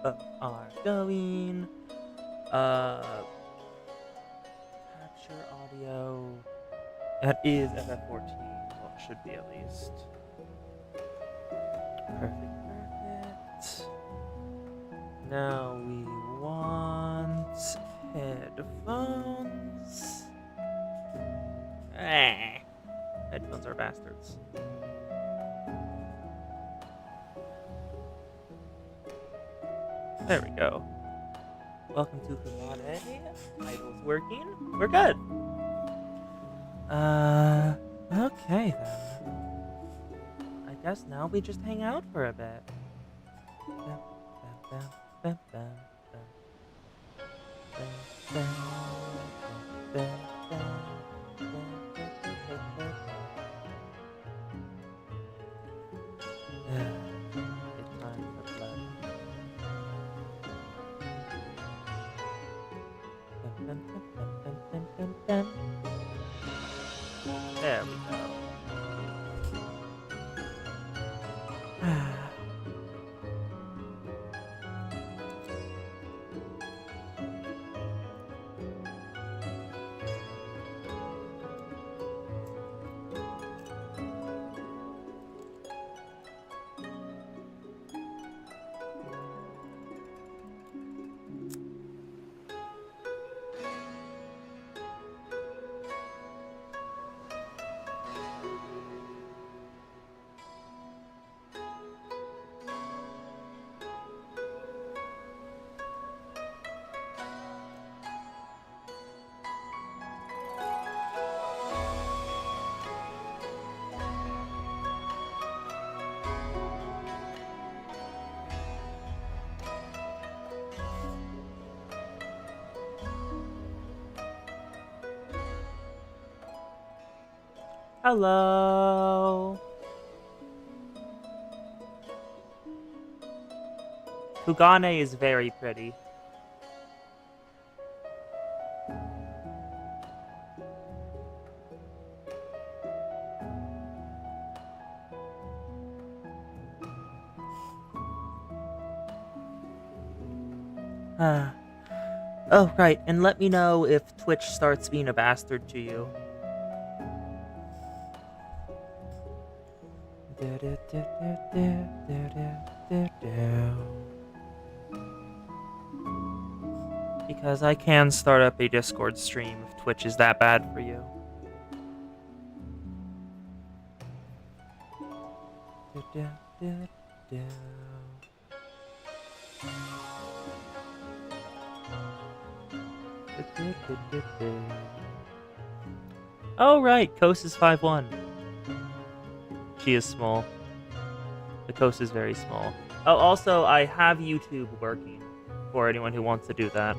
both are going. Uh, capture audio. That is FF14. Well, it should be at least. Perfect. Now we want headphones. Headphones are bastards. There we go. Welcome to Kumade. Idle's working. We're good. Okay then. I guess now we just hang out for a bit. Good time for blood. There we go. Hello. Kugane is very pretty. Oh, right, and let me know if Twitch starts being a bastard to you. Because I can start up a Discord stream if Twitch is that bad for you. Oh right, Kos is 5'1". She is small. The Kos is very small. Oh, also, I have YouTube working for anyone who wants to do that.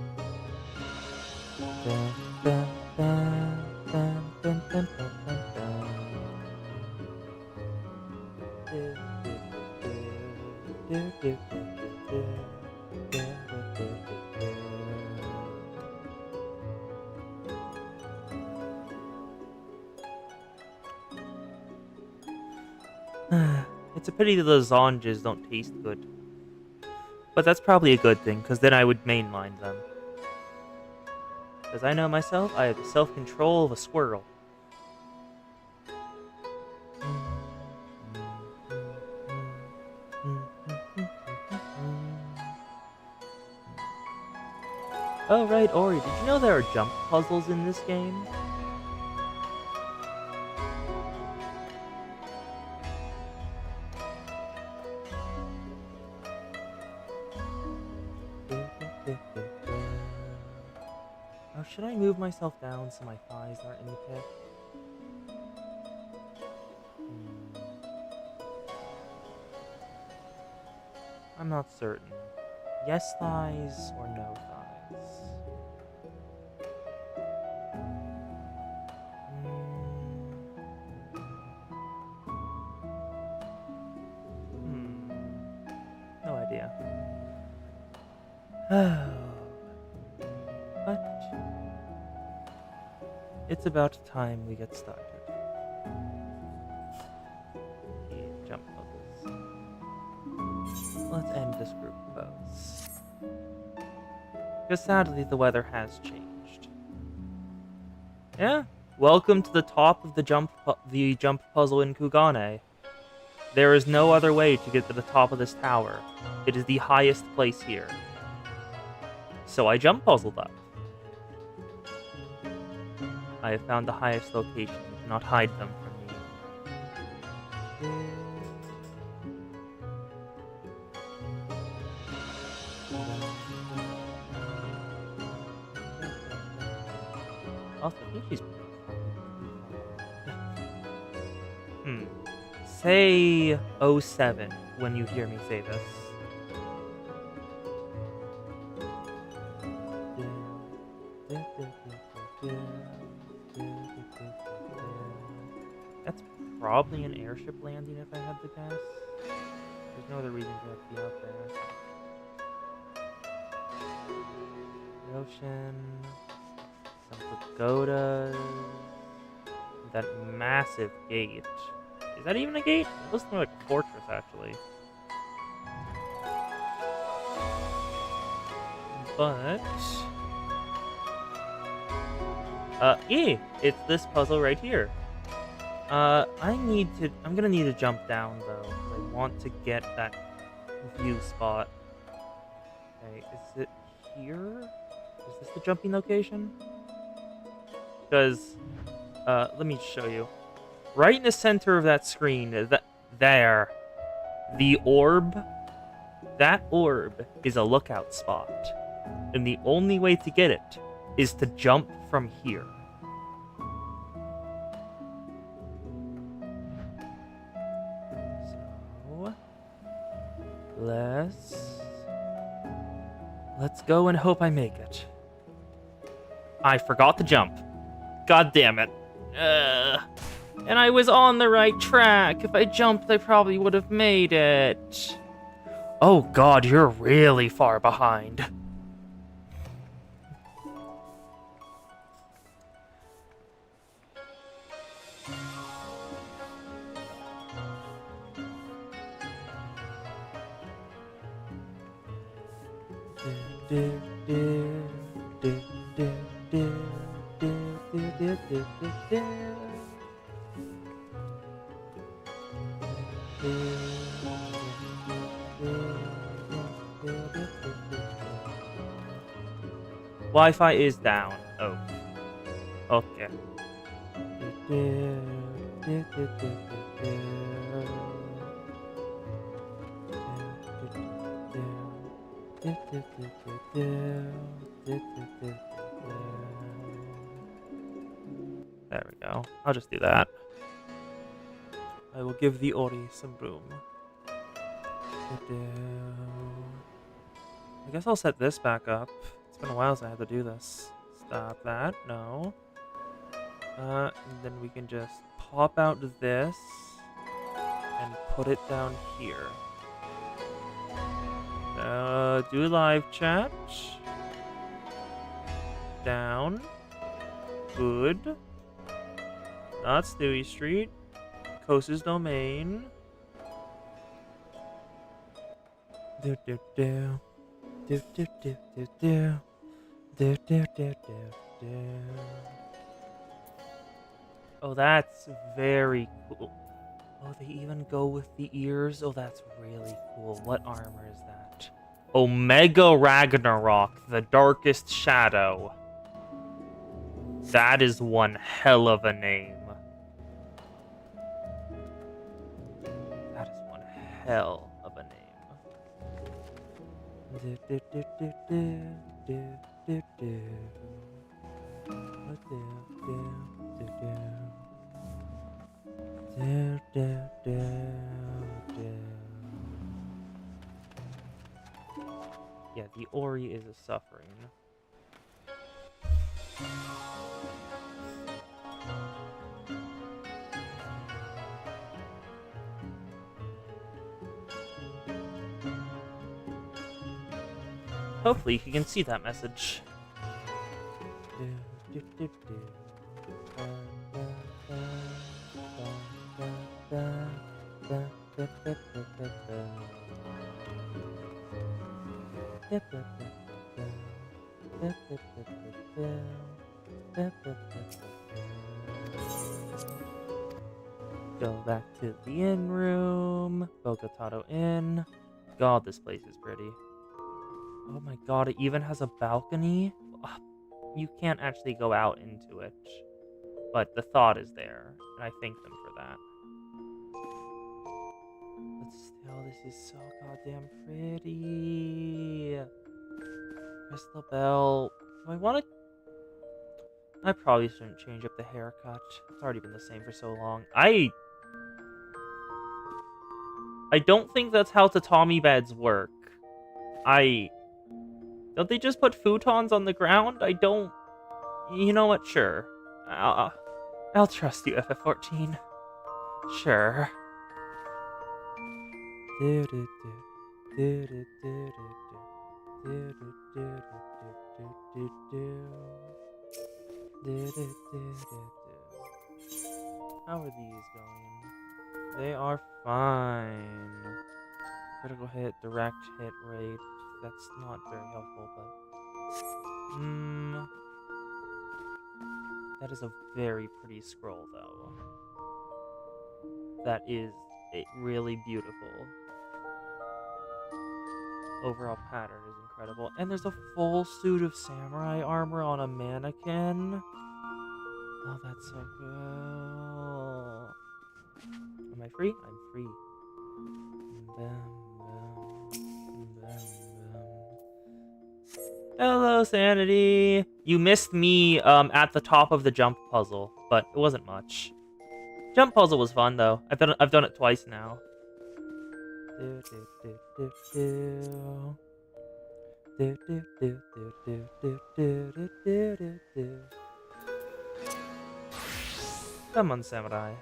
It's a pity the lozenges don't taste good. But that's probably a good thing, because then I would mainline them. Because I know myself, I have the self-control of a squirrel. Oh right, Ori, did you know there are jump puzzles in this game? Oh, should I move myself down so my thighs aren't in the pit? I'm not certain. Yes thighs or no thighs? No idea. But it's about time we get started. Jump puzzles. Let's end this group pose. Because sadly, the weather has changed. Yeah. Welcome to the top of the jump puzzle in Kugane. There is no other way to get to the top of this tower. It is the highest place here. So I jump puzzled up. I have found the highest location. You cannot hide them from me. Also, I think she's... Say 07 when you hear me say this. That's probably an airship landing if I had to guess. There's no other reason to have to be out there. The ocean, some pagodas, that massive gate. Is that even a gate? It looks more like a fortress, actually. But... it's this puzzle right here. I'm gonna need to jump down, though. I want to get that view spot. Okay, is it here? Is this the jumping location? Because, let me show you. Right in the center of that screen, there, the orb, that orb is a lookout spot. And the only way to get it is to jump from here. So, let's go and hope I make it. I forgot to jump. God damn it. And I was on the right track. If I jumped, I probably would have made it. Oh god, you're really far behind. Wi-Fi is down. Oh. Okay. There we go. I'll just do that. I will give the Ori some room. I guess I'll set this back up. It's been a while since I had to do this. Stop that. No. And then we can just pop out this and put it down here. Do live chat. Down. Good. Not Stewie Street. Kosa's domain. Do do do. Do do do do do. Do do do do do. Oh, that's very cool. Oh, they even go with the ears? Oh, that's really cool. What armor is that? Omega Ragnarok, the Darkest Shadow. That is one hell of a name. That is one hell of a name. Do, do, do, do, do, do, do. Do, do, do, do. Do, do, do, do. Yeah, the Ori is a suffering. Hopefully you can see that message. Go back to the inn room. Bogotado Inn. God, this place is pretty. Oh my god, it even has a balcony? Ugh, you can't actually go out into it. But the thought is there, and I thank them for that. But still, this is so goddamn pretty. Crystal Bell. Do I want to... I probably shouldn't change up the haircut. It's already been the same for so long. I don't think that's how tatami beds work. Don't they just put futons on the ground? I don't... You know what? Sure. I'll trust you, FF14. Sure. How are these going? They are fine. Critical hit, direct hit rate. That's not very helpful, but... That is a very pretty scroll, though. That is really beautiful. Overall pattern is incredible. And there's a full suit of samurai armor on a mannequin. Oh, that's so cool. Am I free? I'm free. Hello, Sanity. You missed me at the top of the jump puzzle, but it wasn't much. Jump puzzle was fun though. I've done it twice now. Come on, Samurai.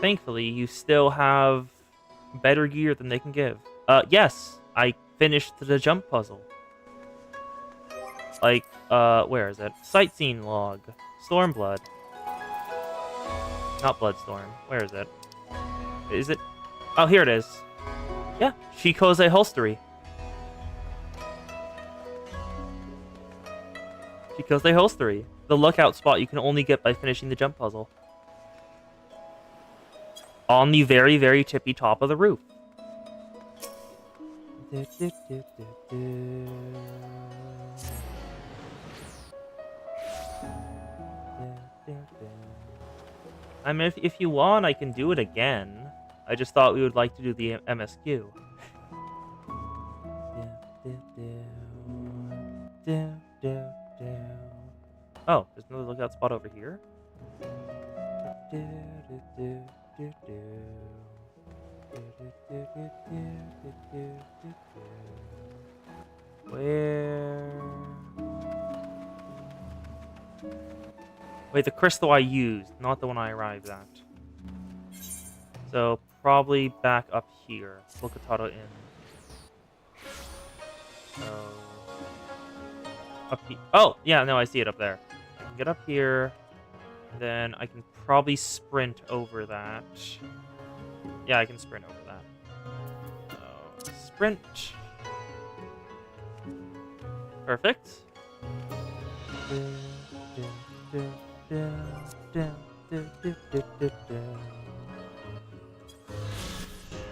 Thankfully, you still have better gear than they can give. Yes, I finished the jump puzzle. Like, where is it? Sightseeing log. Stormblood. Not Bloodstorm. Where is it? Is it? Oh, here it is. Yeah, Shikose Holstery. Shikose Holstery. The lookout spot you can only get by finishing the jump puzzle. On the very, very tippy top of the roof. I mean, if you want, I can do it again. I just thought we would like to do the MSQ. Oh, there's another lookout spot over here? Where? Wait, the crystal I used, not the one I arrived at. So, probably back up here. Bogotado Inn. So... Up here. Oh, yeah, no, I see it up there. I can get up here. Then I can probably sprint over that. Yeah, I can sprint over that. So, sprint. Perfect.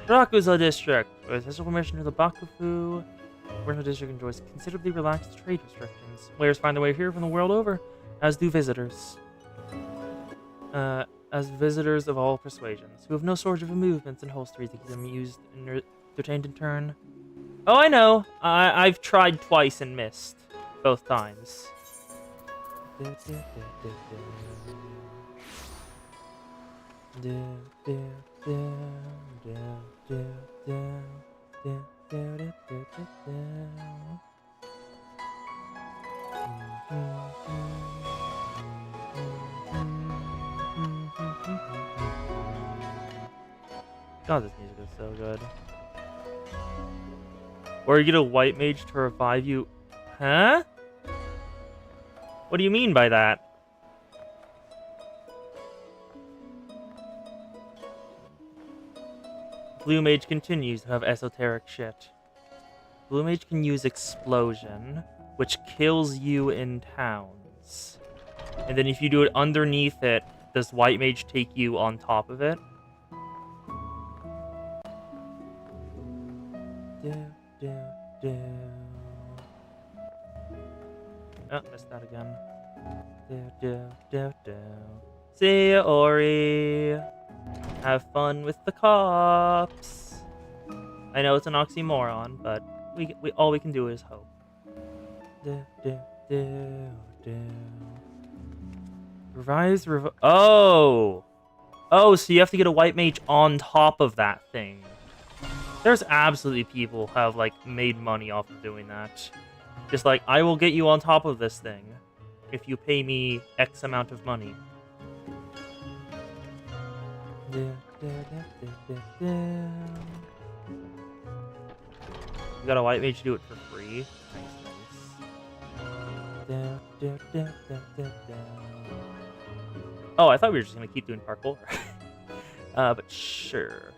Rakuza District. With special permission to the Bakufu, Oriental District enjoys considerably relaxed trade restrictions. Players find their way here from the world over, as do visitors. As visitors of all persuasions, who have no shortage of movements and holsteries to keep them used and entertained in turn. Oh, I know. I've tried twice and missed. Both times. God, this music is so good. Or you get a white mage to revive you. Huh? What do you mean by that? Blue mage continues to have esoteric shit. Blue Mage can use Explosion, which kills you in towns. And then if you do it underneath it, does White Mage take you on top of it? Oh, missed that again. See ya, Ori. Have fun with the cops. I know it's an oxymoron, but we all we can do is hope. Oh! Oh, so you have to get a White Mage on top of that thing. There's absolutely people who have, like, made money off of doing that. Just like, I will get you on top of this thing if you pay me X amount of money. You got a White Mage to do it for free. Nice. Oh, I thought we were just gonna keep doing parkour. But sure.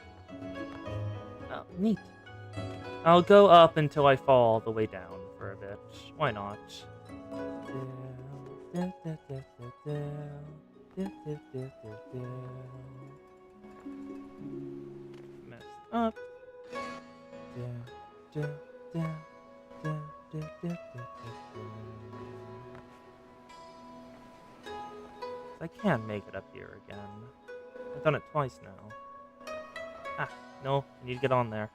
Oh, neat. I'll go up until I fall all the way down for a bit. Why not? Messed up. I can make it up here again. I've done it twice now. Ah, no, I need to get on there.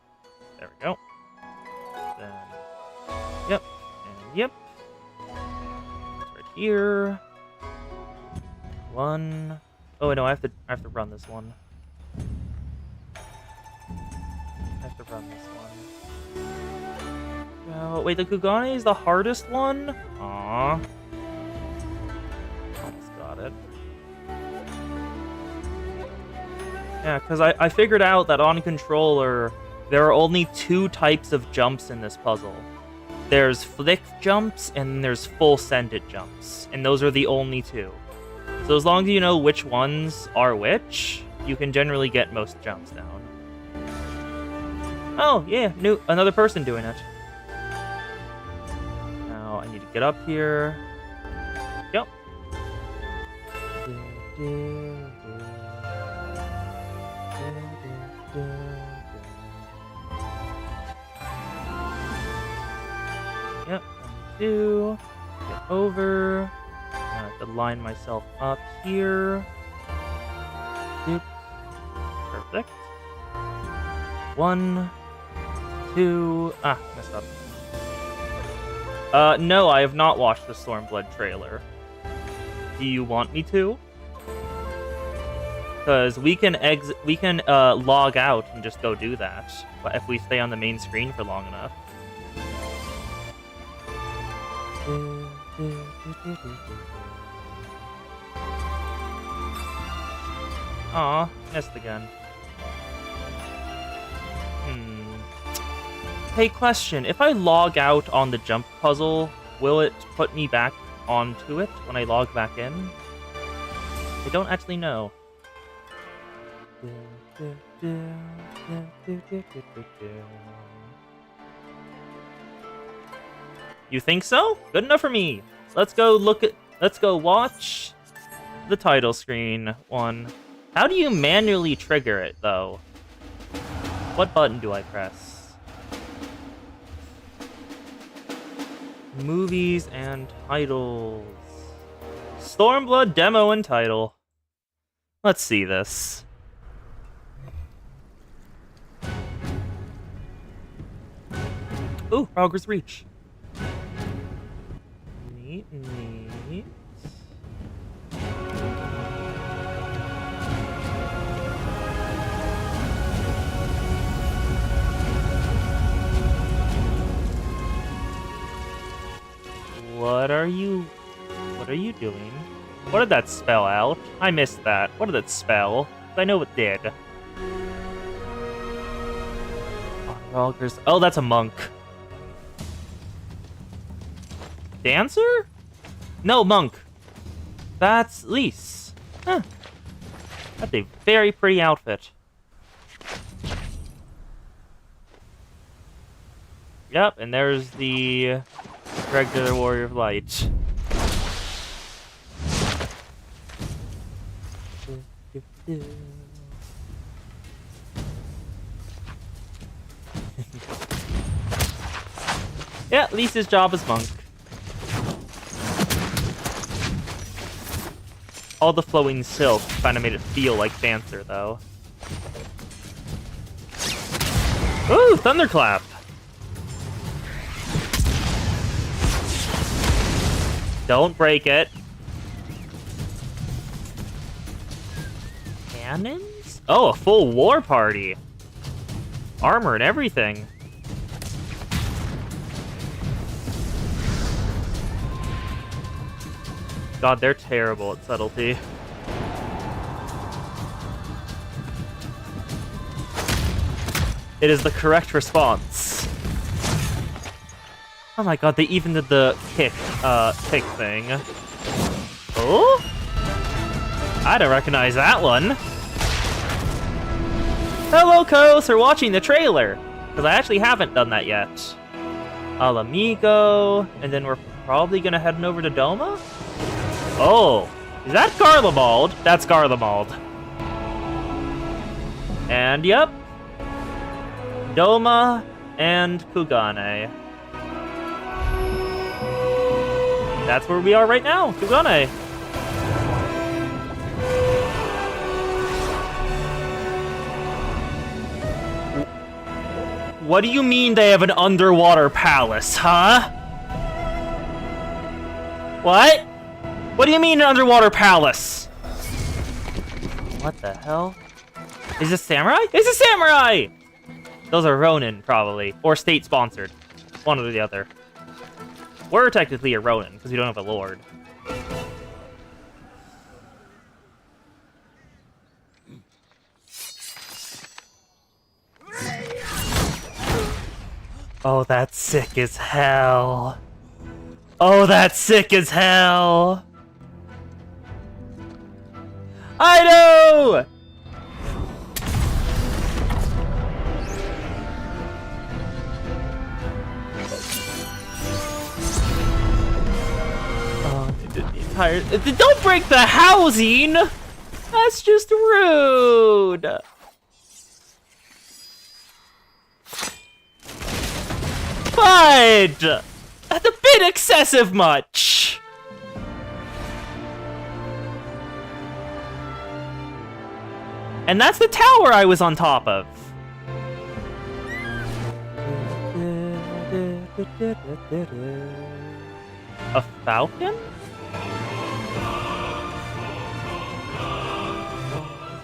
There we go. Then, yep, and yep. It's right here. One. Oh no, I have to run this one. I have to run this one. Oh, wait, the Kugane is the hardest one? Aww. Almost got it. Yeah, because I figured out that on controller, there are only 2 types of jumps in this puzzle. There's flick jumps, and there's full send-it jumps. And those are the only 2. So as long as you know which ones are which, you can generally get most jumps down. Oh, yeah, another person doing it. Now, I need to get up here. Yep. Yep, 2. Get over. I have to line myself up here. Doop. Perfect. 1, 2. Ah, messed up. No, I have not watched the Stormblood trailer. Do you want me to? Because we can log out and just go do that, but if we stay on the main screen for long enough. Aw, missed again. Hey, question. If I log out on the jump puzzle, will it put me back onto it when I log back in? I don't actually know. You think so? Good enough for me. Let's go watch the title screen one. How do you manually trigger it, though? What button do I press? Movies and titles. Stormblood demo and title. Let's see this. Ooh, Progress Reach. Neat. What are you doing? What did that spell out? I missed that. What did it spell? I know it did. Oh, that's a monk. Dancer? No, monk. That's Lise. Huh. That's a very pretty outfit. Yep, and there's the regular Warrior of Light. Yeah, at least his job is monk. All the flowing silk kind of made it feel like dancer, though. Ooh, thunderclap! Don't break it. Cannons? Oh, a full war party. Armor and everything. God, they're terrible at subtlety. It is the correct response. Oh my god, they even did the kick thing. Oh? I don't recognize that one. Hello, Kos, for watching the trailer. Because I actually haven't done that yet. Al Amigo, and then we're probably gonna head over to Doma? Oh, is that Garlemald? That's Garlemald. And yep. Doma and Kugane. That's where we are right now, Kugane. What do you mean they have an underwater palace, huh? What? What do you mean an underwater palace? What the hell? Is this samurai? It's a samurai! Those are Ronin, probably. Or state-sponsored. One or the other. We're technically a Ronin, because we don't have a lord. Oh, that's sick as hell. Oh, that's sick as hell. I know! Oh, tired. Don't break the housing! That's just rude. But that's a bit excessive much. And that's the tower I was on top of. A falcon?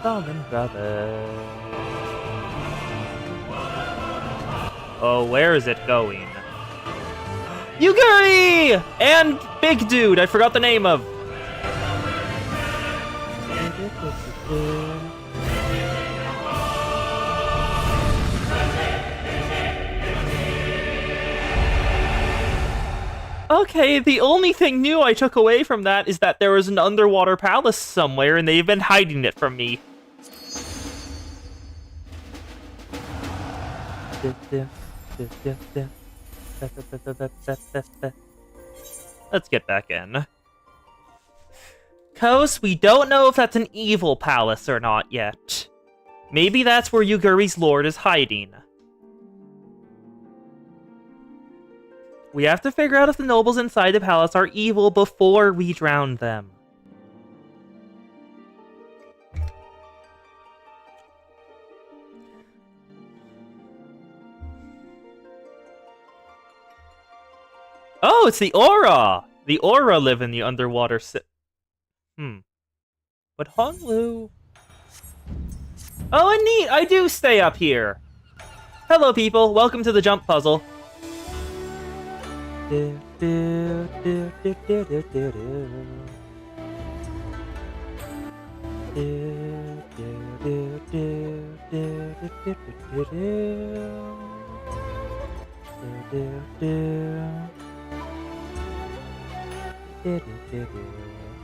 Falcon brother. Oh, where is it going? Yuguri! And Big Dude, I forgot the name of. Okay, the only thing new I took away from that is that there was an underwater palace somewhere and they've been hiding it from me. Let's get back in. Kos, we don't know if that's an evil palace or not yet. Maybe that's where Yuguri's lord is hiding. We have to figure out if the nobles inside the palace are evil before we drown them. Oh, it's the Aura! The Aura live in the underwater But Honglu... Oh, and neat! I do stay up here! Hello, people! Welcome to the jump puzzle.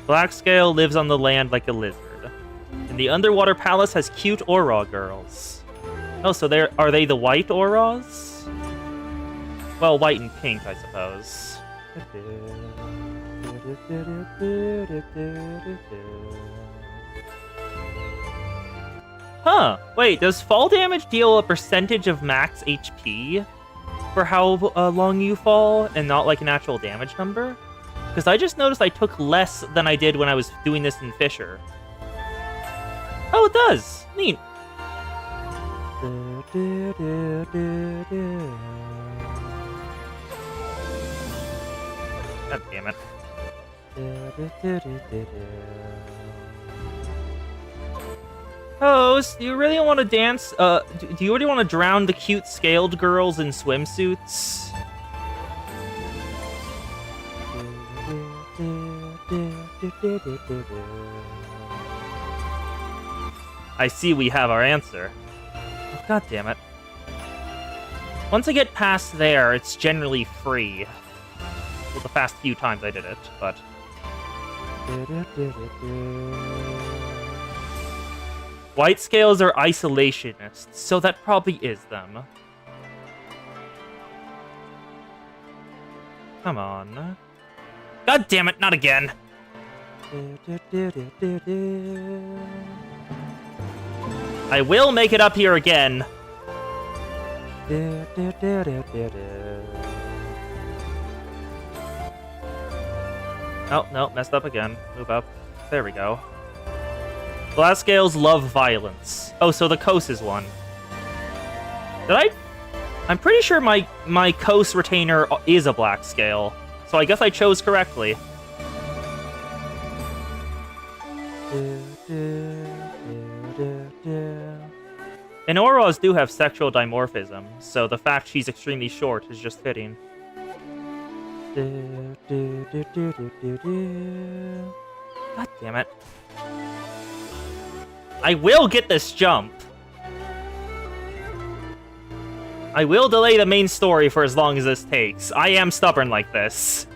Blackscale lives on the land like a lizard. And the underwater palace has cute Aura girls. Oh, so are they the white Auras? Well, white and pink, I suppose. Huh. Wait, does fall damage deal a percentage of max HP for how long you fall, and not like an actual damage number? Because I just noticed I took less than I did when I was doing this in Fisher. Oh, it does! Neat. God damn it. Host, do you really want to dance? Do you really want to drown the cute scaled girls in swimsuits? I see we have our answer. Oh, God damn it. Once I get past there, it's generally free. Well, the past few times I did it, but... White scales are isolationists, so that probably is them. Come on. God damn it, not again! I will make it up here again. Oh, no, messed up again. Move up. There we go. Glass scales love violence. Oh, so the Kos is one. I'm pretty sure my Kos retainer is a black scale, so I guess I chose correctly. And Auras do have sexual dimorphism, so the fact she's extremely short is just fitting. God damn it. I will get this jump. I will delay the main story for as long as this takes. I am stubborn like this.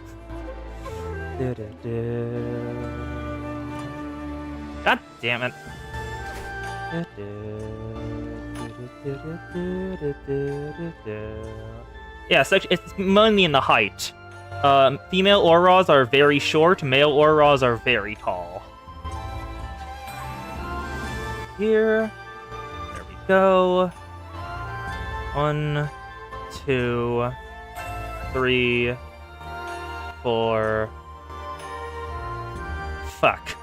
God damn it. Yeah, it's mainly in the height. Female Auras are very short, male Auras are very tall. Here. There we go. 1, 2, 3, 4. Fuck.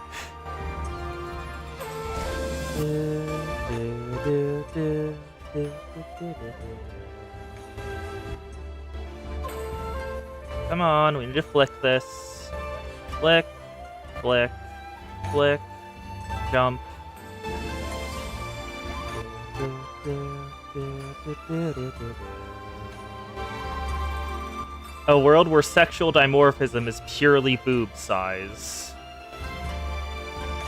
Come on, we need to flick this. Flick, flick, flick, jump. A world where sexual dimorphism is purely boob size.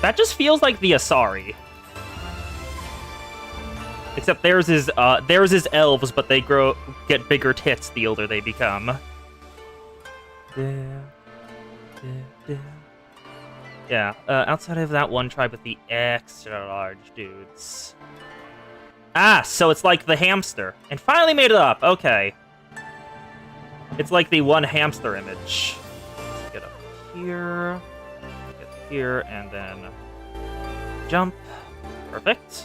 That just feels like the Asari. Except theirs is elves, but they get bigger tits the older they become. Yeah, outside of that one tribe with the extra large dudes. Ah, so it's like the hamster. And finally made it up, okay. It's like the one hamster image. Let's get up here, get here, and then jump. Perfect.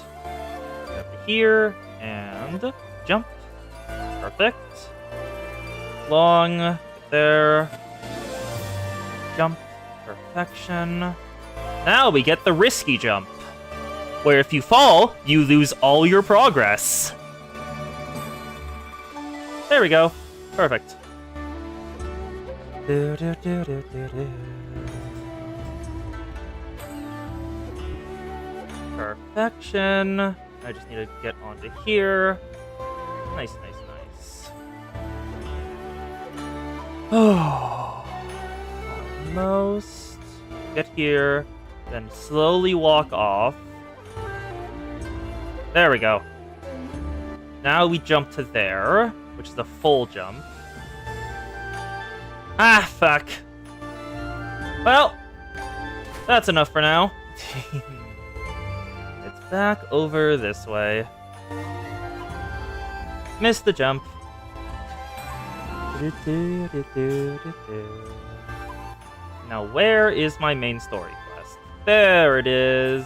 Get up here, and jump. Perfect. Long, get there. Jump. Perfection. Now we get the risky jump, where if you fall, you lose all your progress. There we go. Perfect. Perfection. I just need to get onto here. Nice, nice, nice. Oh, almost. Get here, then slowly walk off. There we go. Now we jump to there, which is a full jump. Ah, fuck. Well, that's enough for now. It's back over this way. Missed the jump. Now, where is my main story quest? There it is.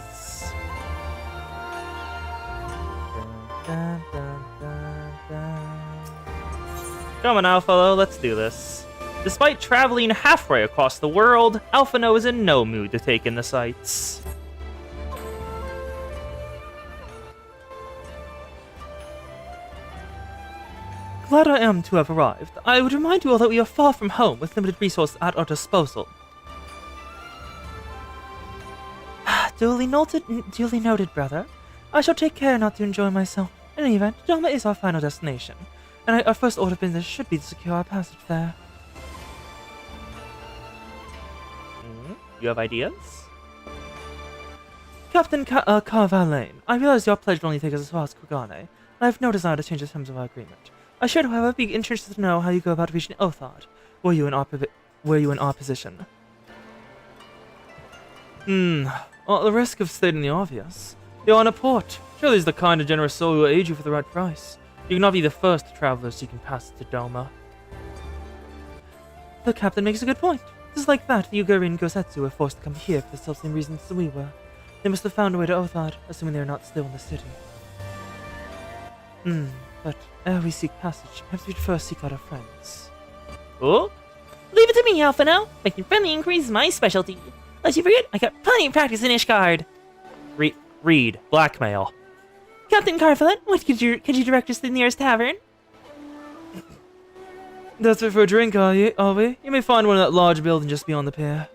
Come on, Alphalo, let's do this. Despite traveling halfway across the world, Alphino is in no mood to take in the sights. Glad I am to have arrived. I would remind you all that we are far from home with limited resources at our disposal. Duly noted, brother. I shall take care not to enjoy myself. In any event, Doma is our final destination, and our first order of business should be to secure our passage there. You have ideas? Captain Carvalhain, I realize your pledge will only take us as far as Kugane, and I have no desire to change the terms of our agreement. I should, however, be interested to know how you go about reaching Othard. Were you in our position? Well, at the risk of stating the obvious, you're on a port. Surely is the kind and generous soul who will aid you for the right price. You cannot be the first traveler seeking passage to Doma. The captain makes a good point. Just like that, the Yuguri and Gosetsu were forced to come here for the self-same reasons as we were. They must have found a way to Othard, assuming they are not still in the city. But ere we seek passage, perhaps we'd first seek out our friends. Oh? Leave it to me, Alphino. Making friendly inquiries is my specialty. Lest you forget, I got plenty of practice in Ishgard. Read. Blackmail. Captain Carvalhain, what could you direct us to the nearest tavern? That's it for a drink, are we? You may find one in that large building just beyond the pier.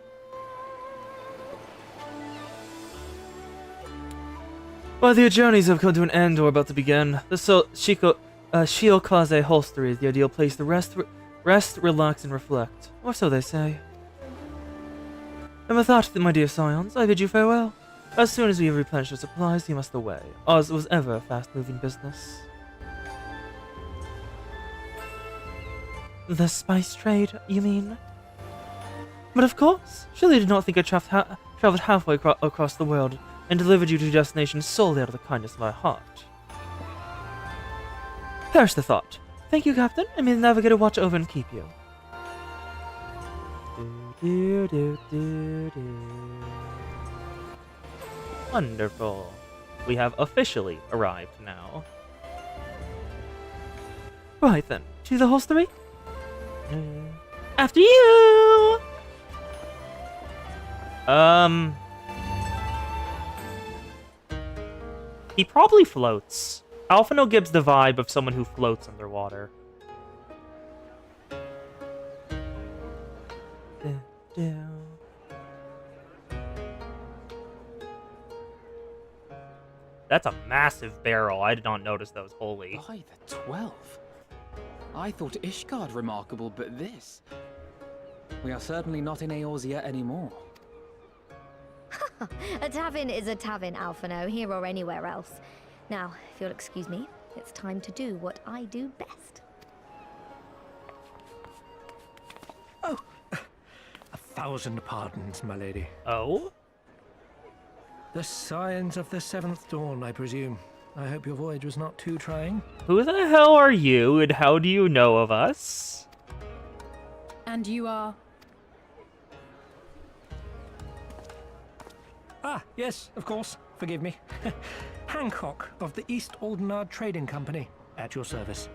Well, the journeys have come to an end or about to begin. The Shiokaze Holstery is the ideal place to rest, relax, and reflect. Or so they say. And with that, my dear scions, I bid you farewell. As soon as we have replenished our supplies, we must away. Oz was ever a fast-moving business. The spice trade, you mean? But of course! Surely you did not think I traveled halfway across the world and delivered you to your destination solely out of the kindness of my heart. Perish the thought. Thank you, Captain, and may the Navigator watch over and keep you. Wonderful. We have officially arrived now. Right then, to the Holstery? After you! He probably floats. Alphino gives the vibe of someone who floats underwater. That's a massive barrel. I did not notice that was holy. By the 12. I thought Ishgard remarkable, but this... We are certainly not in Eorzea anymore. A tavern is a tavern, Alphino, here or anywhere else. Now, if you'll excuse me, it's time to do what I do best. Oh, 1,000 pardons, my lady. Oh? The signs of the seventh dawn, I presume. I hope your voyage was not too trying. Who the hell are you, and how do you know of us? And you are? Ah, yes, of course. Forgive me. Hancock of the East Aldenard Trading Company, at your service.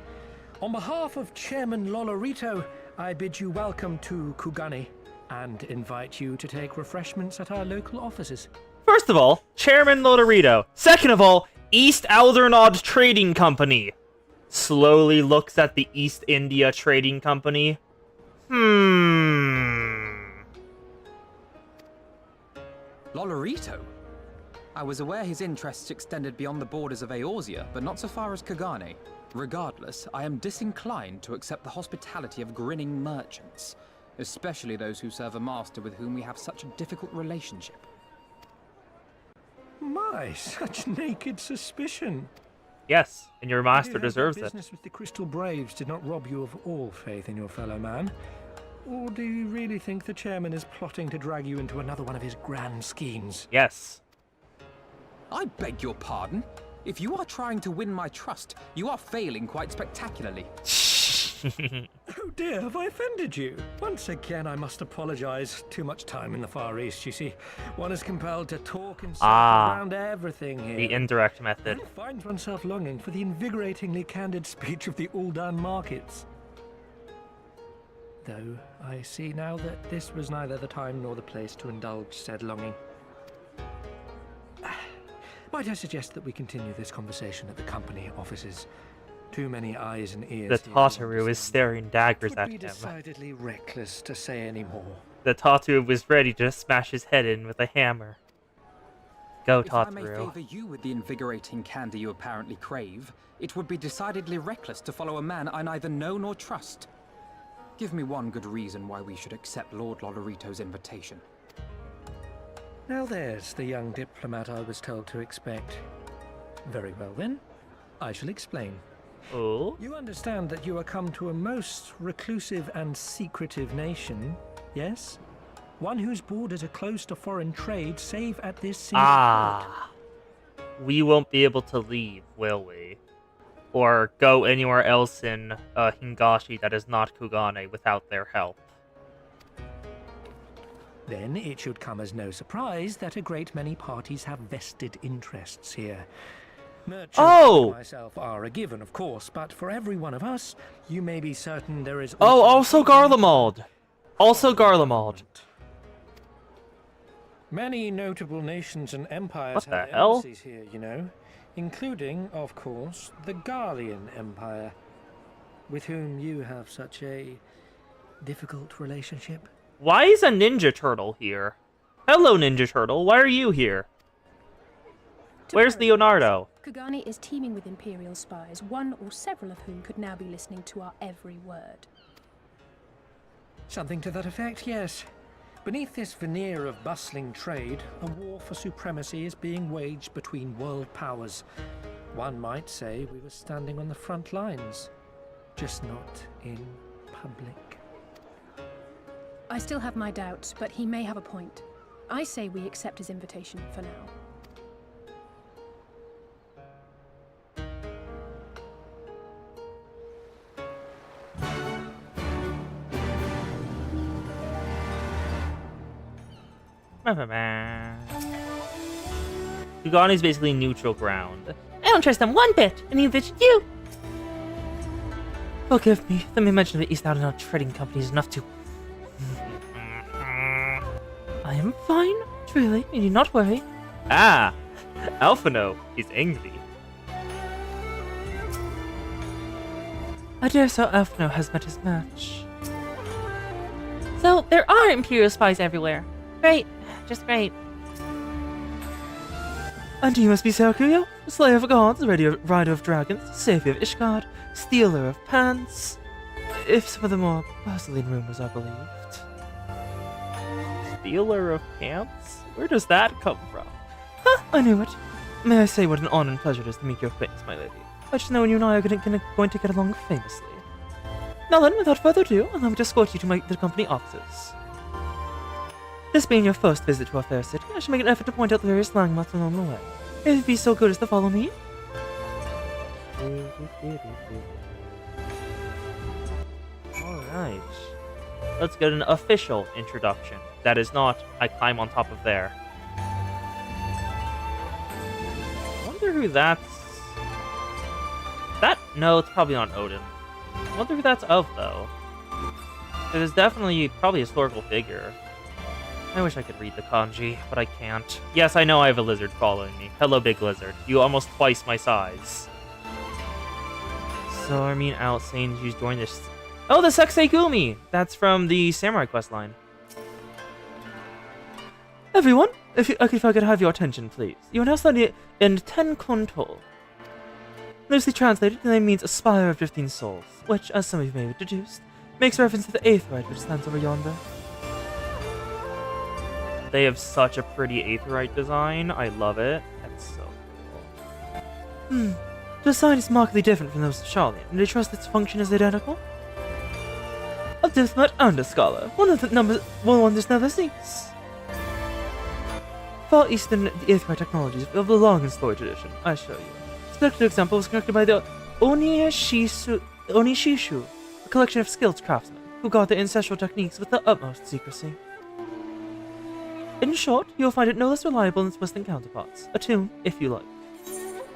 On behalf of Chairman Lolorito, I bid you welcome to Kugane and invite you to take refreshments at our local offices. First of all, Chairman Lodorito. Second of all, East Aldernod Trading Company. Slowly looks at the East India Trading Company. Lolorito? I was aware his interests extended beyond the borders of Eorzea, but not so far as Kugane. Regardless, I am disinclined to accept the hospitality of grinning merchants, especially those who serve a master with whom we have such a difficult relationship. My, such naked suspicion. Yes, and your master deserves it. Business with the Crystal Braves did not rob you of all faith in your fellow man. Or do you really think the chairman is plotting to drag you into another one of his grand schemes? Yes. I beg your pardon? If you are trying to win my trust, you are failing quite spectacularly. Oh dear, have I offended you? Once again, I must apologize. Too much time in the Far East, you see. One is compelled to talk and circle around everything here. The indirect method. And finds oneself longing for the invigoratingly candid speech of the Uldan markets. Though I see now that this was neither the time nor the place to indulge said longing. Might I suggest that we continue this conversation at the company offices? Too many eyes and ears. The Tataru is staring daggers at Would be him. decidedly reckless to say any more. The Tataru was ready to smash his head in with a hammer. Go, If I may Tataru. favor you with the invigorating candy you apparently crave, it would be decidedly reckless to follow a man I neither know nor trust. Give me one good reason why we should accept Lord Lolorito's invitation. Now there's the young diplomat I was told to expect. Very well then, I shall explain. Oh? You understand that you are come to a most reclusive and secretive nation, yes? One whose borders are close to foreign trade, save at this single port. Ah. We won't be able to leave, will we? Or go anywhere else in Hingashi that is not Kugane without their help. Then it should come as no surprise that a great many parties have vested interests here. Merchants Oh! like myself are a given, of course, but for every one of us, you may be certain there is Oh, also Garlemald! Also Garlemald. Many notable nations and empires What the have hell? embassies here, you know, including, of course, the Garlean Empire, with whom you have such a difficult relationship. Why is a Ninja Turtle here? Hello, Ninja Turtle. Why are you here? To Where's paraphrase, Leonardo? Kugane is teeming with Imperial spies, one or several of whom could now be listening to our every word. Something to that effect, yes. Beneath this veneer of bustling trade, a war for supremacy is being waged between world powers. One might say we were standing on the front lines, just not in public. I still have my doubts, but he may have a point. I say we accept his invitation for now. Kugane is basically neutral ground. I don't trust them one bit, and neither should you. Forgive me, the mere mention of the East Alderney Trading Company is enough to... I am fine, truly, you need not worry. Ah! Alphino is angry. I dare say Alphino has met his match. So, there are Imperial spies everywhere. Great, just great. And you must be Sakuya, slayer of gods, rider of dragons, savior of Ishgard, stealer of pants. If some of the more puzzling rumors are believed. Stealer of pants? Where does that come from? Huh, I knew it. May I say what an honor and pleasure it is to meet your acquaintance, my lady. I just know you and I are going to get along famously. Now then, without further ado, allow me to escort you to the company offices. This being your first visit to our fair city, I shall make an effort to point out the various landmarks along the way. If you'd be so good as to follow me. Alright. Let's get an official introduction. That is not, I climb on top of there. I wonder who that's... That? No, it's probably not Odin. I wonder who that's of, though. It is definitely probably a historical figure. I wish I could read the kanji, but I can't. Yes, I know I have a lizard following me. Hello, big lizard. You almost twice my size. So, I mean, out saying she's joined this... Oh, the Sexei Gumi! That's from the Samurai Quest line. Everyone, if I could have your attention, please. You are now studying in Ten Konto. Loosely translated, the name means Aspire of 15 Souls, which, as some of you may have deduced, makes reference to the 8th rite which stands over yonder. They have such a pretty aetheryte design. I love it. That's so cool. The design is markedly different from those of Charlie, and I trust its function is identical? A diplomat and a scholar, one wonders never cease. Far Eastern aetheryte technologies of a long and storied tradition, I show you. This particular example was conducted by the Onishishu, a collection of skilled craftsmen who guard their ancestral techniques with the utmost secrecy. In short, you'll find it no less reliable than its Western counterparts. Attune, if you like.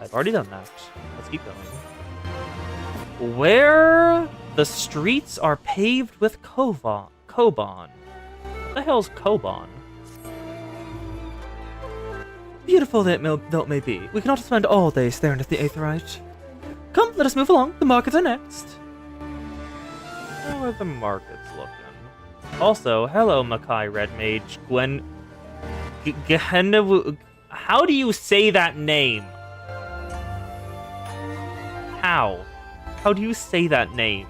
I've already done that. Let's keep going. Where the streets are paved with Koban. What the hell's Koban? Beautiful though it may be, we cannot spend all day staring at the aetheryte. Come, let us move along. The markets are next. How are the markets looking? Also, hello, Makai Red Mage. How do you say that name? How? How do you say that name?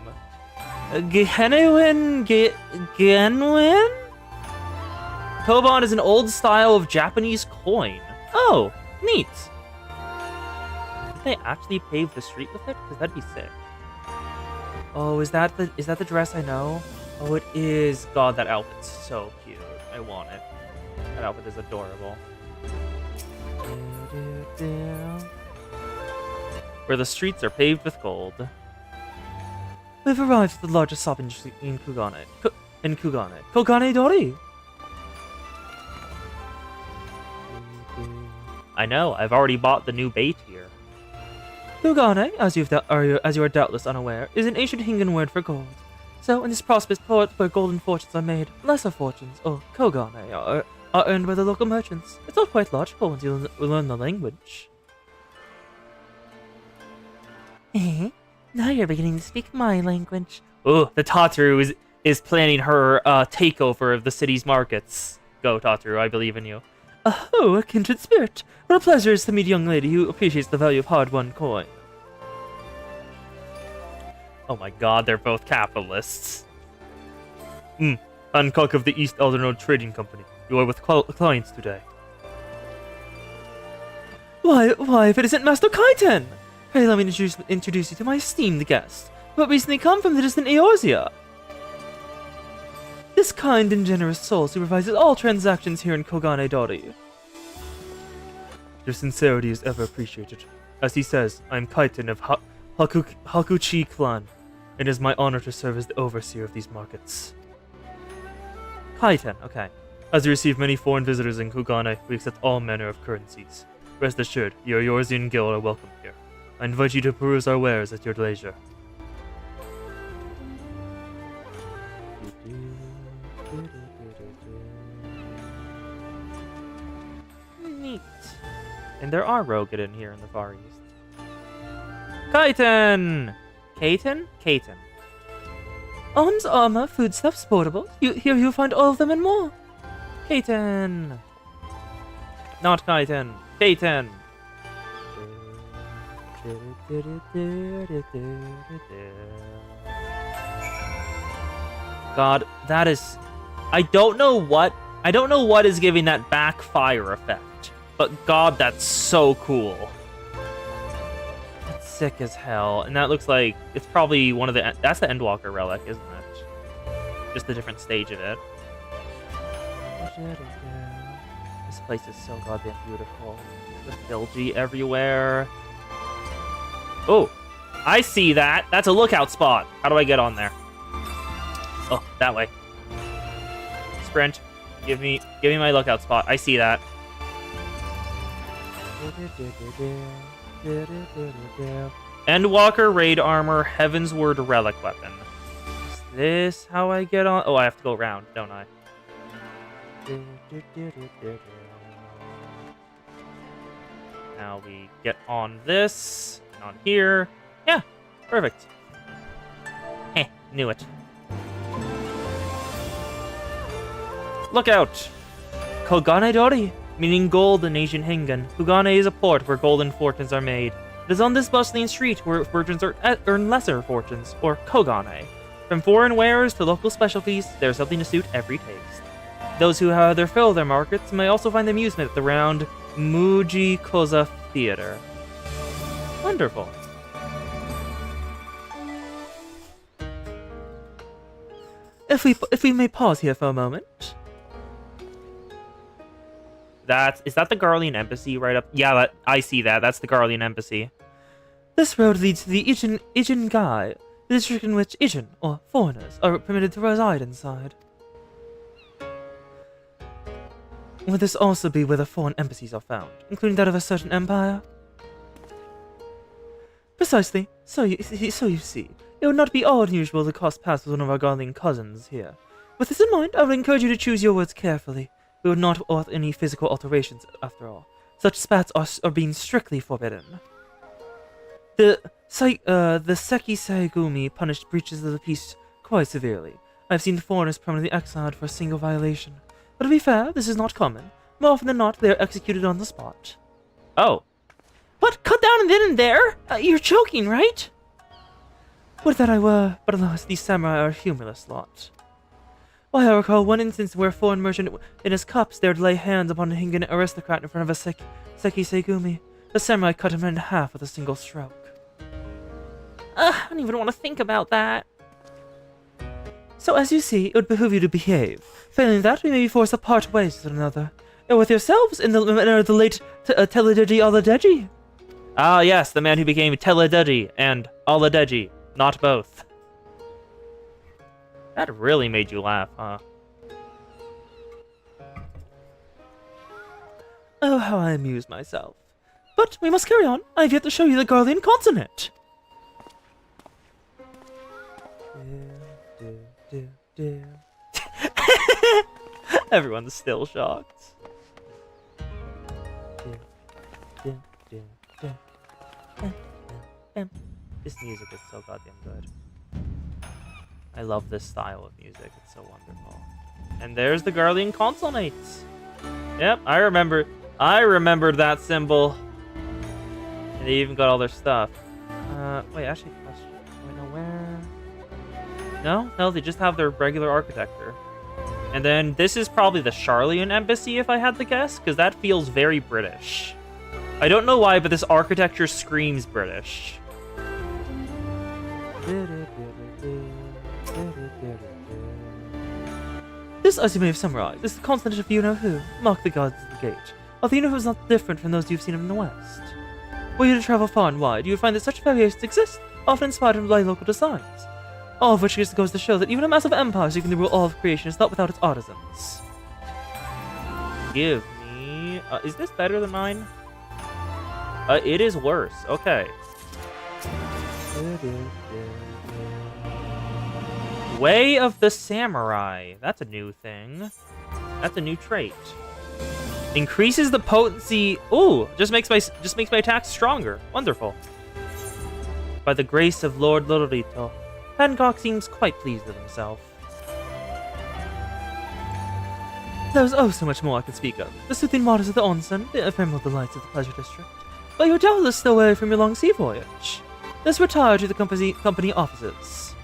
Genwin? Koban is an old style of Japanese coin. Oh, neat. Did they actually pave the street with it? Because that'd be sick. Oh, is that the dress I know? Oh, it is. God, that outfit's so cute. I want it. That outfit is adorable. Where the streets are paved with gold. We've arrived at the largest shopping street in Kugane. Kugane Dori! I know, I've already bought the new bait here. Kugane, as you are doubtless unaware, is an ancient Hingan word for gold. So, in this prosperous port where golden fortunes are made, lesser fortunes, or kogane, are earned by the local merchants. It's all quite logical once you learn the language. Now you're beginning to speak my language. Oh, the Tataru is planning her takeover of the city's markets. Go, Tataru, I believe in you. Oh, a kindred spirit. What a pleasure it is to meet a young lady who appreciates the value of hard-won coin. Oh my god, they're both capitalists. Hancock of the East Eldernode Trading Company. You are with clients today. Why, if it isn't Master Kaiten! Pray let me introduce you to my esteemed guest, who have recently come from the distant Eorzea. This kind and generous soul supervises all transactions here in Kogane Dori. Your sincerity is ever appreciated. As he says, I am Kaiten of Hakuchi clan. It is my honor to serve as the overseer of these markets. Kaiten, okay. As we receive many foreign visitors in Kugane, we accept all manner of currencies. Rest assured, your Eorzean guild are welcome here. I invite you to peruse our wares at your leisure. Neat. And there are Rogadin here in the Far East. Kaiten! Kaiten? Kaiten. Arms, armor, foodstuffs, portables. Here you'll find all of them and more. Kaiten! Not Kaiten. Kaiten! God, that is... I don't know what is giving that backfire effect. But god, that's so cool. That's sick as hell. And that looks like it's probably one of the... That's the Endwalker relic, isn't it? Just a different stage of it. This place is so goddamn beautiful. The Filgy everywhere. Oh, I see that. That's a lookout spot. How do I get on there? Oh, that way. Sprint. Give me my lookout spot. I see that. Endwalker raid armor, Heaven's Word relic weapon. Is this how I get on? Oh, I have to go around, don't I? Now we get on this, and on here. Yeah, perfect. Heh, knew it. Look out! Kogane Dori, meaning gold in ancient Hingan. Kugane is a port where golden fortunes are made. It is on this bustling street where merchants earn lesser fortunes, or Kogane. From foreign wares to local specialties, there's something to suit every taste. Those who either fill their markets may also find amusement at the round Muji Koza Theater. Wonderful. If we may pause here for a moment. Is that the Garlean Embassy right up? Yeah, I see that. That's the Garlean Embassy. This road leads to the Ijin Gai, the district in which Ijin, or foreigners, are permitted to reside inside. Would this also be where the foreign embassies are found, including that of a certain empire? Precisely. So you see, it would not be unusual to cross paths with one of our Garlean cousins here. With this in mind, I would encourage you to choose your words carefully. We would not author any physical alterations, after all. Such spats are being strictly forbidden. The Seki Saigumi punished breaches of the peace quite severely. I have seen foreigners permanently exiled for a single violation. But to be fair, this is not common. More often than not, they are executed on the spot. Oh. What? Cut down then and there? You're joking, right? Would that I were, but alas, these samurai are a humorless lot. Why, I recall one instance where a foreign merchant in his cups dared lay hands upon a Hingan aristocrat in front of a Seki Saigumi. The samurai cut him in half with a single stroke. I don't even want to think about that. So as you see, it would behoove you to behave. Failing that, we may be forced to part ways with one another. Or with yourselves in the manner of the late Teledeji Aladeji. Ah, yes, the man who became Teledeji and Aladeji, not both. That really made you laugh, huh? Oh, how I amuse myself. But we must carry on. I have yet to show you the Garlean consonant. Everyone's still shocked. This music is so goddamn good. I love this style of music. It's so wonderful. And there's the Garlean consonants. Yep, I remembered that symbol. And they even got all their stuff. Wait, actually, question. Do I know where? No, they just have their regular architecture. And then this is probably the Charlian embassy, if I had to guess, because that feels very British. I don't know why, but this architecture screams British. This, as you may have summarized, is the consonant of you-know-who. Mark the gods at the gate. Although you know who's not different from those you've seen in the West. Were you to travel far and wide, you would find that such variations exist, often inspired by local designs. All of which just goes to show that even a massive empire seeking to rule all of creation is not without its artisans. Give me... is this better than mine? It is worse. Okay. Way of the Samurai. That's a new thing. That's a new trait. Increases the potency. Ooh, just makes my attacks stronger. Wonderful. By the grace of Lord Lorito, Hancock seems quite pleased with himself. There was oh so much more I could speak of. The soothing waters of the onsen, the ephemeral delights of the pleasure district. But you're doubtless still away from your long sea voyage. Let's retire to the company offices.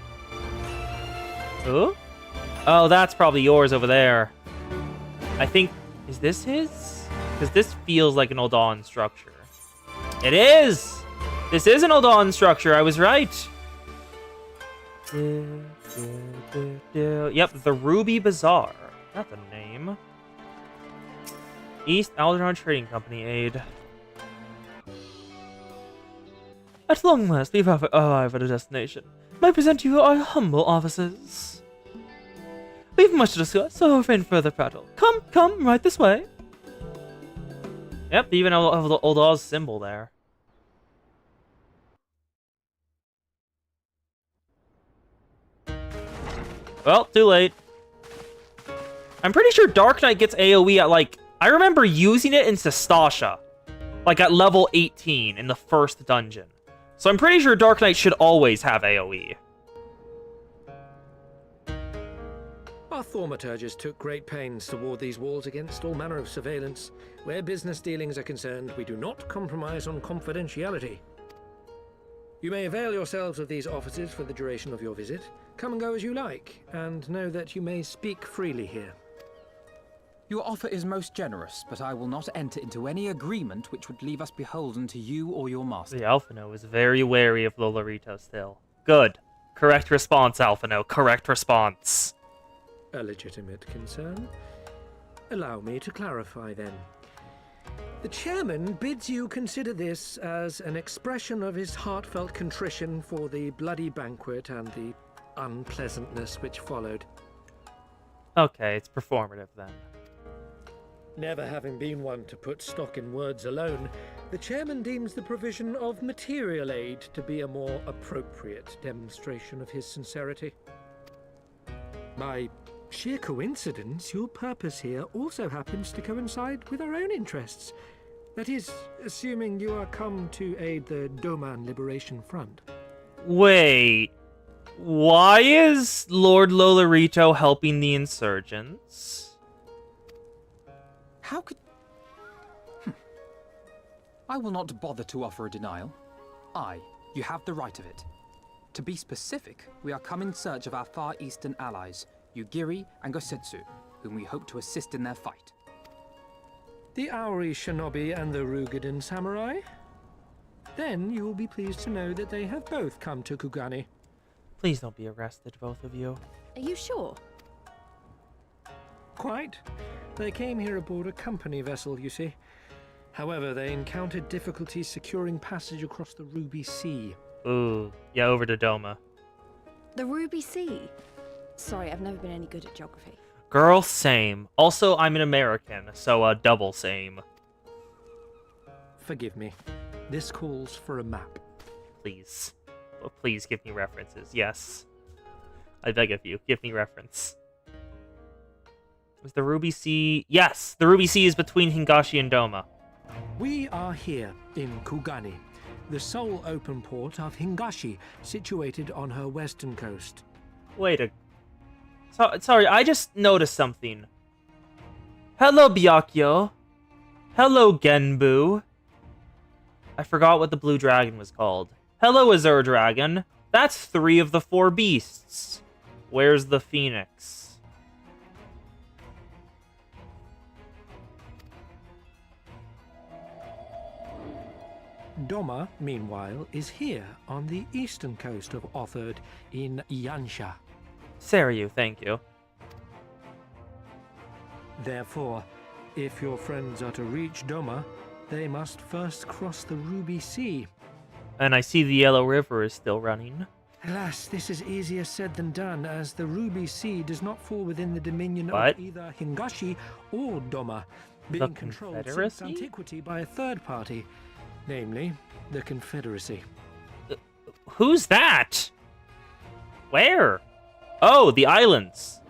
Ooh? Oh, that's probably yours over there. I think... Is this his? Because this feels like an Uldaan structure. It is! This is an Uldaan structure, I was right. Yep, the Ruby Bazaar. That's a name. East Alderaan Trading Company aid. At long last, we've arrived at a destination. May I present to you our humble offices. We've much to discuss, so refrain further prattle. Come, right this way. Yep, they even have the Uldaan's symbol there. Well, too late. I'm pretty sure Dark Knight gets AoE at, like... I remember using it in Sestasha. Like, at level 18 in the first dungeon. So I'm pretty sure Dark Knight should always have AoE. Our thaumaturges took great pains to ward these walls against all manner of surveillance. Where business dealings are concerned, we do not compromise on confidentiality. You may avail yourselves of these offices for the duration of your visit. Come and go as you like, and know that you may speak freely here. Your offer is most generous, but I will not enter into any agreement which would leave us beholden to you or your master. The Alphino is very wary of Lolorito still. Good. Correct response, Alphino. Correct response. A legitimate concern. Allow me to clarify then. The chairman bids you consider this as an expression of his heartfelt contrition for the bloody banquet and the unpleasantness which followed. Okay, it's performative then. Never having been one to put stock in words alone, the chairman deems the provision of material aid to be a more appropriate demonstration of his sincerity. By sheer coincidence, your purpose here also happens to coincide with our own interests. That is, assuming you are come to aid the Doman Liberation Front. Wait, why is Lord Lolorito helping the insurgents? How could... I will not bother to offer a denial. You have the right of it. To be specific, we are come in search of our Far Eastern allies, Yugiri and Gosetsu, whom we hope to assist in their fight. The Aori Shinobi and the Rugadan Samurai? Then you will be pleased to know that they have both come to Kugani. Please don't be arrested, both of you. Are you sure? Quite. They came here aboard a company vessel, you see. However, they encountered difficulties securing passage across the Ruby Sea. Ooh, yeah, over to Doma. The Ruby Sea. Sorry, I've never been any good at geography. Girl, same. Also, I'm an American, so double same. Forgive me. This calls for a map. Please. Oh, please give me references. Yes. I beg of you, give me reference. Was the Ruby Sea... Yes! The Ruby Sea is between Hingashi and Doma. We are here in Kugani, the sole open port of Hingashi, situated on her western coast. Wait a... sorry, I just noticed something. Hello, Byakuyo. Hello, Genbu. I forgot what the blue dragon was called. Hello, Azure Dragon. That's 3 of the 4 beasts. Where's the phoenix? Doma, meanwhile, is here on the eastern coast of Otherd in Yansha. Saryu, thank you. Therefore, if your friends are to reach Doma, they must first cross the Ruby Sea. And I see the Yellow River is still running. Alas, this is easier said than done, as the Ruby Sea does not fall within the dominion What? of either Hingashi or Doma, The being controlled since Confederacy? antiquity by a third party, namely the Confederacy. Who's that? Where? Oh, the islands.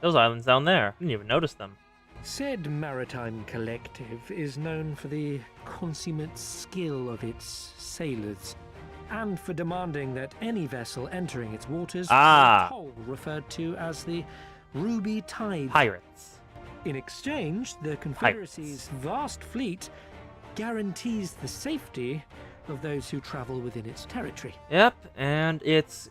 Those islands down there. Didn't even notice them. Said maritime collective is known for the consummate skill of its sailors, and for demanding that any vessel entering its waters pay a toll referred to as the Ruby Tide. Pirates. In exchange, the Confederacy's vast fleet guarantees the safety of those who travel within its territory. Yep, and it's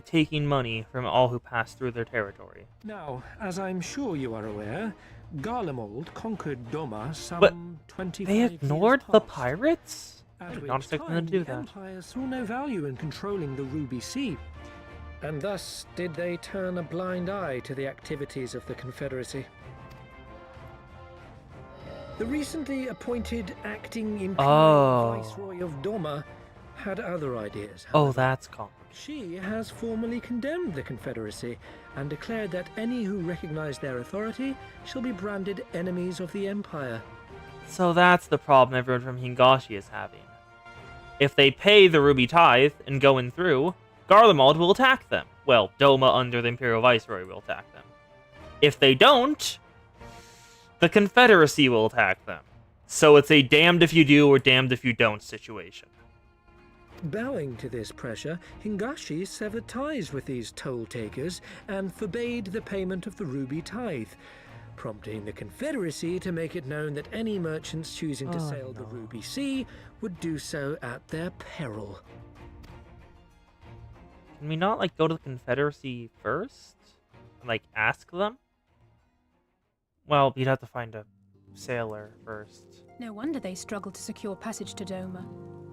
taking money from all who pass through their territory. Now, as I'm sure you are aware, Garlemald conquered Doma some But 25 They ignored years the past, pirates? I at did which not expect them to time do the that. Empire saw no value in controlling the Ruby Sea, and thus did they turn a blind eye to the activities of the Confederacy. The recently appointed acting Imperial Viceroy of Doma had other ideas. Oh, however. that's complicated. She has formally condemned the Confederacy and declared that any who recognize their authority shall be branded enemies of the Empire. So that's the problem everyone from Hingashi is having. If they pay the Ruby Tithe and go in through, Garlemald will attack them. Well, Doma under the Imperial Viceroy will attack them. If they don't, the Confederacy will attack them. So it's a damned if you do or damned if you don't situation. Bowing to this pressure, Hingashi severed ties with these toll-takers and forbade the payment of the Ruby Tithe, prompting the Confederacy to make it known that any merchants choosing to sail the Ruby Sea would do so at their peril. Can we not, like, go to the Confederacy first? And, like, ask them? Well, you'd have to find a sailor first. No wonder they struggled to secure passage to Doma.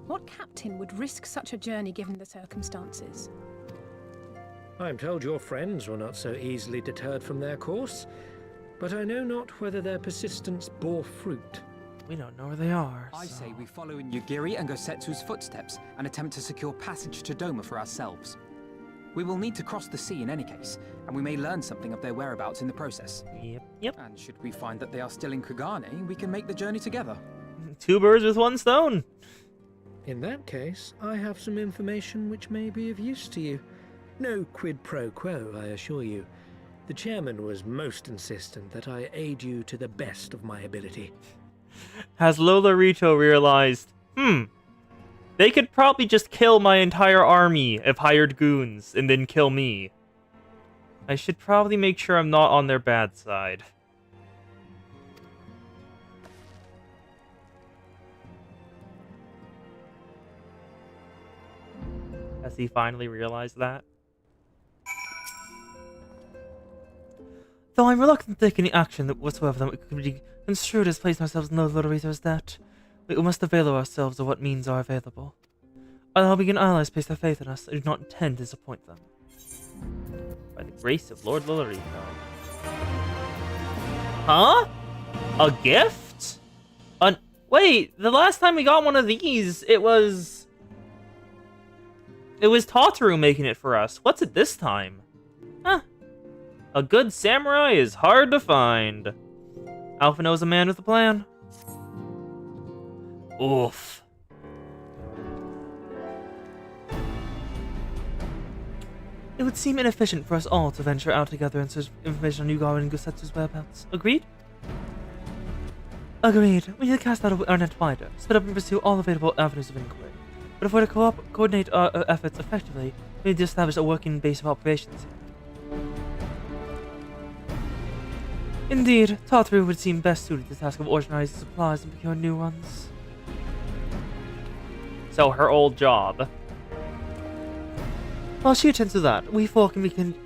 What captain would risk such a journey given the circumstances? I am told your friends were not so easily deterred from their course, but I know not whether their persistence bore fruit. we don't know where they are. I so- say we follow in Yugiri and Gosetsu's footsteps and attempt to secure passage to Doma for ourselves. We will need to cross the sea in any case, and we may learn something of their whereabouts in the process. Yep. And should we find that they are still in Kugane, we can make the journey together. 2 birds with 1 stone. In that case, I have some information which may be of use to you. No quid pro quo, I assure you. The chairman was most insistent that I aid you to the best of my ability. Has Lolorito realized, they could probably just kill my entire army of hired goons and then kill me. I should probably make sure I'm not on their bad side. Has he finally realized that? Though I'm reluctant to take any action that whatsoever that could be construed as placing ourselves in the Lorito's debt, we must avail ourselves of what means are available. While helping allies place their faith in us, I do not intend to disappoint them. By the grace of Lord Lolorito. Huh? A gift? Wait, the last time we got one of these, it was Tataru making it for us. What's it this time? Huh. A good samurai is hard to find. Alpha knows a man with a plan. Oof. It would seem inefficient for us all to venture out together and search information on Yugawa and Gosetsu's whereabouts. Agreed? Agreed. We need to cast out our net wider, split up and pursue all available avenues of inquiry. But if we're to coordinate our efforts effectively, we need to establish a working base of operations here. Indeed, Tataru would seem best suited to the task of organizing supplies and procuring new ones. So her old job. While she attends to that, we four can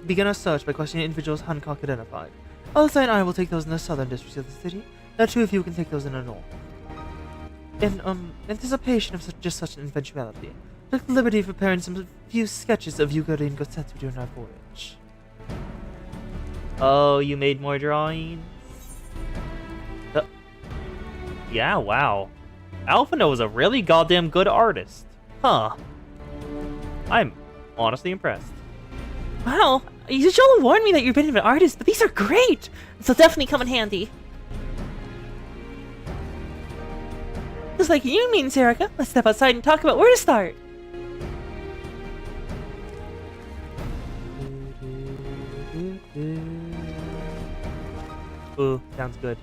begin our search by questioning individuals Hancock identified. Alsa and I will take those in the southern districts of the city. The 2 of you can take those in the north. In anticipation of such an eventuality, I took the liberty of preparing some few sketches of Yugiri and Gosetsu during our voyage. Oh, you made more drawings? Yeah, wow. Alphino was a really goddamn good artist. Huh. I'm honestly impressed. Wow, you should warn me that you're a bit of an artist, but these are great! This will definitely come in handy. Just like you mean, Serica. Let's step outside and talk about where to start. Ooh, sounds good.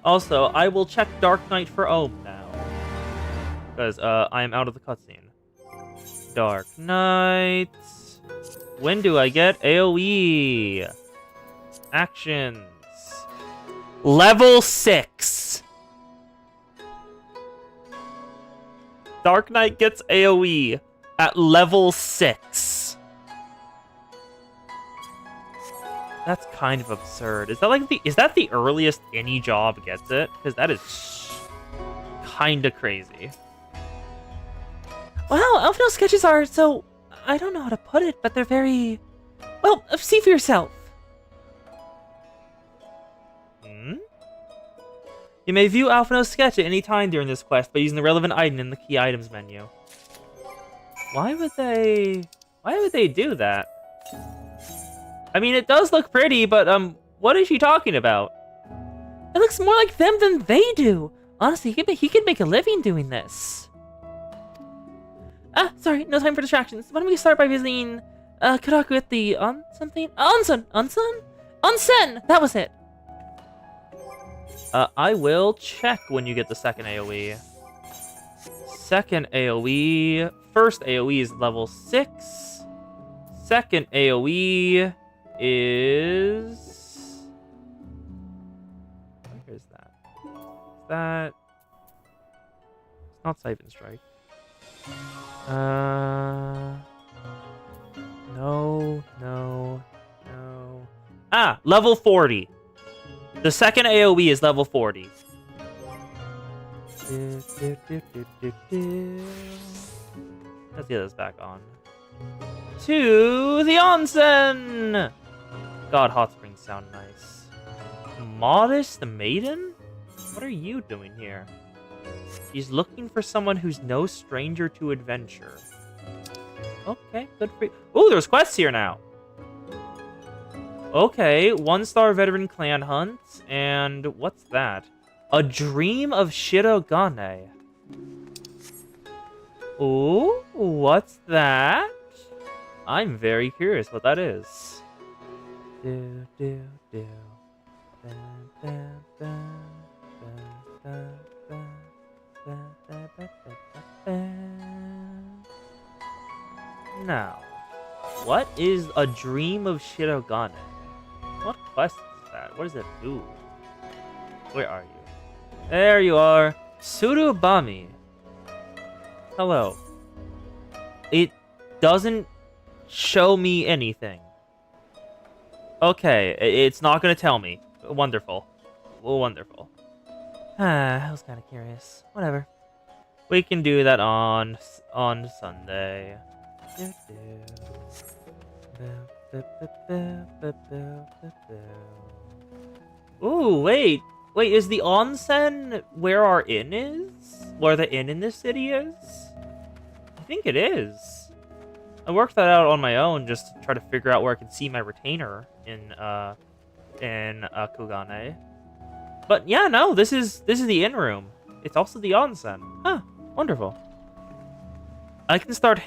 Also, I will check Dark Knight for Ohm now. Because, I am out of the cutscene. Dark Knight. When do I get AoE? Actions. Level 6. Dark Knight gets AoE at level 6. That's kind of absurd. Is that the earliest any job gets it? Because that is kind of crazy. Wow, Alphino's sketches are so... I don't know how to put it, but they're very... Well, see for yourself. You may view Alphino's sketch at any time during this quest by using the relevant item in the key items menu. Why would they do that? I mean, it does look pretty, but what is she talking about? It looks more like them than they do. Honestly, he could make a living doing this. Ah, sorry, no time for distractions. Why don't we start by visiting Karaku at the Onsen? That was it. I will check when you get the second AoE. Second AoE. First AoE is level 6. Second AoE is... Where is that? Is that... It's not Siphon Strike. No. Ah, level 40. The second AoE is level 40. Let's get this back on. To the onsen! God, hot springs sound nice. Modest maiden? What are you doing here? He's looking for someone who's no stranger to adventure. Okay, good for you. Oh, there's quests here now. Okay, 1-star veteran clan hunt, and what's that? A dream of Shirogane. Ooh, what's that? I'm very curious what that is. Do, do, do. Dun, dun, dun, dun, dun, dun, dun, dun, dun, dun. Now, what is a dream of Shirogane? What quest is that? What does it do? Where are you? There you are. Surubami. Hello. It doesn't show me anything. Okay, it's not going to tell me. Wonderful. Wonderful. I was kind of curious. Whatever. We can do that on Sunday. Ooh, wait. Wait, is the onsen where our inn is? Where the inn in this city is? I think it is. I worked that out on my own just to try to figure out where I can see my retainer in Kugane. But yeah, no, this is the inn room. It's also the onsen. Huh, wonderful. I can start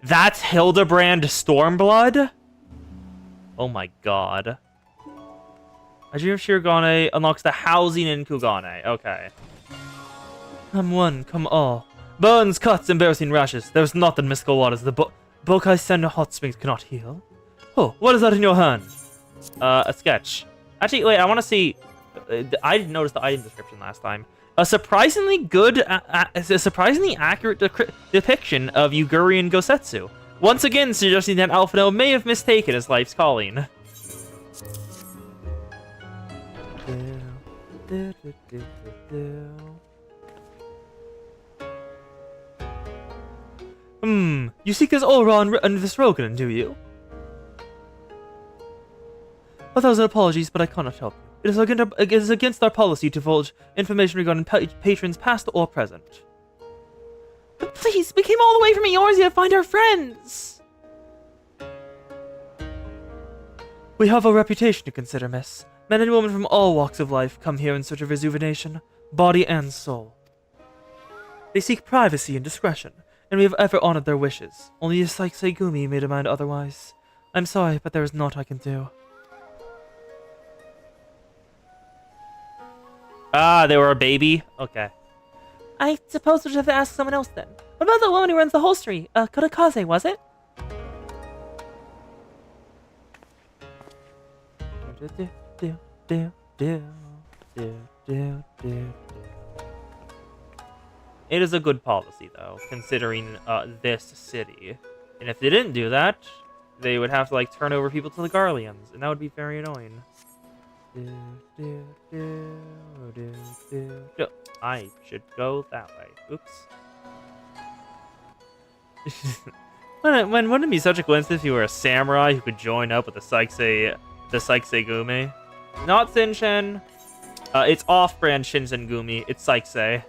That's Hildebrand Stormblood? Oh my god. A dream of Shirogane unlocks the housing in Kugane. Okay. Come one, come all. Burns, cuts, embarrassing rashes. There's not in mystical waters the Bokai Sen hot springs cannot heal. Oh, what is that in your hand? A sketch. Actually, wait, I want to see. I didn't notice the item description last time. A surprisingly good, a surprisingly accurate depiction of Ugurian Gosetsu. Once again, suggesting that Alphino may have mistaken his life's calling. You seek this aura and this Rogan, do you? 1,000 apologies, but I cannot help you. It is against our policy to divulge information regarding patrons past or present. But please, we came all the way from Eorzea to find our friends! We have a reputation to consider, miss. Men and women from all walks of life come here in search of rejuvenation, body and soul. They seek privacy and discretion, and we have ever honored their wishes. Only a Saikseigumi may demand otherwise. I'm sorry, but there is naught I can do. Ah, they were a baby? Okay. I suppose we'll just have to ask someone else then. What about the woman who runs the holstery? Kodakaze, was it? It is a good policy, though, considering this city. And if they didn't do that, they would have to, like, turn over people to the Garleans, and that would be very annoying. I should go that way. Oops. Wouldn't it be such a coincidence if you were a samurai who could join up with the Saikseigumi? Not Shinshin. It's off-brand Shinsengumi. It's Saikse.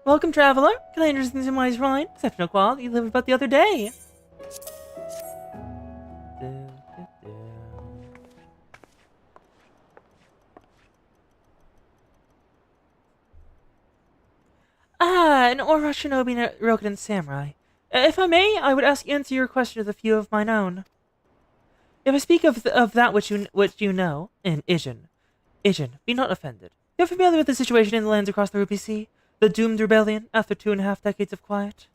Welcome, traveler. Can I introduce you to my shrine? Exceptional quality you lived about the other day. Ah, an Aura Shinobi Rokudan samurai. If I may, I would ask you to answer your question with a few of mine own. If I speak of that which you know, in Ijin, be not offended. You're familiar with the situation in the lands across the Ruby Sea? The doomed rebellion after 2.5 decades of quiet?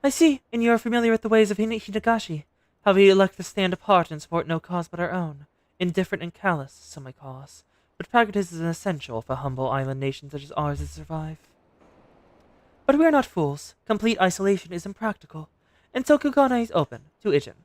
I see, and you are familiar with the ways of Hinagashi, how we elect to stand apart and support no cause but our own. Indifferent and callous, some may call us, but pragmatism is essential for humble island nations such as ours to survive. But we are not fools. Complete isolation is impractical, and so Kugane is open to Ijin,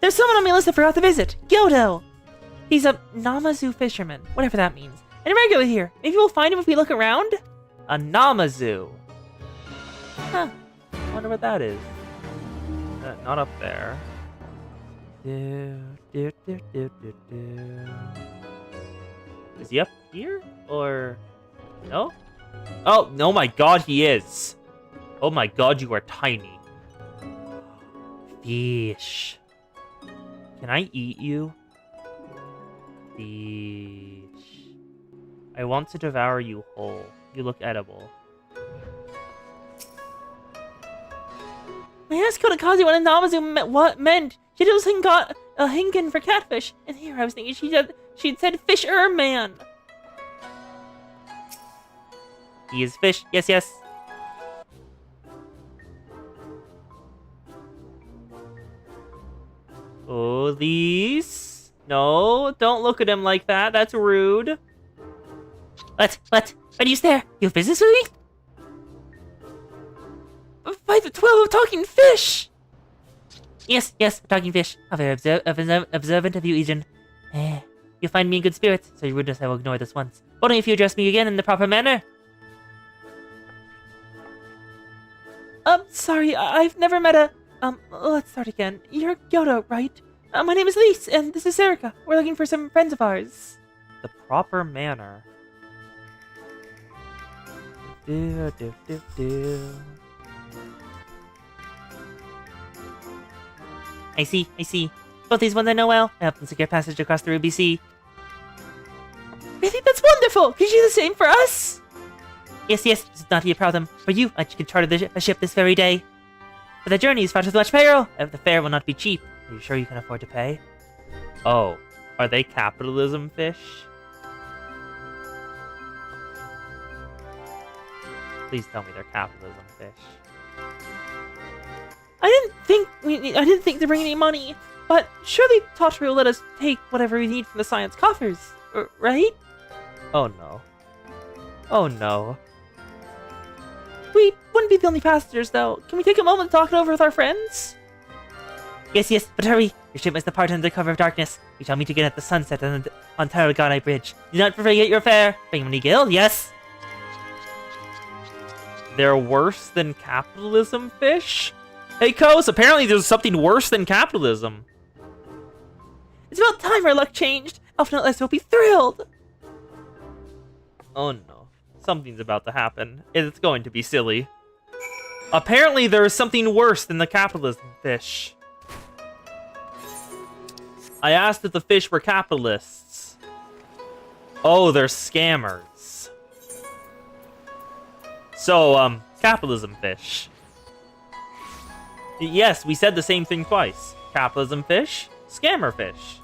There's someone on my list I forgot to visit. Gyodo! He's a Namazu fisherman, whatever that means. And a regular here. Maybe we'll find him if we look around? A Namazu. Huh. Wonder what that is. Not up there. Is he up here? Or... No? Oh, oh my god, he is. Oh my god, you are tiny. Fish. Can I eat you? Fish. I want to devour you whole. You look edible. I asked Kodakazu what a Namazu meant. She just got a hinkin for catfish. And here I was thinking she'd said fisher man. He is fish. Yes, yes. Oh, these. No, don't look at him like that. That's rude. What? What do you stare? You have business with me? By the 12 of talking fish! Yes, yes, talking fish. How very observant of you, Ijin. You find me in good spirits, so your rudeness I will ignore this once. Only if you address me again in the proper manner. Sorry, I've never met a... let's start again. You're Gyodo, right? My name is Lise, and this is Erica. We're looking for some friends of ours. The proper manner. I see. Both these ones I know well. I helped them secure passage across the Ruby Sea. Really? That's wonderful! Could you do the same for us? Yes, this is not to be a problem. For you, I can charter a ship this very day. But the journey is fraught with much peril. The fare will not be cheap. Are you sure you can afford to pay? Oh, are they capitalism fish? Please tell me they're capitalism fish. I didn't think to bring any money, but surely Tottery will let us take whatever we need from the science coffers, right? Oh no. Oh no. We wouldn't be the only passengers, though. Can we take a moment to talk it over with our friends? Yes, but hurry! Your ship must depart under cover of darkness. You shall meet again at the sunset on Tarragoni Bridge. Do not forget your fare. Bring money guild, yes? They're worse than capitalism fish? Hey, Kos, apparently there's something worse than capitalism. It's about time our luck changed. Alpha will be thrilled. Oh no. Something's about to happen. It's going to be silly. Apparently there is something worse than the capitalism fish. I asked if the fish were capitalists. Oh, they're scammers. So, capitalism fish. Yes, we said the same thing twice. Capitalism fish, scammer fish.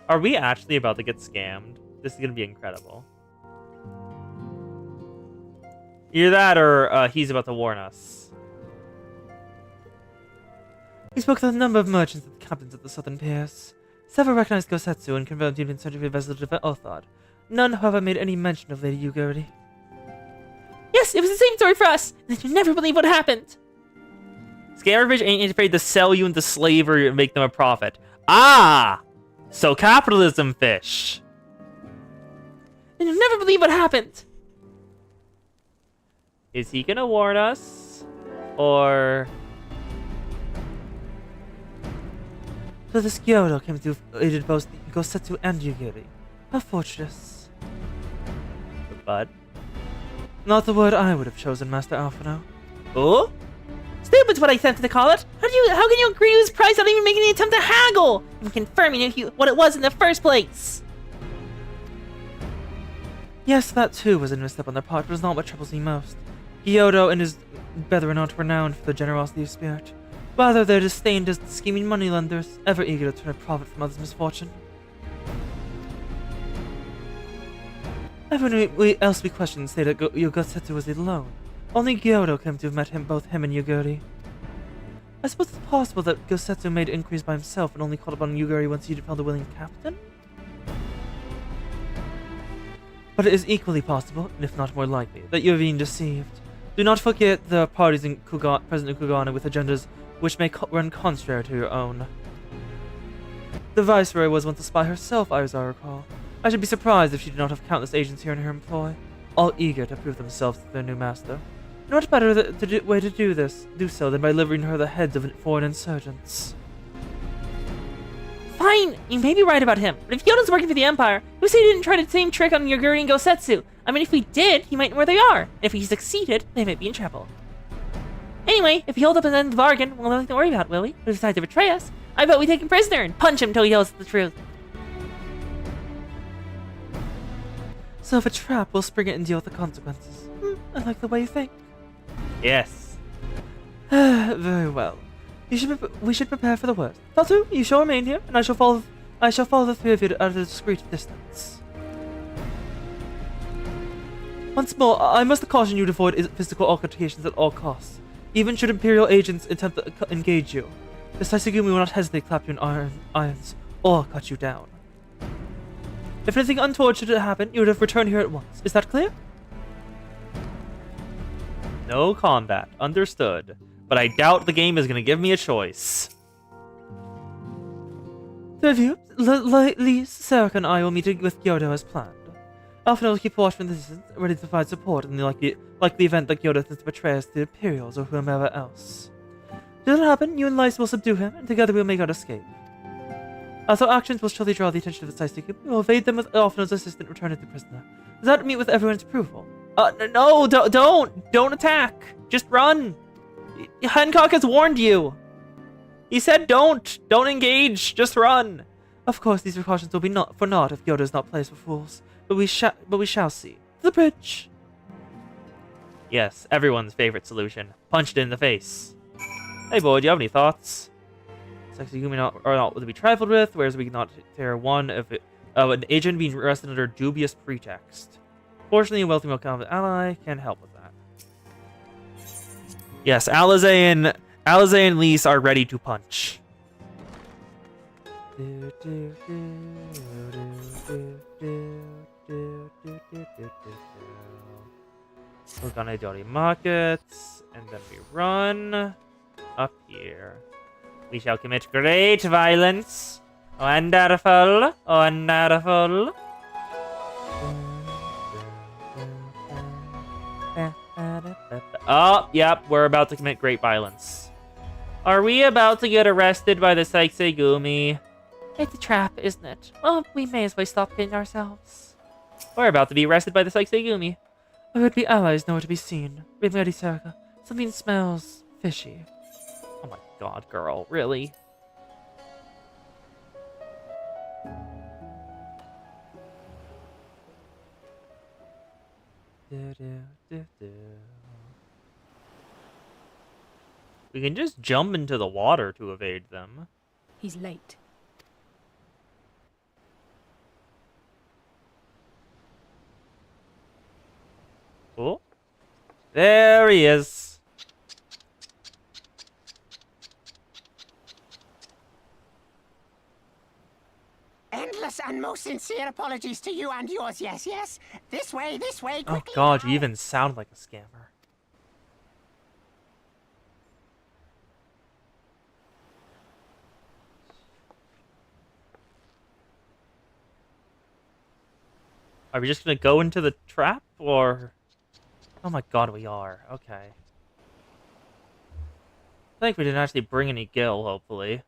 Are we actually about to get scammed? This is gonna be incredible. Either that or he's about to warn us. We spoke to a number of merchants and captains at the southern piers. Several recognized Gosetsu and confirmed he'd been searching for a vessel to defend Othard. None, however, made any mention of Lady Yuguri. Yes, it was the same story for us, and you'll never believe what happened. Scammerfish ain't afraid to sell you into slavery and make them a profit. Ah! So capitalism fish. And you'll never believe what happened. Is he gonna warn us? Or... So this Gyodo came to aided both Gosetsu and Yugiri. How fortuitous. But... Not the word I would have chosen, Master Alphino. Oh? Stupid's what I attempted to call it. How can you agree to his price without even making any attempt to haggle? And confirming what it was in the first place. Yes, that too was a misstep on their part, but it was not what troubles me most. Gyodo and his brethren aren't renowned for their generosity of spirit. Rather, they're disdained as scheming moneylenders, ever eager to turn a profit from others' misfortune. Everyone else we questioned stated that Gosetsu was alone. Only Gyodo came to have met both him and Yuguri. I suppose it's possible that Gosetsu made inquiries by himself and only called upon Yuguri once he had found a willing captain? But it is equally possible, and if not more likely, that you have been deceived. Do not forget the parties in President Kugana with agendas which may run contrary to your own. The Viceroy was once a spy herself, as I recall. I should be surprised if she did not have countless agents here in her employ, all eager to prove themselves to their new master. No what better way to do so than by delivering her the heads of foreign insurgents. Fine, you may be right about him, but if Yoda's working for the Empire, who said he didn't try the same trick on Yoguri and Gosetsu? I mean, if we did, he might know where they are. And if he succeeded, they might be in trouble. Anyway, if he holds up and ends the bargain, we'll have nothing to worry about, will we? If he decides to betray us, I bet we take him prisoner and punch him till he tells us the truth. So if a trap, we'll spring it and deal with the consequences. I like the way you think. Yes. Very well. We should prepare for the worst. Tatu, you shall remain here, and I shall follow the three of you at a discreet distance. Once more, I must caution you to avoid physical altercations at all costs. Even should Imperial agents attempt to engage you, the Saisugumi will not hesitate to clap you in irons or cut you down. If anything untoward should happen, you would have returned here at once. Is that clear? No combat. Understood. But I doubt the game is going to give me a choice. The review, Lee, Sarah, and I will meet with Yoda as planned. Alpha will keep watch from the distance, ready to provide support in the likely event that Yoda tends to betray us to the Imperials or whomever else. Should that happen, you and Lyse will subdue him, and together we'll make our escape. As our actions will surely draw the attention of the Saisugumi, we will evade them with Alphina's assistant and return it to prisoner. Does that meet with everyone's approval? No, don't attack. Just run. Hancock has warned you. He said don't engage, just run. Of course, these precautions will be for naught if Yoda is not placed for fools. But we shall see. The bridge. Yes, everyone's favorite solution. Punched in the face. Hey boy, do you have any thoughts? Saisugumi are not to be trifled with, whereas we cannot tear one of an agent being arrested under dubious pretext. Fortunately, a wealthy Milk ally can help with that. Yes, Alize and Lyse are ready to punch. We're gonna do the markets, and then we run up here. We shall commit great violence. Wonderful, wonderful. Oh, yep, we're about to commit great violence. Are we about to get arrested by the Saisugumi? It's a trap, isn't it? Well, we may as well stop kidding ourselves. We're about to be arrested by the Saisugumi. Our would-be allies nowhere to be seen. Be ready, Sarah. Something smells fishy. Oh my god, girl, really? We can just jump into the water to evade them. He's late. Oh, there he is. Endless and most sincere apologies to you and yours, yes, yes. This way, quickly. Oh god, you even sound like a scammer. Are we just gonna go into the trap, or... Oh my god, we are. Okay. I think we didn't actually bring any Gil, hopefully.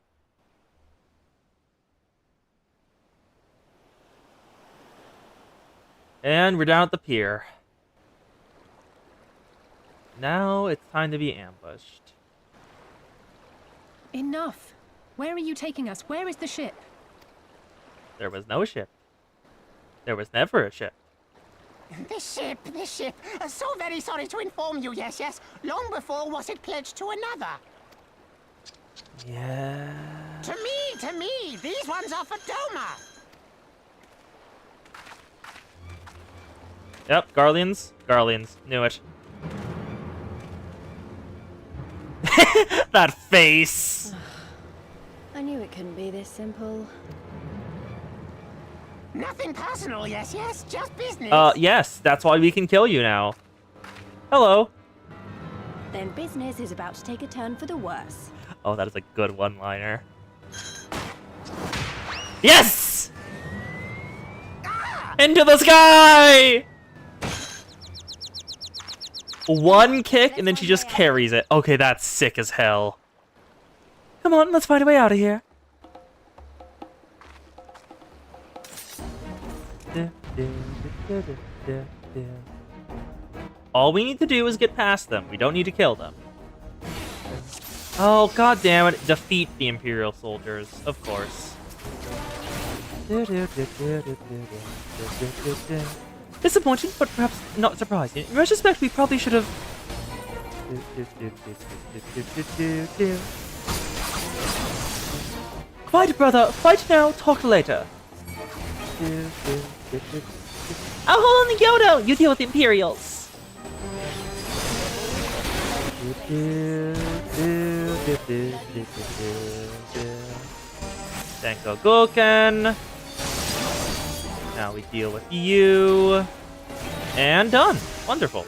And we're down at the pier. Now it's time to be ambushed. Enough. Where are you taking us? Where is the ship? There was no ship. There was never a ship. The ship. So very sorry to inform you, yes, yes. Long before was it pledged to another. Yeah. To me. These ones are for Doma. Yep, Garleans. Garleans. Knew it. That face! I knew it couldn't be this simple. Nothing personal, yes, yes, just business. Yes, that's why we can kill you now. Hello. Then business is about to take a turn for the worse. Oh, that is a good one-liner. Yes! Into the sky! One kick, and then she just carries it. Okay, that's sick as hell. Come on, let's find a way out of here. All we need to do is get past them. We don't need to kill them. Oh, god damn it. Defeat the Imperial soldiers, of course. Disappointing, but perhaps not surprising. In retrospect, we probably should have... Fight, brother! Fight now, talk later! I'll hold on the Yodo! You deal with the Imperials! Senko Goken. Now we deal with you. And done. Wonderful.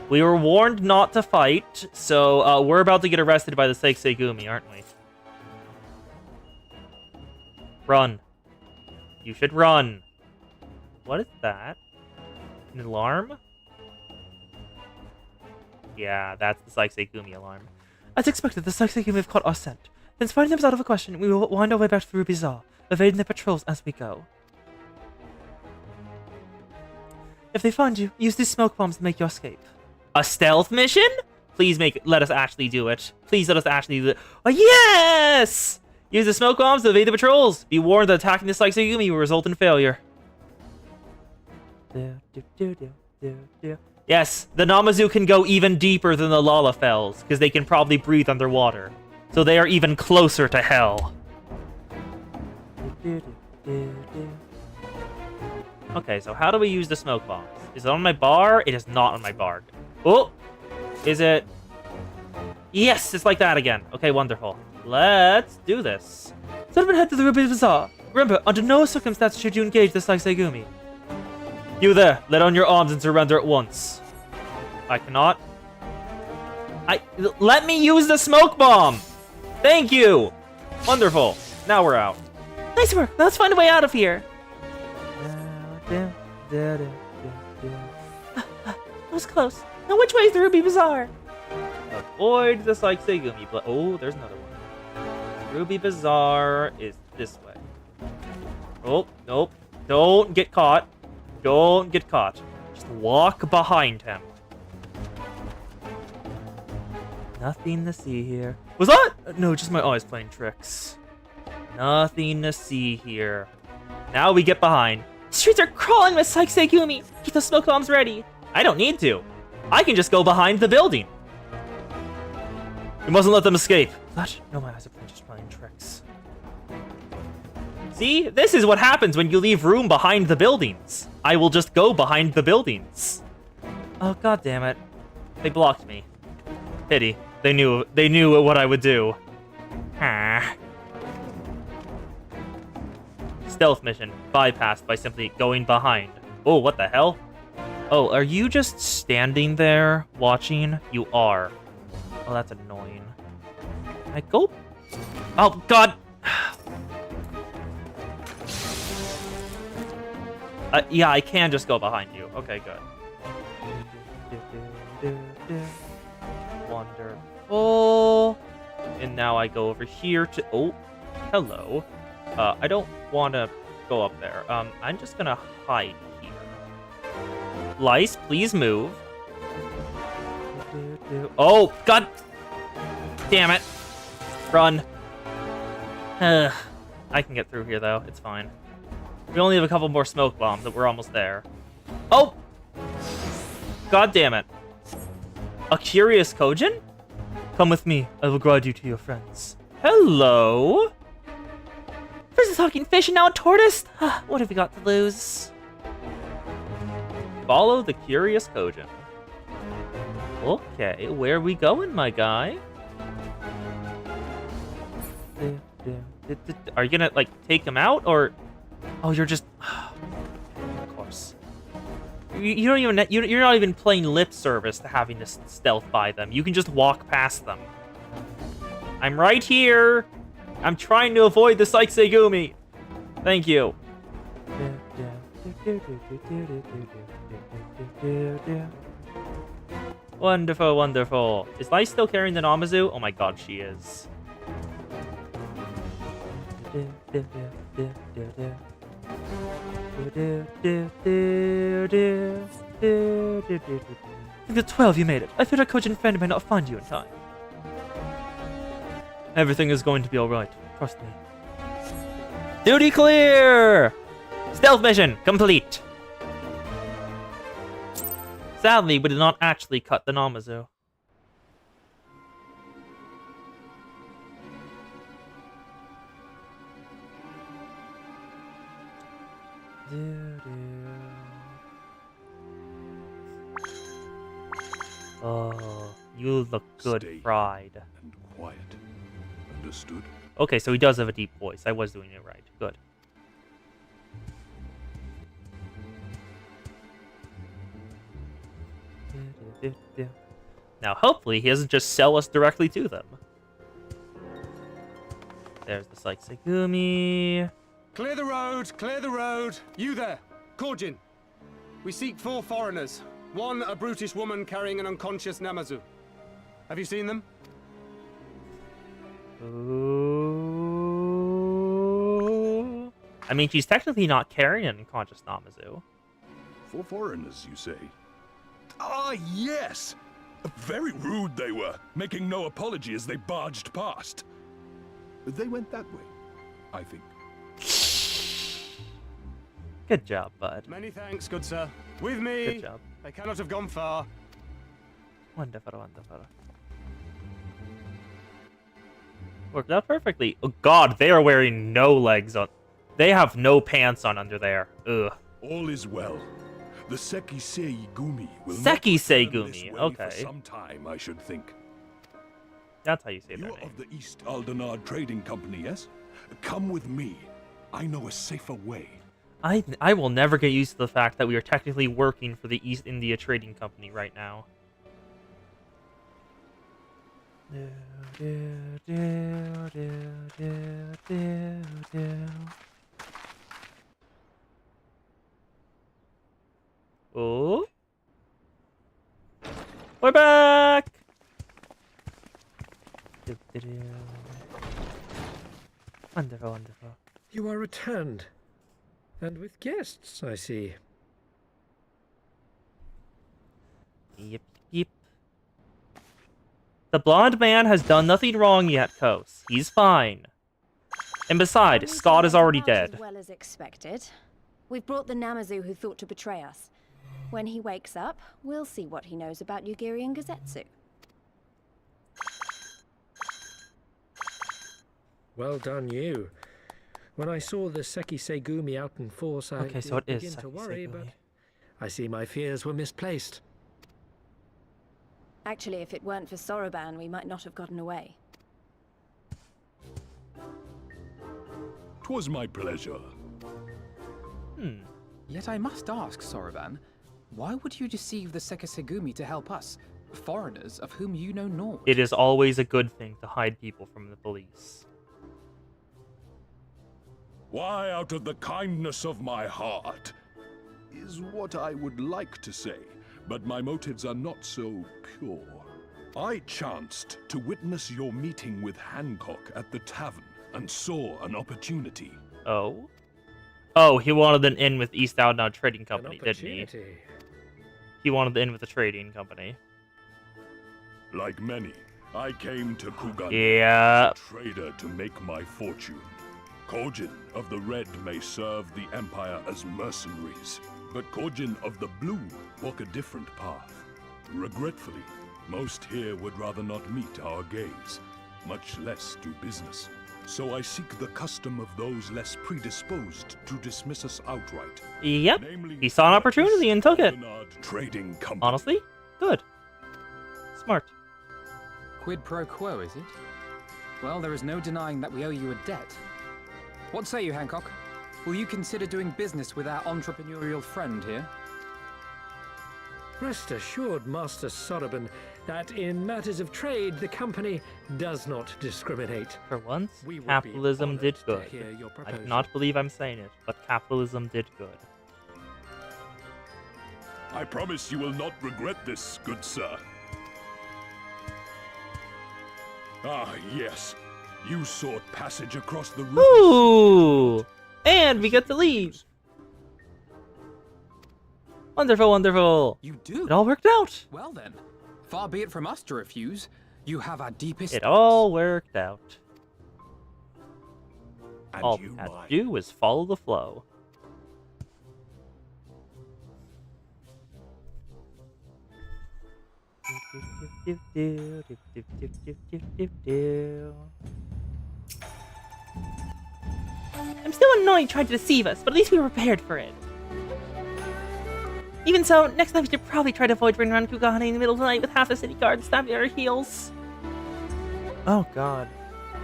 We were warned not to fight, so we're about to get arrested by the Seisegumi, aren't we? Run. You should run. What is that? An alarm? Yeah, that's the Seisegumi alarm. As expected, the Seisegumi have caught our scent. Since finding them is out of the question, we will wind our way back to the Ruby Czar, evading their patrols as we go. If they find you, use these smoke bombs to make your escape. A stealth mission? Please let us actually do it. Please let us actually do it. Oh, yes! Use the smoke bombs to evade the patrols. Be warned that attacking the Seisegumi will result in failure. Yes, the Namazu can go even deeper than the Lalafells, because they can probably breathe underwater. So they are even closer to hell. Okay, so how do we use the smoke bombs? Is it on my bar? It is not on my bar. Oh! Is it? Yes, it's like that again. Okay, wonderful. Let's do this. Gentlemen, head to the Ruby Bazaar. Remember, under no circumstance should you engage the Seisegumi. You there, let down your arms and surrender at once. I cannot. Let me use the smoke bomb! Thank you! Wonderful. Now we're out. Nice work. Let's find a way out of here. That was close. Now which way is the Ruby Bazaar? Avoid the Seisegumi. Oh, there's another one. Ruby Bazaar is this way. Oh, nope. Don't get caught. Don't get caught. Just walk behind him. Nothing to see here. Was that? No, just my eyes playing tricks. Nothing to see here. Now we get behind. Streets are crawling with Seisegumi. Keep the smoke bombs ready. I don't need to. I can just go behind the building. We mustn't let them escape. What? No, my eyes are just playing tricks. See? This is what happens when you leave room behind the buildings. I will just go behind the buildings. Oh, god damn it. They blocked me. Pity. They knew what I would do. Ah. Stealth mission bypassed by simply going behind. Oh, what the hell? Oh, are you just standing there watching? You are. Oh, that's annoying. Can I go? Oh, God! Yeah, I can just go behind you. Okay, good. Wonderful. And now I go over here to... Oh, hello. I don't want to go up there. I'm just gonna hide here. Lice, please move. Oh, God damn it. Run. I can get through here, though. It's fine. We only have a couple more smoke bombs, but we're almost there. Oh! God damn it. A curious Kojin? Come with me. I will guide you to your friends. Hello? First a talking fish and now a tortoise? What have we got to lose? Follow the curious Kojin. Okay, where are we going, my guy? Are you gonna, like, take him out, or... Oh, you're just... Of course. You don't even... You're not even playing lip service to having this stealth by them. You can just walk past them. I'm right here! I'm trying to avoid the Saikseigumi! Thank you. Wonderful, wonderful. Is Light still carrying the Namazu? Oh my god, she is. The 12, you made it. I feared our Kojin friend might not find you in time. Everything is going to be alright. Trust me. Duty clear! Stealth mission complete. Sadly, we did not actually cut the Namazu. Oh, you look good, Stay fried. And quiet. Understood? Okay, so he does have a deep voice. I was doing it right. Good. Now, hopefully, he doesn't just sell us directly to them. There's the Saikseigumi. Clear the road! Clear the road! You there! Kojin! We seek 4 foreigners. One, a brutish woman carrying an unconscious Namazu. Have you seen them? Ooh. I mean, she's technically not carrying an unconscious Namazu. 4 foreigners, you say? Ah, yes! Very rude they were, making no apology as they barged past. They went that way, I think. Good job, bud. Many thanks, good sir. With me! Good job. They cannot have gone far. Wonderful, wonderful. Worked out perfectly. Oh god, they are wearing no legs on. They have no pants on under there. Ugh. All is well. The Sekiseigumi will Sekiseigumi, not return this way okay. for some time, I should think. That's how you say You their are name. of the East Aldenard Trading Company, yes? Come with me. I know a safer way. I will never get used to the fact that we are technically working for the East India Trading Company right now. Oh, we're back. Wonderful, wonderful. You are returned. And with guests, I see. Yep, yep. The blonde man has done nothing wrong yet, Kos. He's fine. And besides, Scott is already dead. As well as expected. We've brought the Namazu who thought to betray us. When he wakes up, we'll see what he knows about Yugiri and Gazetsu. Well done, you. When I saw the Sekiseigumi out in force, I Okay, so it is began to worry, Sekiseigumi. but I see my fears were misplaced. Actually, if it weren't for Soroban, we might not have gotten away. 'Twas my pleasure. Yet I must ask, Soroban, why would you deceive the Sekiseigumi to help us, foreigners of whom you know naught? It is always a good thing to hide people from the police. Why, out of the kindness of my heart, is what I would like to say, but my motives are not so pure. I chanced to witness your meeting with Hancock at the tavern and saw an opportunity. Oh? Oh, he wanted an in with East Outbound Trading Company, didn't he? He wanted the in with the trading company. Like many, I came to Kugan, Yeah. a trader to make my fortune. Kojin of the Red may serve the Empire as mercenaries, but Kojin of the Blue walk a different path. Regretfully, most here would rather not meet our gaze, much less do business. So I seek the custom of those less predisposed to dismiss us outright. Yep. Namely, He saw an opportunity and took it. Aldenard Trading Company. Honestly, good. Smart. Quid pro quo, is it? Well, there is no denying that we owe you a debt. What say you, Hancock? Will you consider doing business with our entrepreneurial friend here? Rest assured, Master Soroban, that in matters of trade, the company does not discriminate. For once, We would be capitalism honored did to good. hear your I proposal. cannot believe I'm saying it, but capitalism did good. I promise you will not regret this, good sir. Ah, yes. You sought passage across the room. Ooh! And we get to leave. Wonderful, wonderful. You do? It all worked out. Well then, far be it from us to refuse. You have our deepest It all worked out. And All we you had to mine. do was follow the flow. I'm still annoyed he tried to deceive us, but at least we were prepared for it. Even so, next time we should probably try to avoid running around Kugane in the middle of the night with half the city guards stabbing at our heels. Oh god.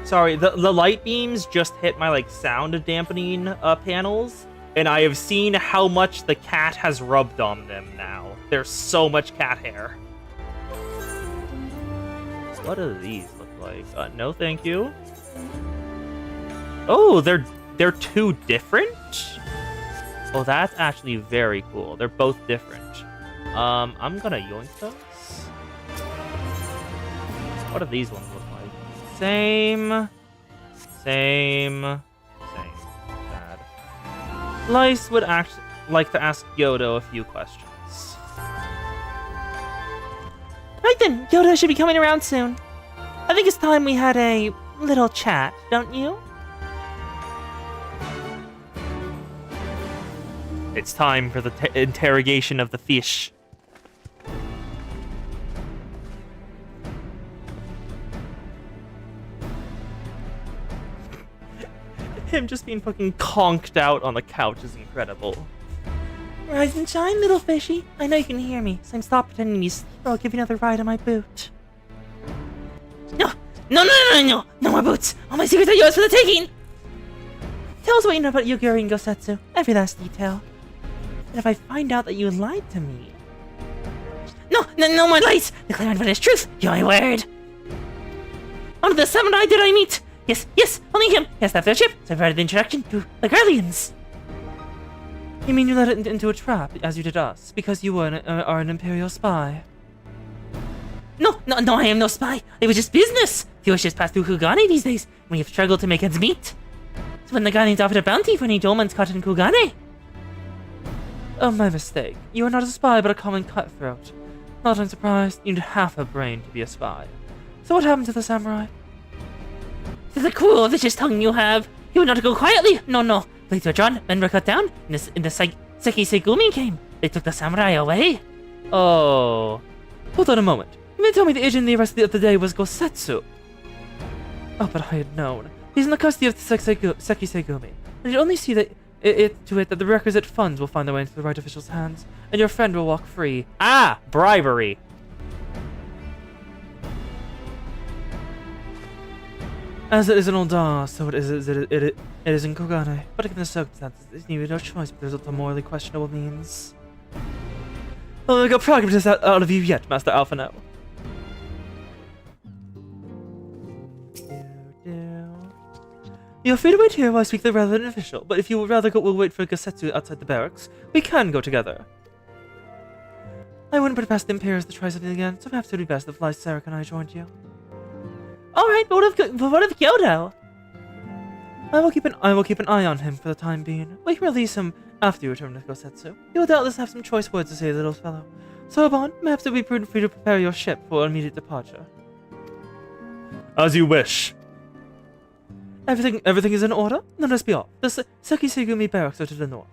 Sorry, the light beams just hit my like sound dampening panels, and I have seen how much the cat has rubbed on them now. There's so much cat hair. What do these look like? No thank you. Oh, they're two different? Oh, that's actually very cool. They're both different. I'm gonna yoink those. What do these ones look like? Same. Bad. Lice would like to ask Yodo a few questions. Right then, Yoda should be coming around soon. I think it's time we had a little chat, don't you? It's time for the interrogation of the fish. Him just being fucking conked out on the couch is incredible. Rise and shine, little fishy. I know you can hear me, so stop pretending you sleep or I'll give you another ride on my boot. No more boots! All my secrets are yours for the taking! Tell us what you know about Gyr and Gosetsu, every last detail. And if I find out that you lied to me... No more lies! Declare unfinished truth, your word! Only the samurai did I meet! Yes, only him! He has left their ship, so I provided the introduction to the Guardians! You mean you led it into a trap, as you did us, because you are an Imperial spy? No, I am no spy. It was just business. Few ships pass through Kugane these days, and we have struggled to make ends meet. So when the Guardians offered a bounty for any dolmens caught in Kugane... Oh, my mistake. You are not a spy, but a common cutthroat. Not unsurprised, you need half a brain to be a spy. So what happened to the samurai? To the cruel, vicious tongue you have. You would not go quietly. No. Blades were drawn, men were cut down, and the Seki Segumi came. They took the samurai away. Oh. Hold on a moment. You mean to tell me the agent the rest of the day was Gosetsu? Oh, but I had known. He's in the custody of the Seki Segumi. And you'd only see that that the requisite funds will find their way into the right official's hands, and your friend will walk free. Ah! Bribery. As it is in Oldar, so it is in Kogane. But given the circumstances, there's neither no choice but resort to morally questionable means. Well, I got pragmatists out of you yet, Master Alphano. You're free to wait here while I speak to the relevant official, but if you would rather we'll wait for Gosetsu outside the barracks, we can go together. I wouldn't put it past the Imperials to try something again, so perhaps it would be best if Sarek and I joined you. Alright, but what of Kyoto? I will keep an eye on him for the time being. We can release him after you return to Gosetsu. He will doubtless have some choice words to say to the little fellow. So, Bon, perhaps it would be prudent for you to prepare your ship for immediate departure. As you wish. Everything is in order? Then let's be off. The Seki Segumi barracks are to the north.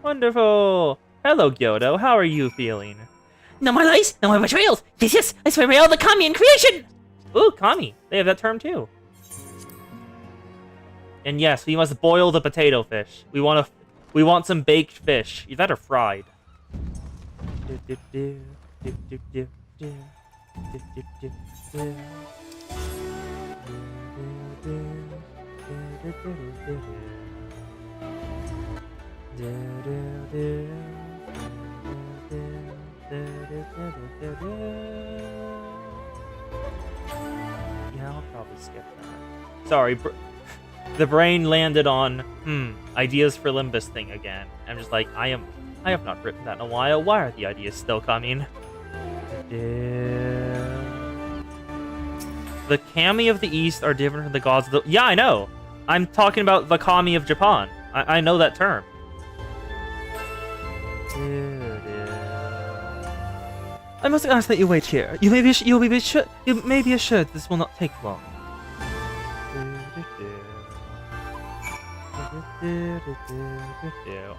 Wonderful. Hello, Gyodo. How are you feeling? No more lies, no more betrayals. Yes, I swear by all the kami in creation. Ooh, kami. They have that term too. And yes, we must boil the potato fish. We want some baked fish. That are fried. Yeah, I'll probably skip that. Sorry, the brain landed on ideas for Limbus thing again. I'm just like, I have not written that in a while. Why are the ideas still coming? The kami of the East are different from the gods of the... Yeah, I know. I'm talking about the kami of Japan. I know that term. I must ask that you wait here. You may be assured this will not take long.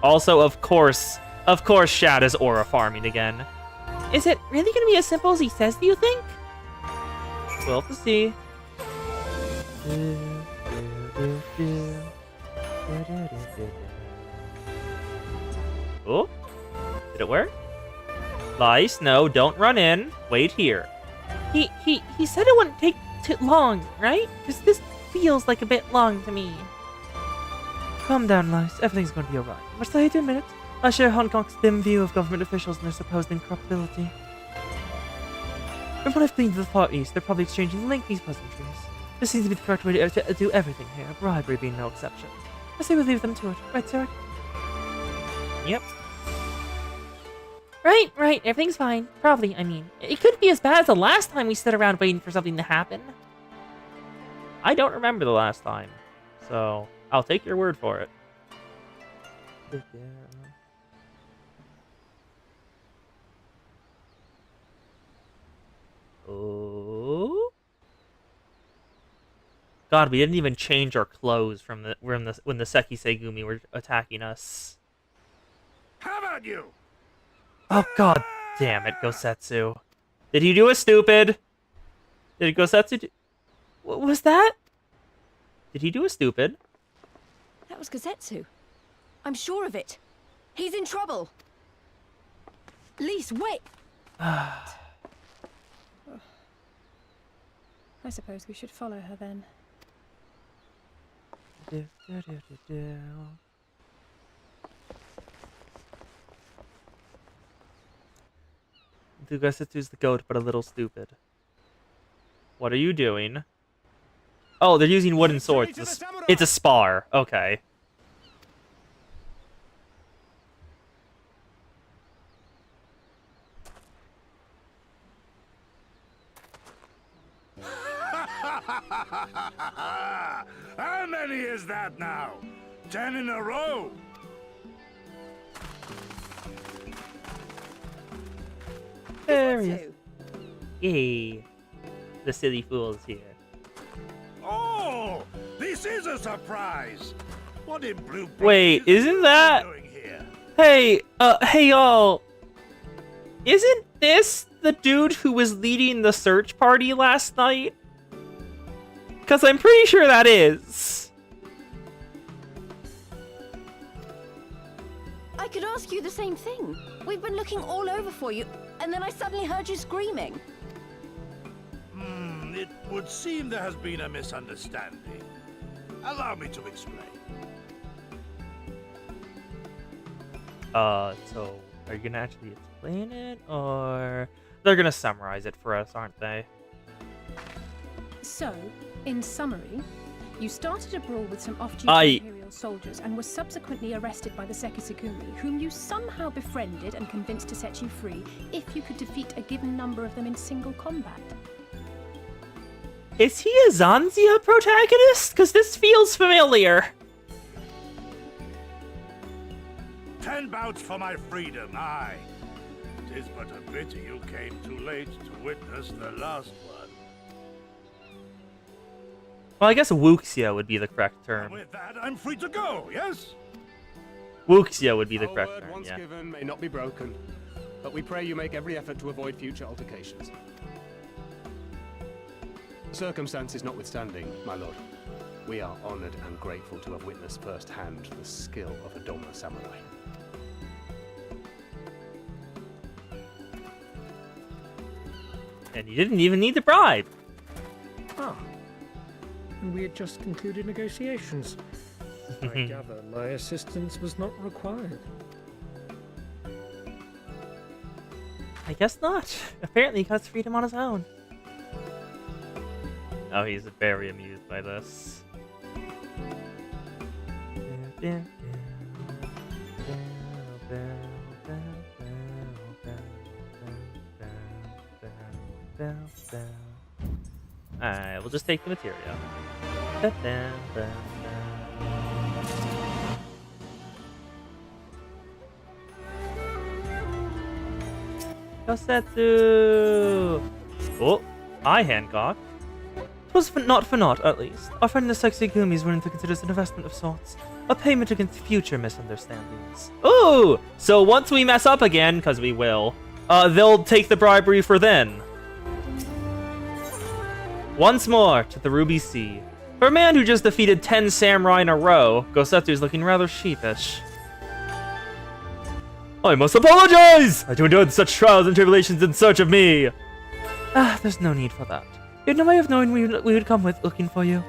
Also, of course, Shad is aura farming again. Is it really gonna be as simple as he says, do you think? We'll have to see. Oh, did it work? Lice, no, don't run in. Wait here. He said it wouldn't take too long, right? Because this feels like a bit long to me. Calm down, Lice. Everything's going to be alright. But I hate to admit it, I share Hong Kong's dim view of government officials and their supposed incorruptibility. From what I've gleaned to the Far East, they're probably exchanging lengthy pleasantries. This seems to be the correct way to do everything here, bribery being no exception. I say we leave them to it, right, Sarah? Yep. Right, everything's fine. Probably, I mean. It could be as bad as the last time we stood around waiting for something to happen. I don't remember the last time, so I'll take your word for it. Oh. God, we didn't even change our clothes from when the Sekisei-gumi were attacking us. How about you? Oh, God damn it, Gosetsu. Did he do a stupid? Did Gosetsu do... What was that? Did he do a stupid? That was Gazetsu. I'm sure of it. He's in trouble. Lise, wait! I suppose we should follow her then. Gosetsu's the goat, but a little stupid. What are you doing? Oh, they're using wooden swords. It's a spar. Okay. How many is that now? 10 in a row? There he is. Yay. The silly fool is here. Oh, this is a surprise. What in blue? Wait, isn't that... Doing here? Hey y'all. Isn't this the dude who was leading the search party last night? Because I'm pretty sure that is. I could ask you the same thing. We've been looking all over for you, and then I suddenly heard you screaming. It would seem there has been a misunderstanding. Allow me to explain. So, are you gonna actually explain it, or they're gonna summarize it for us, aren't they? So, in summary, you started a brawl with some off-duty Imperial soldiers and were subsequently arrested by the Sekisei-gumi, whom you somehow befriended and convinced to set you free if you could defeat a given number of them in single combat. Is he a Zanzia protagonist? Because this feels familiar. 10 bouts for my freedom, aye. 'Tis but a pity you came too late to witness the last one. Well, I guess Wuxia would be the correct term. And with that, I'm free to go, yes? Wuxia would be the Our correct word term, once yeah. given may not be broken, but we pray you make every effort to avoid future altercations. Circumstances notwithstanding, my lord, we are honored and grateful to have witnessed firsthand the skill of a Doma samurai. And you didn't even need the bribe. Ah. and we had just concluded negotiations. I gather my assistance was not required. I guess not. Apparently he got his freedom on his own. Oh, he's very amused by this. Alright, we'll just take the materia. Kosetsu! Oh, hi, Hancock. 'Twas not for naught, at least. Our friend the sexy Gumi is willing to consider it an investment of sorts. A payment against future misunderstandings. Ooh! So once we mess up again, because we will, they'll take the bribery for then. Once more to the Ruby Sea. For a man who just defeated 10 samurai in a row, Gosetsu's looking rather sheepish. I must apologize! I do endure such trials and tribulations in search of me! Ah, there's no need for that. You had no way of knowing we would come with looking for you.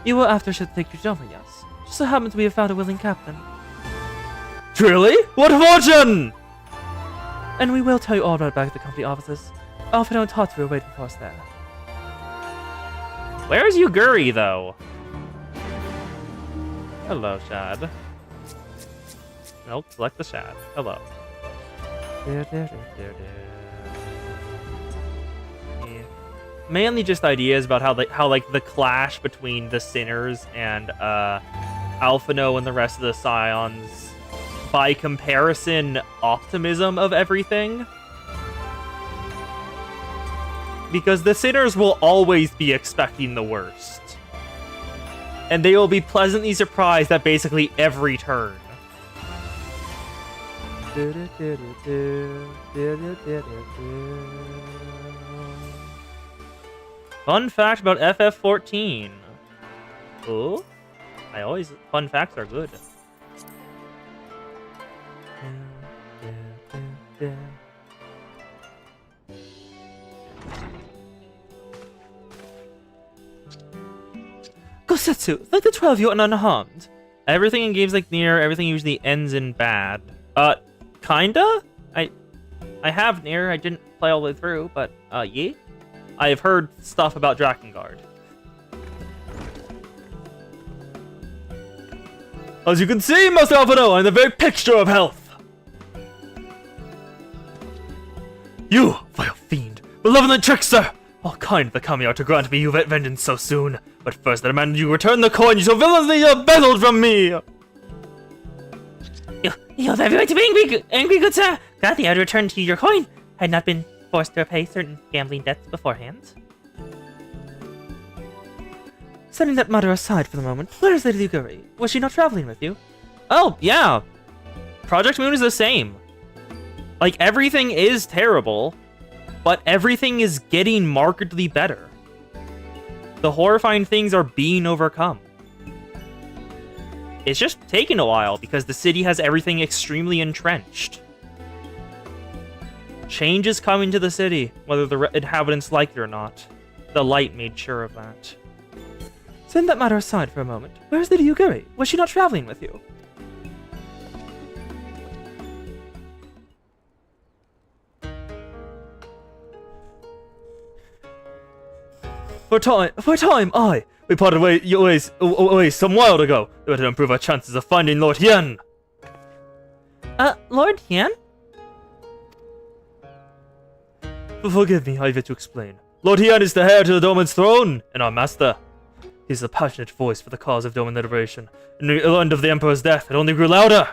You were after should take you over, yes. Just so happens we have found a willing captain. Truly? What fortune! And we will tell you all right back at the company offices. Alfredo and Tatsu are waiting for us there. Where's Yuguri, though? Hello, Shad. No, select the Shad. Hello. Yeah. Mainly just ideas about how like the clash between the Sinners and Alphino and the rest of the Scions, by comparison, optimism of everything. Because the Sinners will always be expecting the worst. And they will be pleasantly surprised at basically every turn. Fun fact about FF14. Oh, fun facts are good. Gosetsu, like the 12 of you are unharmed. Everything in games like Nier, everything usually ends in bad. Kinda? I have Nier, I didn't play all the way through, but, yeah. I have heard stuff about Drakengard. As you can see, Master Alphino, I'm the very picture of health. You, vile fiend, malevolent trickster! How kind of the Kami are to grant me you vengeance so soon. But first I demand you return the coin you so villainously embezzled from me! You have every right to be angry, good sir. Gladly I'd return to you your coin, had not been forced to repay certain gambling debts beforehand. Setting that matter aside for the moment, where is Lady Yuguri? Was she not traveling with you? Oh, yeah. Project Moon is the same. Like, everything is terrible, but everything is getting markedly better. The horrifying things are being overcome. It's just taken a while because the city has everything extremely entrenched. Change is coming to the city, whether the inhabitants like it or not. The light made sure of that. Setting that matter aside for a moment, where is Lady Yuguri? Was she not traveling with you? For time, we parted ways some while ago. We better improve our chances of finding Lord Hien. Lord Hien? Forgive me, I have yet to explain. Lord Hien is the heir to the Domin's throne, and our master. He is a passionate voice for the cause of Domin liberation. In the land of the Emperor's death, it only grew louder.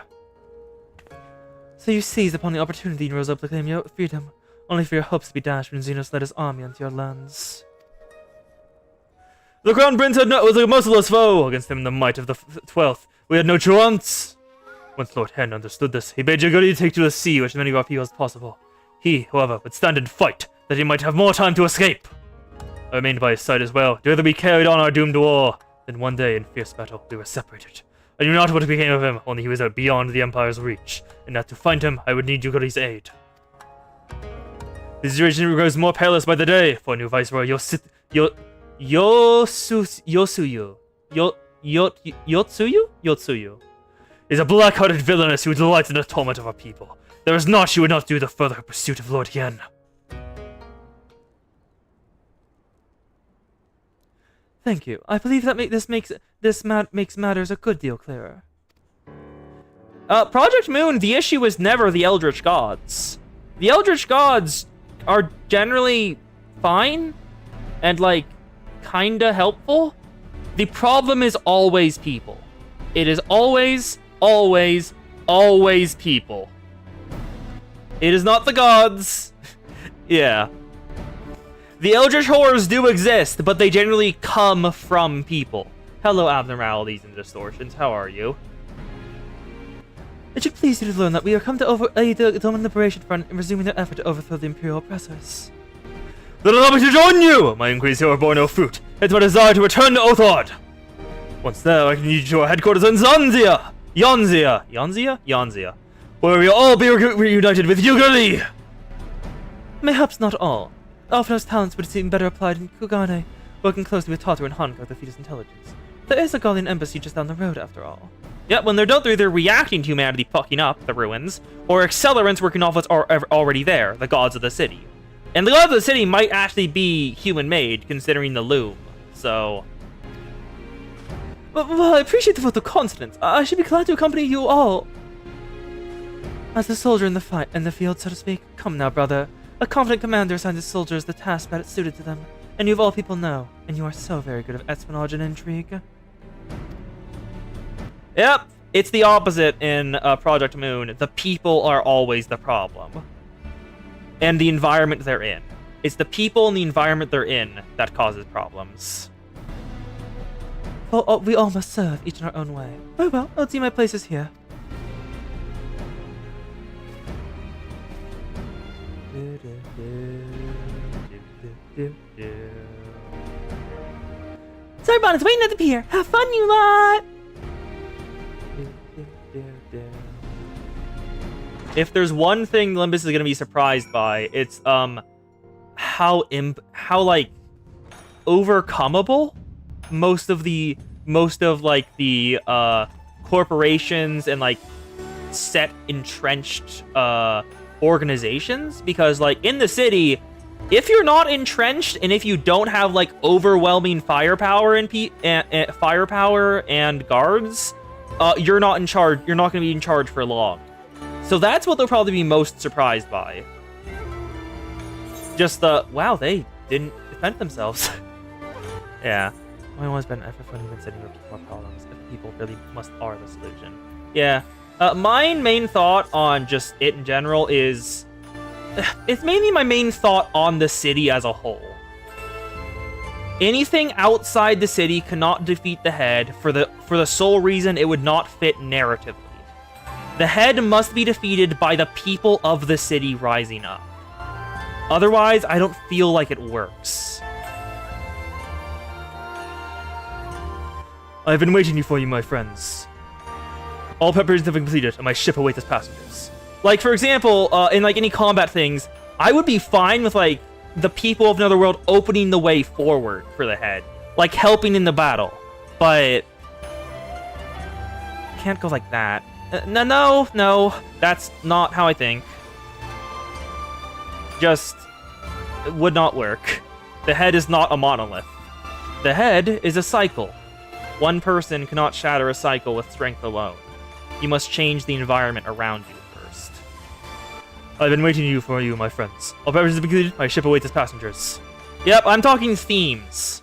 So you seized upon the opportunity and rose up to claim your freedom, only for your hopes to be dashed when Xenos led his army onto your lands. The Crown Prince was a merciless foe. Against him, the might of the 12th, we had no chance. Once Lord Hen understood this, he bade Yuguri take to the sea with as many of our people as possible. He, however, would stand and fight, that he might have more time to escape. I remained by his side as well, together we carried on our doomed war. Then one day, in fierce battle, we were separated. I knew not what became of him, only he was out beyond the Empire's reach, and that to find him, I would need Yuguri's aid. The situation grows more perilous by the day, for a new viceroy, Yotsuyu is a black-hearted villainess who delights in the torment of our people. There is naught she would not do to further her pursuit of Lord Yen. Thank you. I believe that makes matters a good deal clearer. Project Moon, the issue is never the Eldritch Gods. The Eldritch Gods are generally fine and, like, kinda helpful. The problem is always people. It is always people. It is not the gods. Yeah. The Eldritch Horrors do exist, but they generally come from people. Hello, abnormalities and distortions. How are you? It should please you to learn that we are come to aid the Doman Liberation Front in resuming their effort to overthrow the Imperial oppressors. Then allow me to join you! My inquiries here bore no fruit. It's my desire to return to Othard. Once there, I can lead you to our headquarters in Yanzia, where we will all be reunited with Yugari! Mayhaps not all. Alphina's talents would seem better applied in Kugane, working closely with Tato and Hanko, the fetus intelligence. There is a Gallian embassy just down the road, after all. Yep, when they're done, they're either reacting to humanity fucking up the ruins, or accelerants working off what's already there, the gods of the city. And the gods of the city might actually be human-made, considering the loom, so... Well, I appreciate the vote of confidence. I should be glad to accompany you all. As a soldier in the field, so to speak. Come now, brother. A confident commander assigns his soldiers the task that is suited to them, and you of all people know, and you are so very good at espionage and intrigue. Yep, it's the opposite in Project Moon. The people are always the problem. And the environment they're in. It's the people and the environment they're in that causes problems. Well, we all must serve, each in our own way. Very well, I'll see my place is here. Sorry, Bonnet's waiting at the pier. Have fun, you lot! If there's one thing Limbus is gonna be surprised by, it's how like overcomeable most of the corporations and like set entrenched organizations, because like in the city, if you're not entrenched and if you don't have like overwhelming firepower and firepower and guards, you're not in charge. You're not going to be in charge for long. So that's what they'll probably be most surprised by. Just wow, they didn't defend themselves. Yeah. I always been effort when even setting up more problems if people really are the solution. Yeah. My main thought on just it in general is it's mainly my main thought on the city as a whole. Anything outside the city cannot defeat the head for the sole reason it would not fit narratively. The head must be defeated by the people of the city rising up. Otherwise, I don't feel like it works. I've been waiting for you, my friends. All preparations have been completed, and my ship awaits its passengers. Like, for example, in like any combat things, I would be fine with like the people of Netherworld opening the way forward for the head, like helping in the battle. But can't go like that. No, that's not how I think. Just it would not work. The head is not a monolith. The head is a cycle. One person cannot shatter a cycle with strength alone. You must change the environment around you first. I've been waiting for you, my friends. All preparations have been completed. My ship awaits its passengers. Yep, I'm talking themes.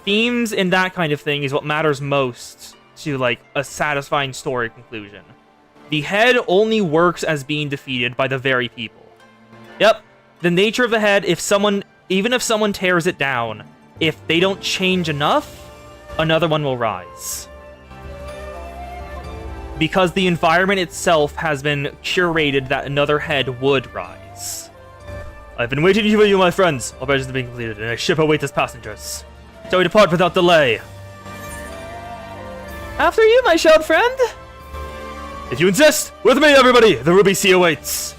Themes and that kind of thing is what matters most to, like, a satisfying story conclusion. The head only works as being defeated by the very people. Yep, the nature of the head, even if someone tears it down, if they don't change enough, another one will rise. Because the environment itself has been curated that another head would rise. I've been waiting for you, my friends. All preparations have been completed, and a ship awaits its passengers. Shall we depart without delay? After you, my shelled friend. If you insist, with me, everybody. The Ruby Sea awaits.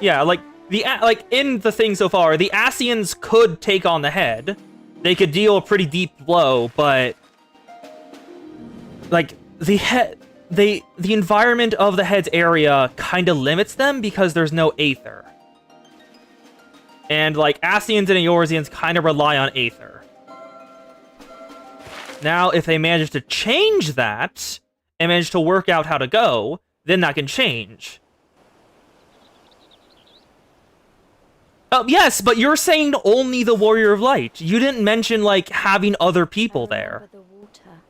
Yeah, like, like, in the thing so far, the Asians could take on the head. They could deal a pretty deep blow, but... like, the environment of the head's area kind of limits them because there's no aether. And, like, Asians and Eorzeans kind of rely on aether. Now, if they manage to change that, and manage to work out how to go, then that can change. Oh, yes, but you're saying only the Warrior of Light. You didn't mention, like, having other people there. The water,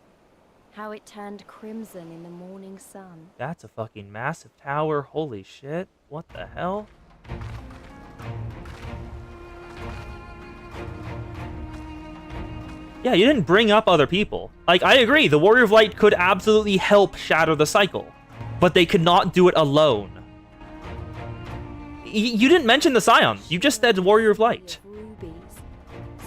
how it turned crimson in the morning sun. That's a fucking massive tower. Holy shit. What the hell? Yeah, you didn't bring up other people. Like, I agree, the Warrior of Light could absolutely help shatter the cycle, but they could not do it alone. You didn't mention the Scions. You just said Warrior of Light. Rubies,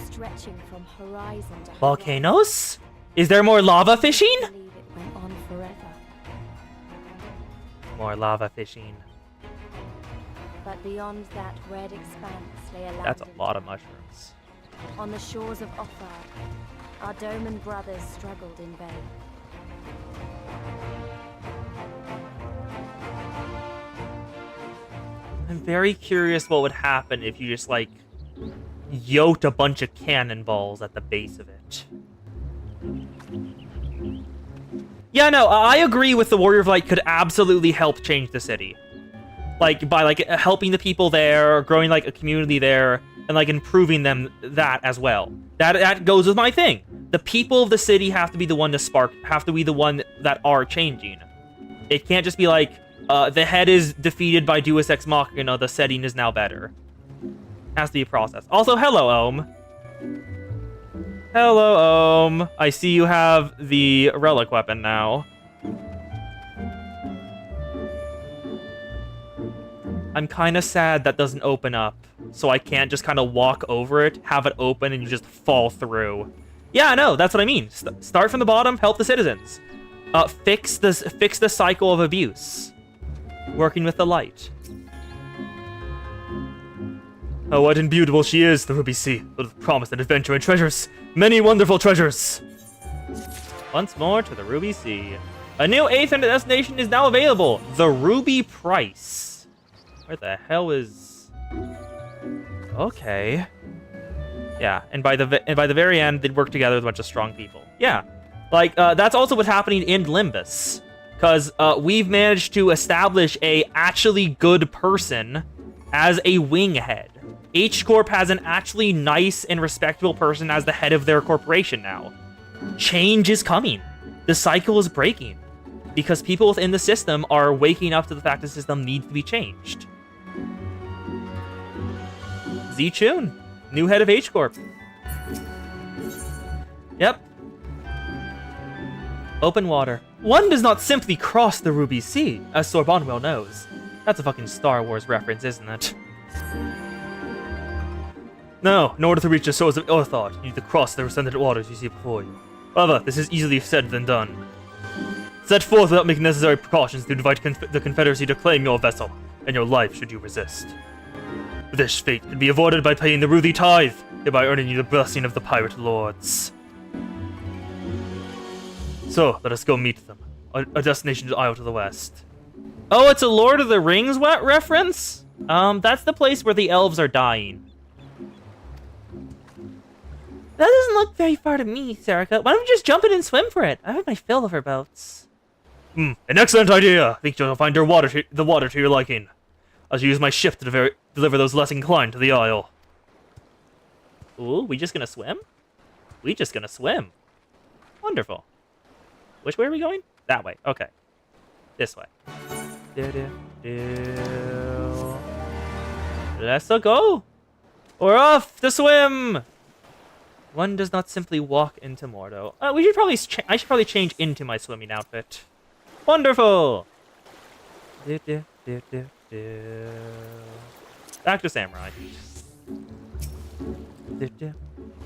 stretching from horizon to Volcanoes? Is there more lava fishing? I believe it went on forever. More lava fishing. But beyond that red expanse lay a land. That's a lot of mushrooms. On the shores of Othard, our Doman brothers struggled in vain. I'm very curious what would happen if you just, like, yoked a bunch of cannonballs at the base of it. Yeah, no, I agree with the Warrior of Light could absolutely help change the city. Like, by, like, helping the people there, growing, like, a community there, and, like, improving them that as well. That goes with my thing. The people of the city have to be the one to spark, have to be the one that are changing. It can't just be like, the head is defeated by Deus Ex Machina, the setting is now better. Has to be a process. Also, hello, Ohm. Hello, Ohm. I see you have the relic weapon now. I'm kind of sad that doesn't open up, so I can't just kind of walk over it, have it open, and you just fall through. Yeah, no, that's what I mean. Start from the bottom, help the citizens. Fix the cycle of abuse. Working with the light. Oh, what beautiful she is, the Ruby Sea, full of promise and adventure and treasures. Many wonderful treasures. Once more to the Ruby Sea. A new 8th destination is now available. The Ruby Price. Where the hell is... Okay. Yeah, and by the very end, they'd work together with a bunch of strong people. Yeah, like, that's also what's happening in Limbus. Because we've managed to establish a actually good person as a wing head. H-Corp has an actually nice and respectable person as the head of their corporation now. Change is coming. The cycle is breaking. Because people within the system are waking up to the fact the system needs to be changed. Z-Chun, new head of H-Corp. Yep. Open water. One does not simply cross the Ruby Sea, as Sorbonne well knows. That's a fucking Star Wars reference, isn't it? No, in order to reach the shores of Othard, you need to cross the rescended waters you see before you. However, this is easier said than done. Set forth without making necessary precautions to invite the Confederacy to claim your vessel, and your life should you resist. This fate can be avoided by paying the Ruby tithe, thereby earning you the blessing of the pirate lords. So, let us go meet them. A destination to Isle to the west. Oh, it's a Lord of the Rings reference? That's the place where the elves are dying. That doesn't look very far to me, Serica. Why don't we just jump in and swim for it? I have my fill of her boats. An excellent idea. I think you'll find the water to your liking. I'll use my ship to deliver those less inclined to the Isle. Ooh, we just gonna swim? We just gonna swim. Wonderful. Which way are we going? That way. Okay. This way. Let's go. We're off to swim. One does not simply walk into Mordo. We should probably. I should probably change into my swimming outfit. Wonderful. Back to Samurai.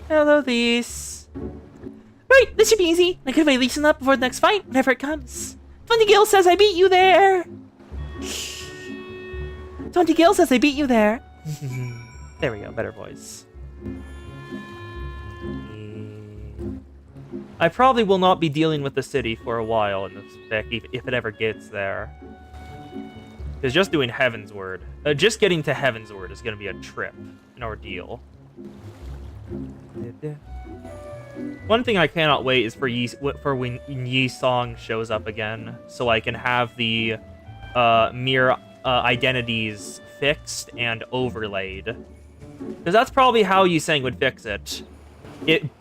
Hello, Lise. Right, this should be easy. I could have loosen up before the next fight, whenever it comes. 20 Gil says I beat you there. 20 Gil says I beat you there. There we go, better voice. I probably will not be dealing with the city for a while in this fic, if it ever gets there. Because just doing Heavensward, just getting to Heavensward is going to be a trip, an ordeal. One thing I cannot wait is for when Yi Song shows up again, so I can have the mirror identities fixed and overlaid. Because that's probably how Yi Sang would fix it.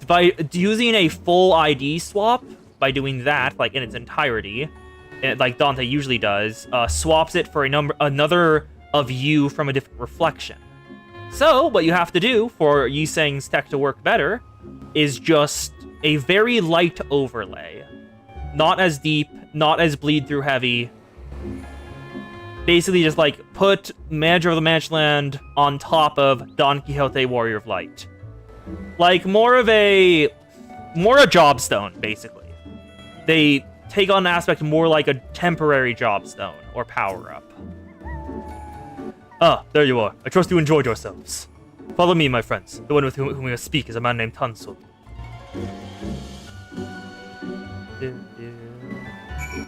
By using a full ID swap, by doing that, like in its entirety, like Dante usually does, swaps it for another of you from a different reflection. So, what you have to do for Yi Sang's tech to work better is just a very light overlay. Not as deep, not as bleed through heavy. Basically just like put Manager of the Manchland on top of Don Quixote Warrior of Light. Like more a jobstone, basically. They take on an aspect more like a temporary jobstone or power-up. Ah, there you are. I trust you enjoyed yourselves. Follow me, my friends. The one with whom we must speak is a man named Tansu.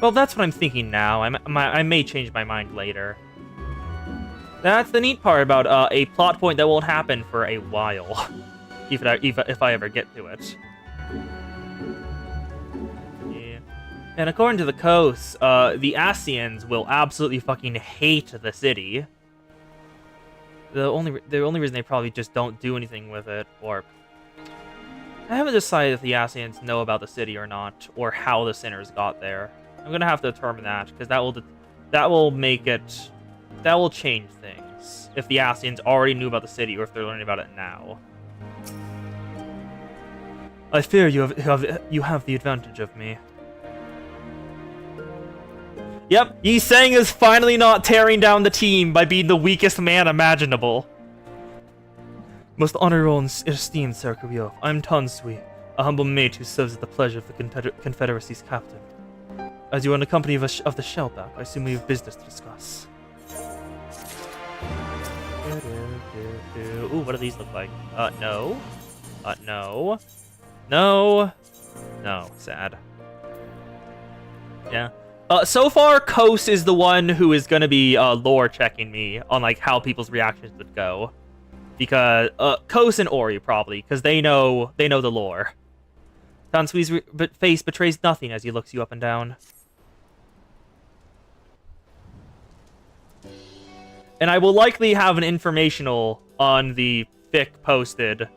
Well, that's what I'm thinking now. I may change my mind later. That's the neat part about a plot point that won't happen for a while. if I ever get to it. Yeah. And according to the coast, the Asians will absolutely fucking hate the city. The only reason they probably just don't do anything with it, or I haven't decided if the Asians know about the city or not, or how the sinners got there. I'm gonna have to determine that, because that will change things if the Asians already knew about the city or if they're learning about it now. I fear you have the advantage of me. Yep, Yi Sang is finally not tearing down the team by being the weakest man imaginable. Most honorable and esteemed Sir Kuryov, I'm Tansui, a humble mate who serves at the pleasure of the Confederacy's captain. As you are in the company of the Shellback, I assume we have business to discuss. Ooh, what do these look like? No. No. No. No. Sad. Yeah. So far, Kos is the one who is gonna be lore checking me on like how people's reactions would go, because Kos and Ori probably, because they know the lore. Tansui's face betrays nothing as he looks you up and down. And I will likely have an informational on the fic posted.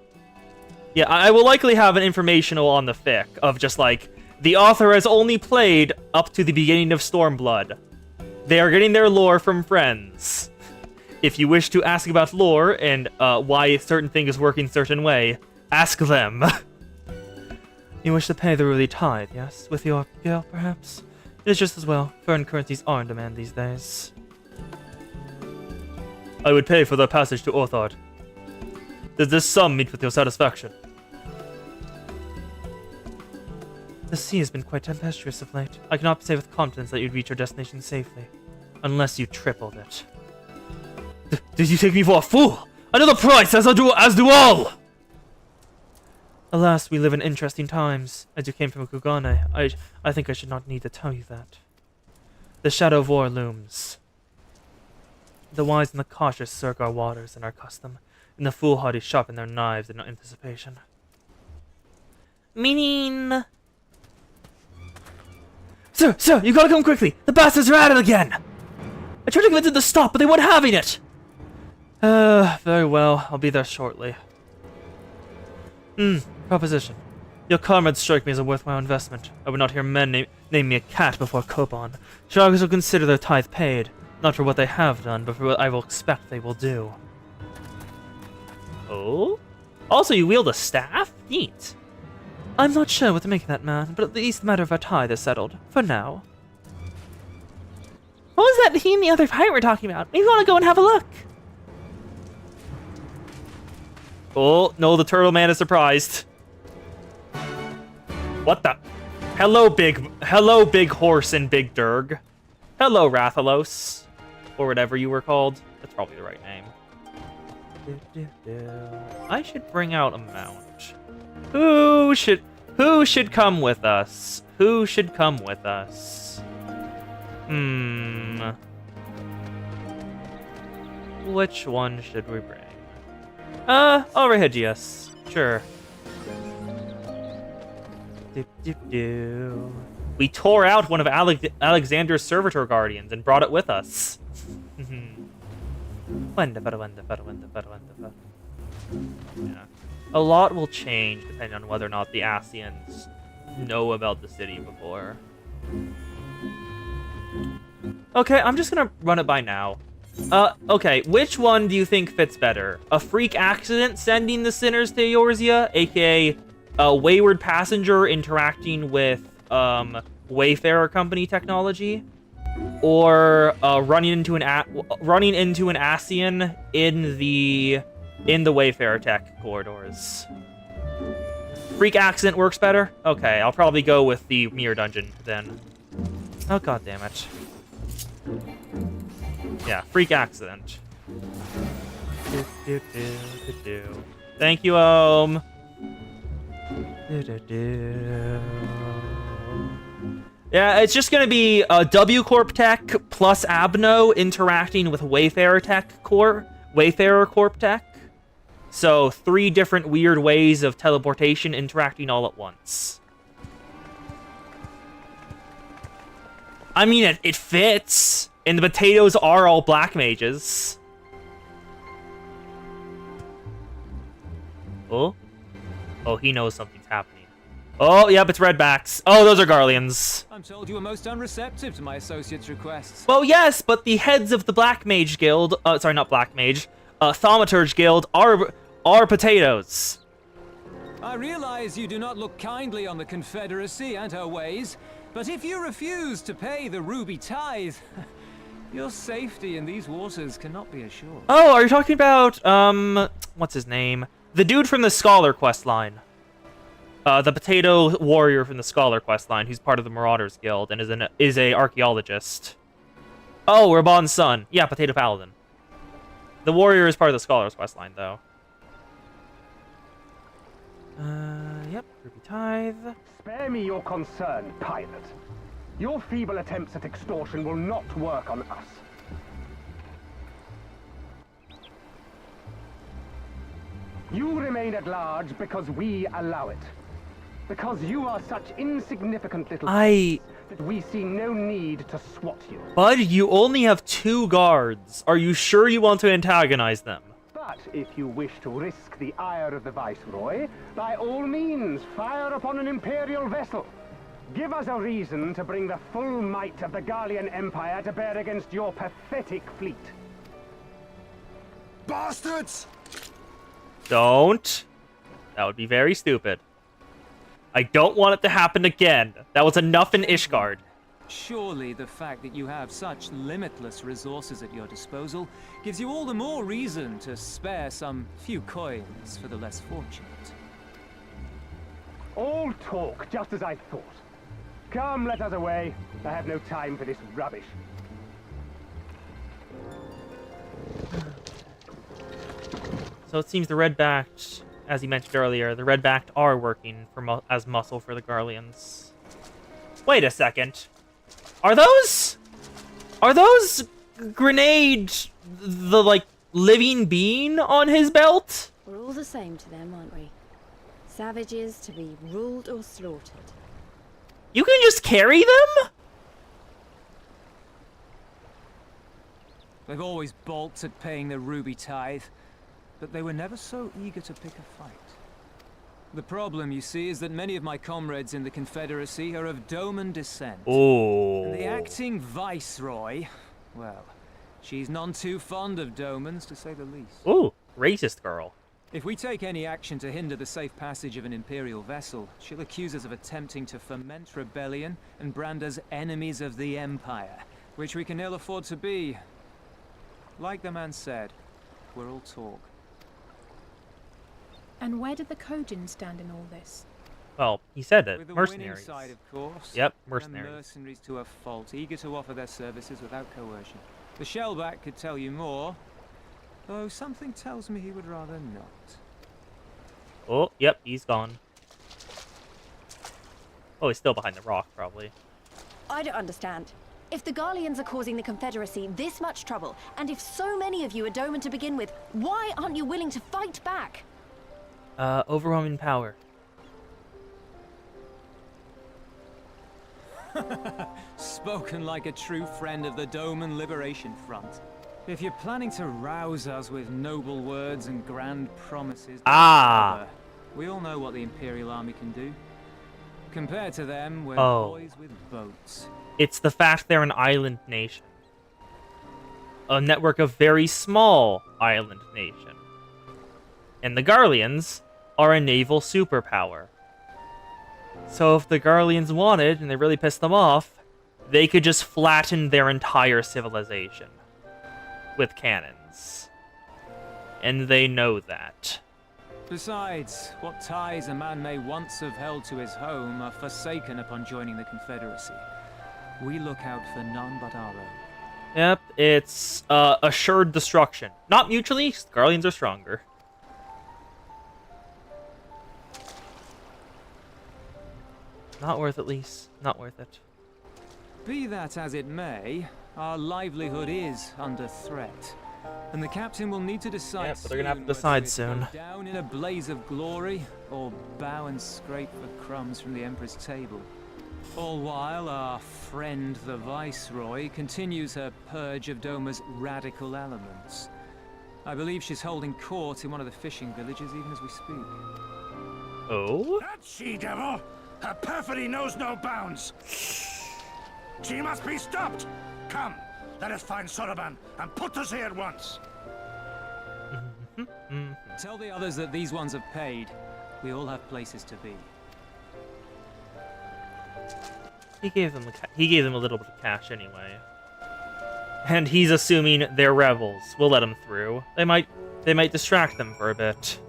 Yeah, I will likely have an informational on the fic of just like, the author has only played up to the beginning of Stormblood. They are getting their lore from friends. If you wish to ask about lore and why a certain thing is working a certain way, ask them. You wish to pay the ruly tithe, yes? With your girl, perhaps? It is just as well. Foreign currencies are in demand these days. I would pay for the passage to Orthard. Does this sum meet with your satisfaction? The sea has been quite tempestuous of late. I cannot say with confidence that you'd reach your destination safely. Unless you tripled it. Did you take me for a fool? I know the price, as do all! Alas, we live in interesting times. As you came from Kugane, I think I should not need to tell you that. The shadow of war looms. The wise and the cautious cirque our waters and our custom, and the foolhardy sharpen their knives in anticipation. Meaning... Sir, you gotta come quickly! The bastards are at it again! I tried to convince them to stop, but they weren't having it! Very well. I'll be there shortly. Proposition. Your comrades strike me as a worthwhile investment. I would not hear men name me a cat before Koban. Joggers will consider their tithe paid. Not for what they have done, but for what I will expect they will do. Oh? Also, you wield a staff? Neat. I'm not sure what to make of that, man, but at least the matter of our tithe is settled. For now. What was that he and the other pirate were talking about? Maybe we want to go and have a look. Oh, no, the turtle man is surprised. What the? Hello, big horse and big Durg. Hello, Rathalos. Or whatever you were called. That's probably the right name. I should bring out a mount. Who should come with us? Who should come with us? Which one should we bring? Aurihigius. Sure. We tore out one of Alexander's servitor guardians and brought it with us. Yeah. A lot will change depending on whether or not the Asians know about the city before. Okay, I'm just gonna run it by now. Okay, which one do you think fits better? A freak accident sending the sinners to Eorzea, aka a wayward passenger interacting with Wayfarer company technology, or running into an Asian in the Wayfarer tech corridors? Freak accident works better? Okay, I'll probably go with the mirror dungeon then. Oh god damn it. Yeah, freak accident. Thank you, Ohm. Yeah, it's just gonna be W Corp Tech plus Abno interacting with Wayfarer Corp Tech. So 3 different weird ways of teleportation interacting all at once. I mean, it fits. And the potatoes are all black mages. Oh? Oh, he knows something's happening. Oh, yep, it's redbacks. Oh, those are Garleans. I'm told you were most unreceptive to my associate's requests. Well, yes, but the heads of the Black Mage Guild, sorry, not Black Mage, Thaumaturge Guild are potatoes. I realize you do not look kindly on the Confederacy and her ways, but if you refuse to pay the ruby tithe, your safety in these waters cannot be assured. Oh, are you talking about, what's his name? The dude from the Scholar questline. The potato warrior from the Scholar questline, who's part of the Marauders Guild and is a archaeologist. Oh, Raban's son. Yeah, Potato Paladin. The warrior is part of the Scholar's questline, though. Yep, ruby tithe. Spare me your concern, pilot. Your feeble attempts at extortion will not work on us. You remain at large because we allow it. Because you are such insignificant little that we see no need to swat you. Bud, you only have 2 guards. Are you sure you want to antagonize them? But if you wish to risk the ire of the Viceroy, by all means, fire upon an Imperial vessel. Give us a reason to bring the full might of the Garlean Empire to bear against your pathetic fleet. Bastards! Don't. That would be very stupid. I don't want it to happen again. That was enough in Ishgard. Surely the fact that you have such limitless resources at your disposal gives you all the more reason to spare some few coins for the less fortunate. All talk, just as I thought. Come, let us away. I have no time for this rubbish. So it seems the Redbacked, as you mentioned earlier, the Redbacked are working for as muscle for the Garleans. Wait a second. Are those grenade the, like, living being on his belt? We're all the same to them, aren't we? Savages to be ruled or slaughtered. You can just carry them? They've always balked at paying the ruby tithe, but they were never so eager to pick a fight. The problem, you see, is that many of my comrades in the Confederacy are of Doman descent. Oh. And the acting Viceroy, well, she's none too fond of Domans, to say the least. Ooh, racist girl. If we take any action to hinder the safe passage of an Imperial vessel, she'll accuse us of attempting to foment rebellion and brand us enemies of the Empire, which we can ill afford to be. Like the man said, we're all talk. And where did the Kojin stand in all this? Well, he said it. With the Mercenaries. winning side, of course. Yep, They're mercenaries. mercenaries to a fault, eager to offer their services without coercion. The Shellback could tell you more, Though something tells me he would rather not. Oh, yep, he's gone. Oh, he's still behind the rock, probably. I don't understand. If the Garleans are causing the Confederacy this much trouble, and if so many of you are Doman to begin with, why aren't you willing to fight back? Overwhelming power. Spoken like a true friend of the Doman Liberation Front. If you're planning to rouse us with noble words and grand promises, don't bother. We all know what the Imperial Army can do. Compared to them, we're boys with boats. It's the fact they're an island nation. A network of very small island nation. And the Garleans are a naval superpower. So if the Garleans wanted, and they really pissed them off, they could just flatten their entire civilization with cannons. And they know that. Besides, what ties a man may once have held to his home are forsaken upon joining the Confederacy. We look out for none but our own. Yep, it's assured destruction. Not mutually, Garleans are stronger. Not worth it, Lise. Not worth it. Be that as it may, our livelihood is under threat. And the captain will need to decide but they're gonna have to decide soon. Down in a blaze of glory, or bow and scrape for crumbs from the Emperor's table. All while our friend the Viceroy continues her purge of Doma's radical elements. I believe she's holding court in one of the fishing villages even as we speak. Oh? That she-devil! Her perfidy knows no bounds! She must be stopped! Come, let us find Soroban and put us here at once! Tell the others that these ones have paid. We all have places to be. He gave them a little bit of cash anyway. And he's assuming they're rebels. We'll let them through. They might distract them for a bit.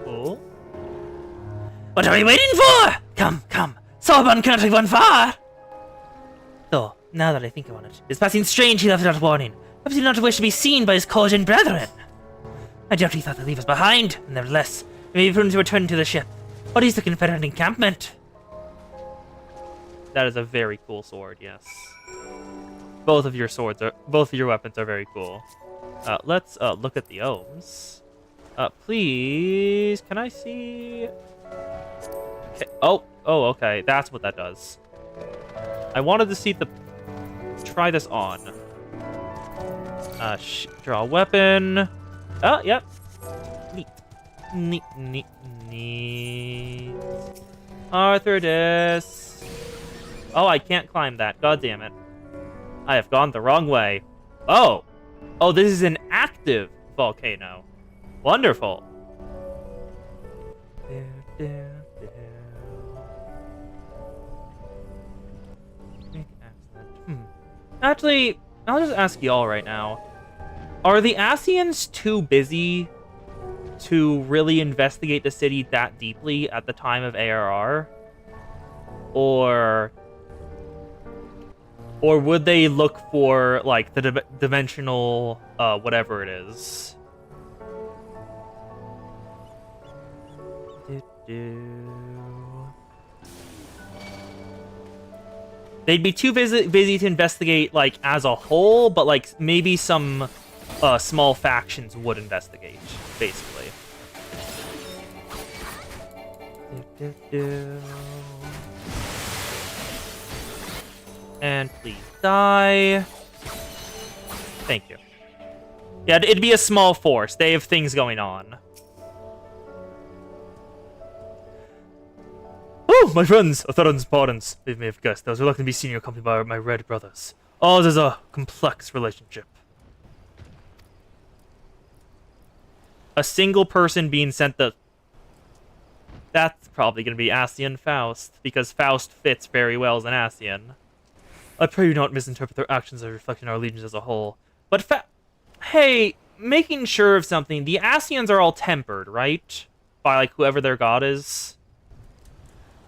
Oh? What are we waiting for? Come, come. Sorban cannot have gone far. Though, now that I think about it, it's passing strange he left without warning. Perhaps he did not wish to be seen by his Kojin brethren. I doubt he thought to leave us behind. Nevertheless, we may be prudent to return to the ship. What is the Confederate encampment? That is a very cool sword, yes. Both of your weapons are very cool. Let's look at the ohms. Please, can I see? Okay. Oh, okay. That's what that does. I wanted to see try this on. Draw a weapon. Oh, yep. Neat. Arthurdus. Oh, I can't climb that. God damn it. I have gone the wrong way. Oh, this is an active volcano. Wonderful. Actually, I'll just ask y'all right now. Are the Asians too busy to really investigate the city that deeply at the time of ARR? Or would they look for, like, the dimensional, whatever it is? They'd be too busy to investigate, like, as a whole, but, like, maybe some small factions would investigate, basically. And please die. Thank you. Yeah, it'd be a small force. They have things going on. Oh, my friends, Otharon's pardons. They may have guessed I was reluctant to be seen accompanied by my red brothers. Ours is a complex relationship. A single person being sent That's probably going to be Asian Faust, because Faust fits very well as an Asian. I pray you not misinterpret their actions as reflecting our allegiance as a whole. But hey, making sure of something, the Asians are all tempered, right? By, like, whoever their god is.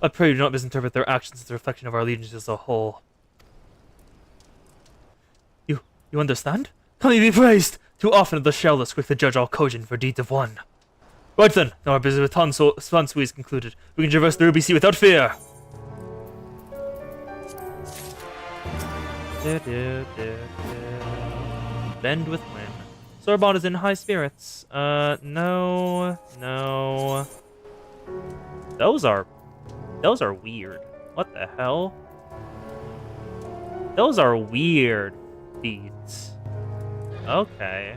I pray you do not misinterpret their actions as a reflection of our allegiance as a whole. You understand? Can he be praised? Too often the shellless quick to judge all Kojin for deeds of one. Right then, now our business with Tansui is concluded. We can traverse the Ruby Sea without fear. Blend with wind. Sorbonne is in high spirits. No. Those are weird. What the hell? Those are weird feats. Okay.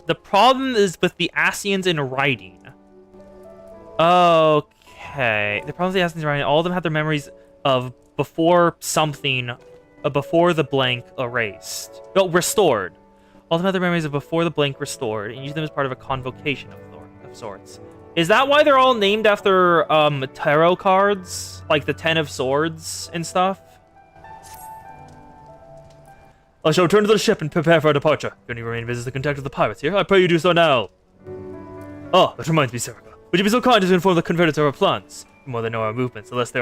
The problem is with the Asians in writing. Okay. The problem with the Asians in writing, all of them have their memories of before something, before the blank erased. No, restored. All of them have their memories of before the blank restored, and use them as part of a convocation of sorts. Is that why they're all named after tarot cards? Like the Ten of Swords and stuff? I shall return to the ship and prepare for our departure. If you remain business to contact with the pirates here, I pray you do so now. Oh, that reminds me, Serica. Would you be so kind as to inform the Confederates of our plans? The more they know our movements, the less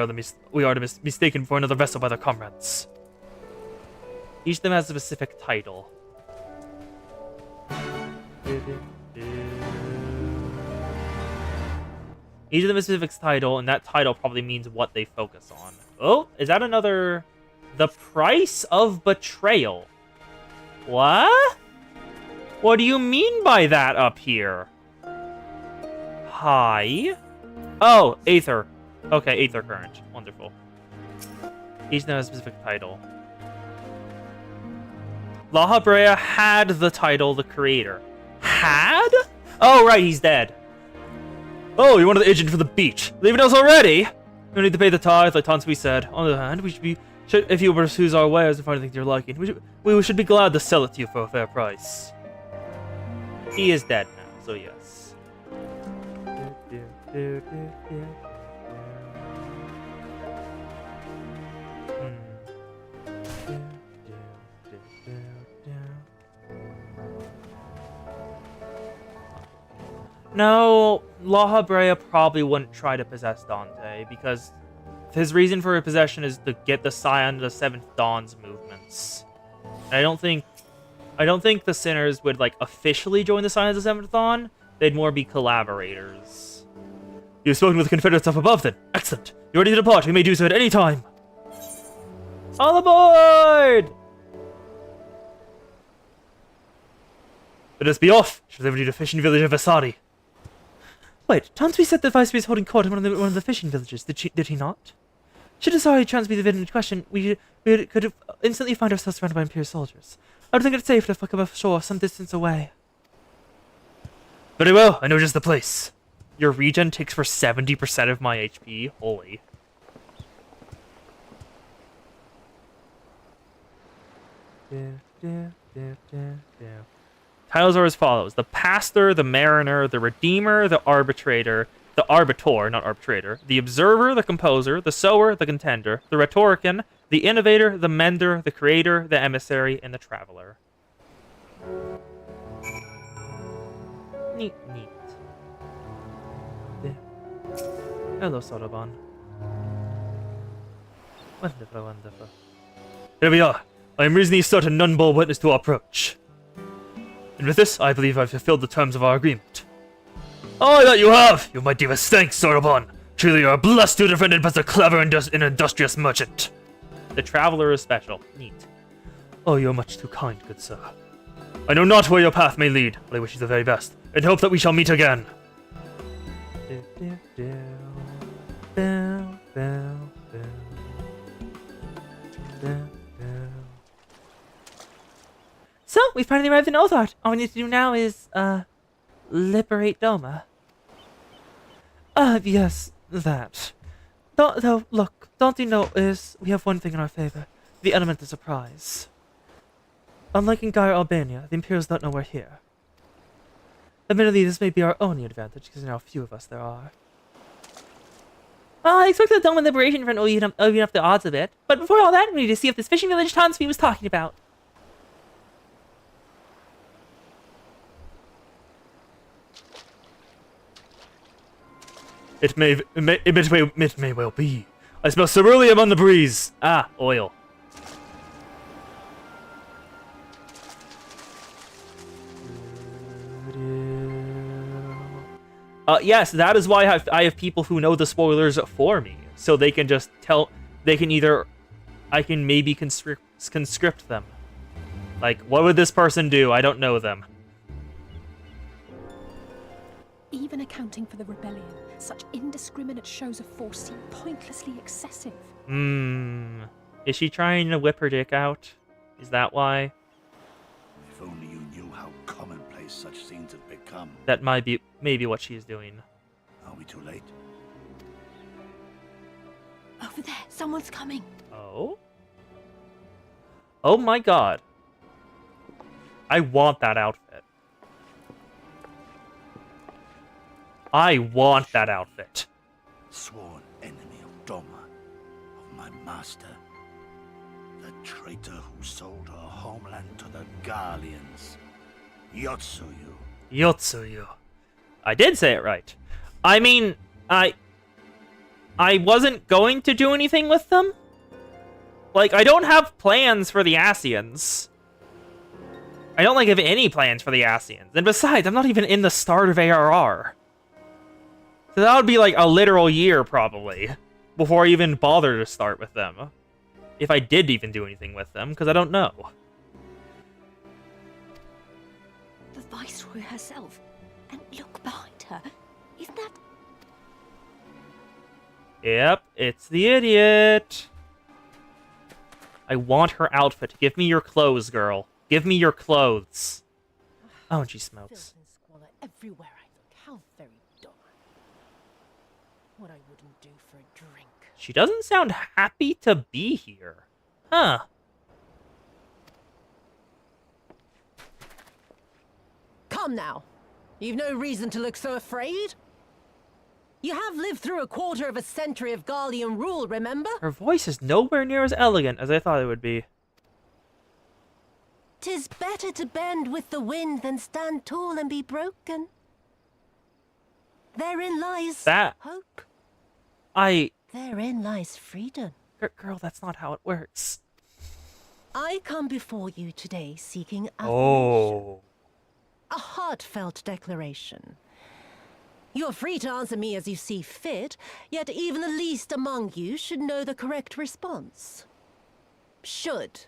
we are mistaken for another vessel by their comrades. Each of them has a specific title. Each of them has a specific title, and that title probably means what they focus on. Oh, is that another... The price of betrayal. What? What do you mean by that up here? Hi? Oh, Aether. Okay, Aether Current. Wonderful. Each of them has a specific title. La Habrea had the title The Creator. Had? Oh, right, he's dead. Oh, you're one of the agents for the beach. Leaving us already? No need to pay the tithe, like Tansui said. On the other hand, we should be... if you pursue our wares and find anything to your liking, we should be glad to sell it to you for a fair price. He is dead now, so yes. No, La Habrea probably wouldn't try to possess Dante, because his reason for possession is to get the Scion of the Seventh Dawn's movements. And I don't think the Sinners would, like, officially join the Scion of the Seventh Dawn. They'd more be collaborators. You've spoken with the Confederates up above, then. Excellent. You're ready to depart. We may do so at any time. All aboard! Let us be off. Should deliver you to the fishing village of Vasari. Wait, Tansui said the Viceroy is holding court in one of the fishing villages. Did he not? Should Asari chance be the villain in question, we could instantly find ourselves surrounded by Imperial soldiers. I would think it's safe to fuck up ashore some distance away. Very well, I know just the place. Your regen takes for 70% of my HP. Holy. Titles are as follows: the Pastor, the Mariner, the Redeemer, the Arbitrator, the Arbitor, not Arbitrator, the Observer, the Composer, the Sower, the Contender, the Rhetorician, the Innovator, the Mender, the Creator, the Emissary, and the Traveler. Neat. Yeah. Hello, Sotoban. Wonderful. Here we are. I am reasonably certain none bore witness to our approach. And with this, I believe I've fulfilled the terms of our agreement. Oh, that you have! You might give us thanks, Sotoban. Truly you are blessed to have defended such a clever and industrious merchant. The Traveler is special. Neat. Oh, you're much too kind, good sir. I know not where your path may lead, but I wish you the very best, and hope that we shall meet again. So, we finally arrived in Othart. All we need to do now is, liberate Doma. Yes, that. Though, look, don't you notice we have one thing in our favor? The element of surprise. Unlike in Gyr Albania, the Imperials don't know we're here. Admittedly, this may be our only advantage, because how few of us there are. Well, I expect the Doma Liberation Front will even up the odds a bit. But before all that, we need to see if this fishing village Tansui was talking about. It may well be. I smell ceruleum on the breeze. Ah, oil. Yes, that is why I have people who know the spoilers for me, so they can just tell. They can either, I can maybe conscript them. Like, what would this person do? I don't know them. Even accounting for the rebellion, such indiscriminate shows of force seem pointlessly excessive. Is she trying to whip her dick out? Is that why? If only you knew how commonplace such scenes have become. That might be maybe what she's doing. Are we too late? Over there, someone's coming. Oh? Oh my god. I want that outfit. I want that outfit. Sworn enemy of Doma, of my master. The traitor who sold her homeland to the Garleans. Yotsuyu. Yotsuyu. I did say it right. I mean, I wasn't going to do anything with them. Like, I don't have plans for the Asians. I don't, like, have any plans for the Asians. And besides, I'm not even in the start of ARR. So that would be, like, a literal year, probably, before I even bother to start with them. If I did even do anything with them, because I don't know. The Viceroy herself. And look behind her. Isn't that... Yep, it's the idiot. I want her outfit. Give me your clothes, girl. Give me your clothes. Oh, and she smokes. Filth and squalor everywhere I look. How very dull. What I wouldn't do for a drink. She doesn't sound happy to be here. Huh. Come now. You've no reason to look so afraid. You have lived through a quarter of a century of Garlean rule, remember? Her voice is nowhere near as elegant as I thought it would be. 'Tis better to bend with the wind than stand tall and be broken. Therein lies hope. Therein lies freedom. Girl, that's not how it works. I come before you today seeking Oh. a heartfelt declaration. You are free to answer me as you see fit, yet even the least among you should know the correct response. Should.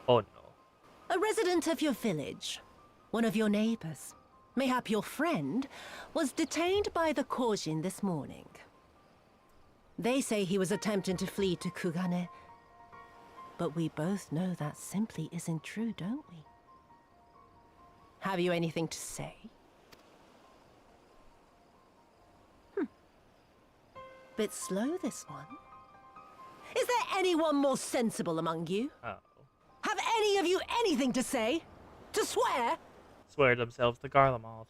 Oh no. A resident of your village, one of your neighbors, mayhap your friend, was detained by the Korjin this morning. They say he was attempting to flee to Kugane, but we both know that simply isn't true, don't we? Have you anything to say? Bit slow, this one. Is there anyone more sensible among you? Oh. Have any of you anything to say? To swear? Swear themselves to Garlemald.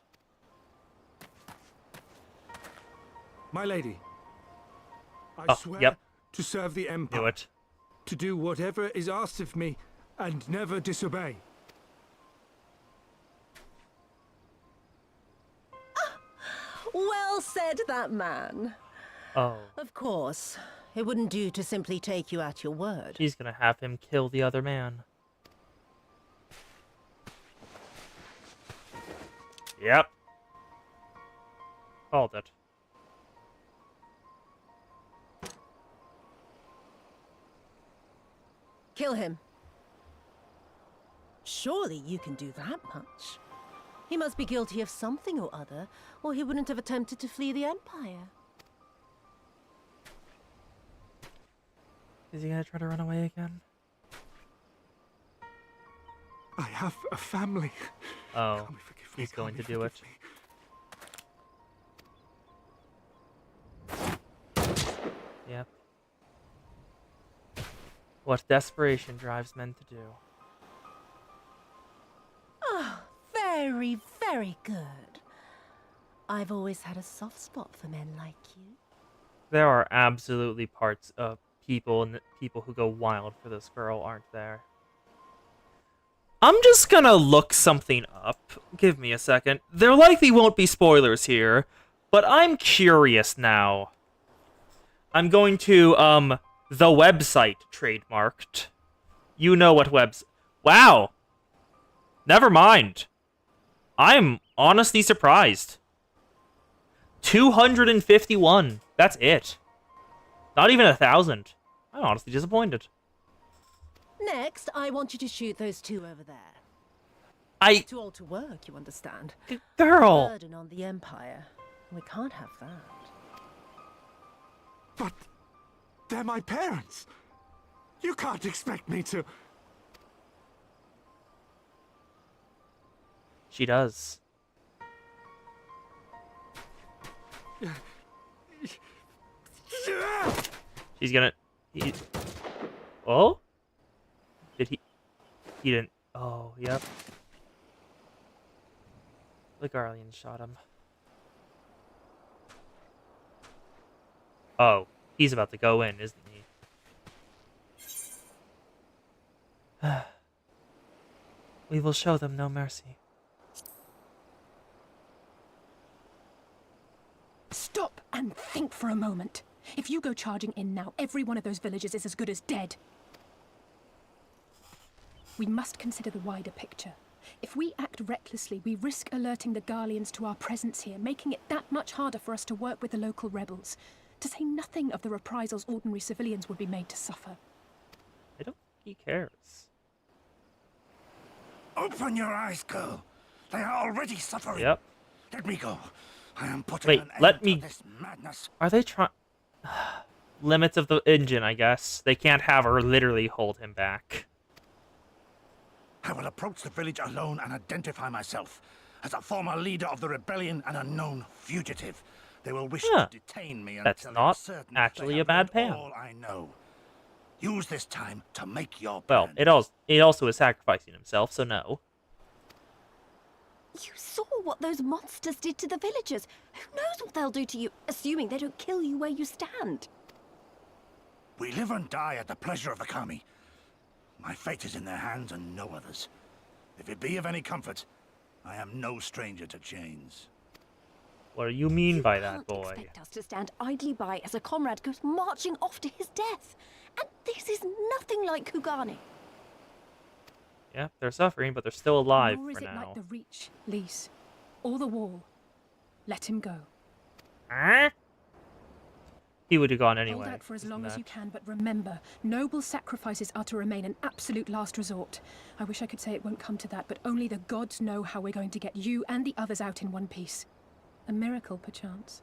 My lady, I swear to serve the Empire. Do it. To do whatever is asked of me, and never disobey. Well said, that man. Oh. Of course. It wouldn't do to simply take you at your word. She's gonna have him kill the other man. Yep. Called it. Kill him. Surely you can do that much. He must be guilty of something or other, or he wouldn't have attempted to flee the Empire. Is he gonna try to run away again? I have a family. Oh, he's going to do it. Yep. What desperation drives men to do. Ah, very, very good. I've always had a soft spot for men like you. There are absolutely parts of people who go wild for this girl, aren't there? I'm just gonna look something up. Give me a second. There likely won't be spoilers here, but I'm curious now. I'm going to, the website trademarked. You know what Wow! Never mind. I'm honestly surprised. 251. That's it. Not even 1,000. I'm honestly disappointed. Next, I want you to shoot those two over there. Too old to work, you understand. Girl! Burden on the Empire. We can't have that. But they're my parents. You can't expect me to... She does. She's gonna... Oh? Did he... He didn't... Oh, yep. The Garlean shot him. Oh, he's about to go in, isn't he? We will show them no mercy. Stop and think for a moment. If you go charging in now, every one of those villagers is as good as dead. We must consider the wider picture. If we act recklessly, we risk alerting the Garleans to our presence here, making it that much harder for us to work with the local rebels. To say nothing of the reprisals ordinary civilians would be made to suffer. I don't think he cares. Open your eyes, girl. They are already suffering. Yep. Let me go. I am putting Wait, an let end me... to this madness. Are they trying... Limits of the engine, I guess. They can't have her literally hold him back. I will approach the village alone and identify myself as a former leader of the rebellion and a known fugitive. They will wish to detain me That's until not they are certain actually they a bad have plan. learned all I know. Use this time to make your Well, plan. it also is sacrificing himself, so no. You saw what those monsters did to the villagers. Who knows what they'll do to you, assuming they don't kill you where you stand. We live and die at the pleasure of the Kami. My fate is in their hands and no others. If it be of any comfort, I am no stranger to chains. What do you mean by that, boy? Expect us to stand idly by as a comrade goes marching off to his death. And this is nothing like Kugani. Yeah, they're suffering, but they're still alive Nor is for it now. like the Reach, Lise, or the Wall. Let him go. Huh? He would have gone anyway. Hold out for as long isn't as you that- can, but remember, noble sacrifices are to remain an absolute last resort. I wish I could say it won't come to that, but only the gods know how we're going to get you and the others out in one piece. A miracle, perchance.